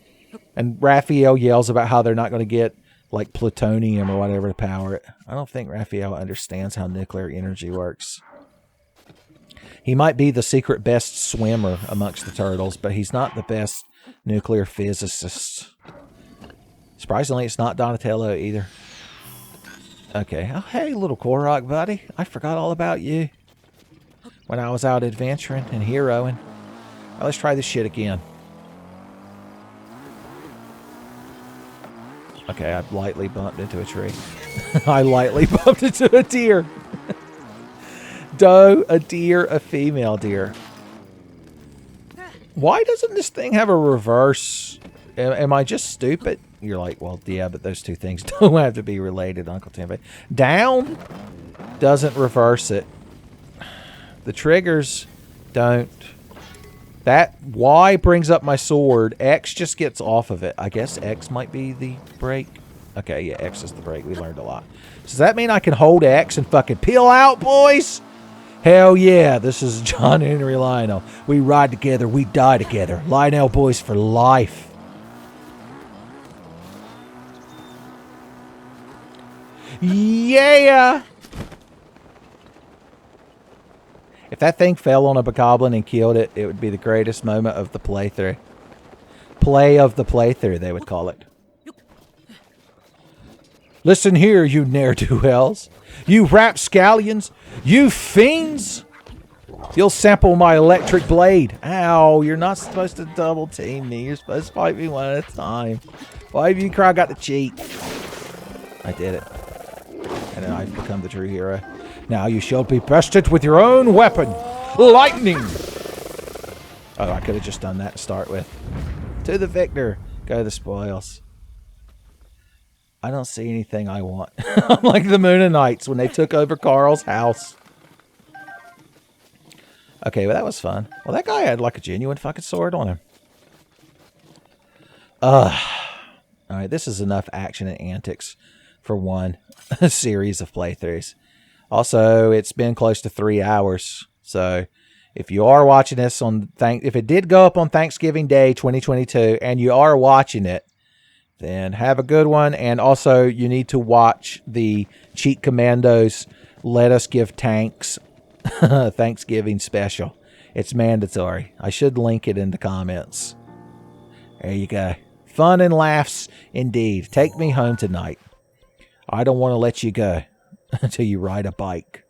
And Raphael yells about how they're not going to get like plutonium or whatever to power it. I don't think Raphael understands how nuclear energy works. He might be the secret best swimmer amongst the turtles, but he's not the best nuclear physicist. Surprisingly, it's not Donatello either. Okay. Oh, hey, little Korok buddy. I forgot all about you when I was out adventuring and heroing. Well, let's try this shit again. Okay, I lightly bumped into a tree. I lightly bumped into a deer. Doe, a deer, a female deer. Why doesn't this thing have a reverse? Am I just stupid? You're like, well, yeah, but those two things don't have to be related, Uncle Tenfey. Down doesn't reverse it. The triggers don't. That Y brings up my sword. X just gets off of it. I guess X might be the brake. Okay, yeah, X is the brake. We learned a lot. Does that mean I can hold X and fucking peel out, boys? Hell yeah, this is John Henry Lionel. We ride together, we die together. Lionel boys for life. Yeah! If that thing fell on a bokoblin and killed it, it would be the greatest moment of the playthrough. Play of the playthrough, they would call it. Listen here, you ne'er-do-wells. You rapscallions. You fiends. You'll sample my electric blade. Ow, you're not supposed to double team me. You're supposed to fight me one at a time. Why have you got to cheat? I did it. And then I've become the true hero. Now you shall be bested with your own weapon. Lightning. Oh, I could have just done that to start with. To the victor. Go the spoils. I don't see anything I want. I'm like the Moonanites when they took over Carl's house. Okay, well that was fun. Well, that guy had like a genuine fucking sword on him. Alright, this is enough action and antics for one series of playthroughs. Also, it's been close to 3 hours. So, if you are watching this on if it did go up on Thanksgiving Day 2022 and you are watching it, then have a good one. And also, you need to watch the Cheat Commandos Let Us Give Tanks Thanksgiving special. It's mandatory. I should link it in the comments. There you go. Fun and laughs indeed. Take me home tonight. I don't want to let you go until you ride a bike.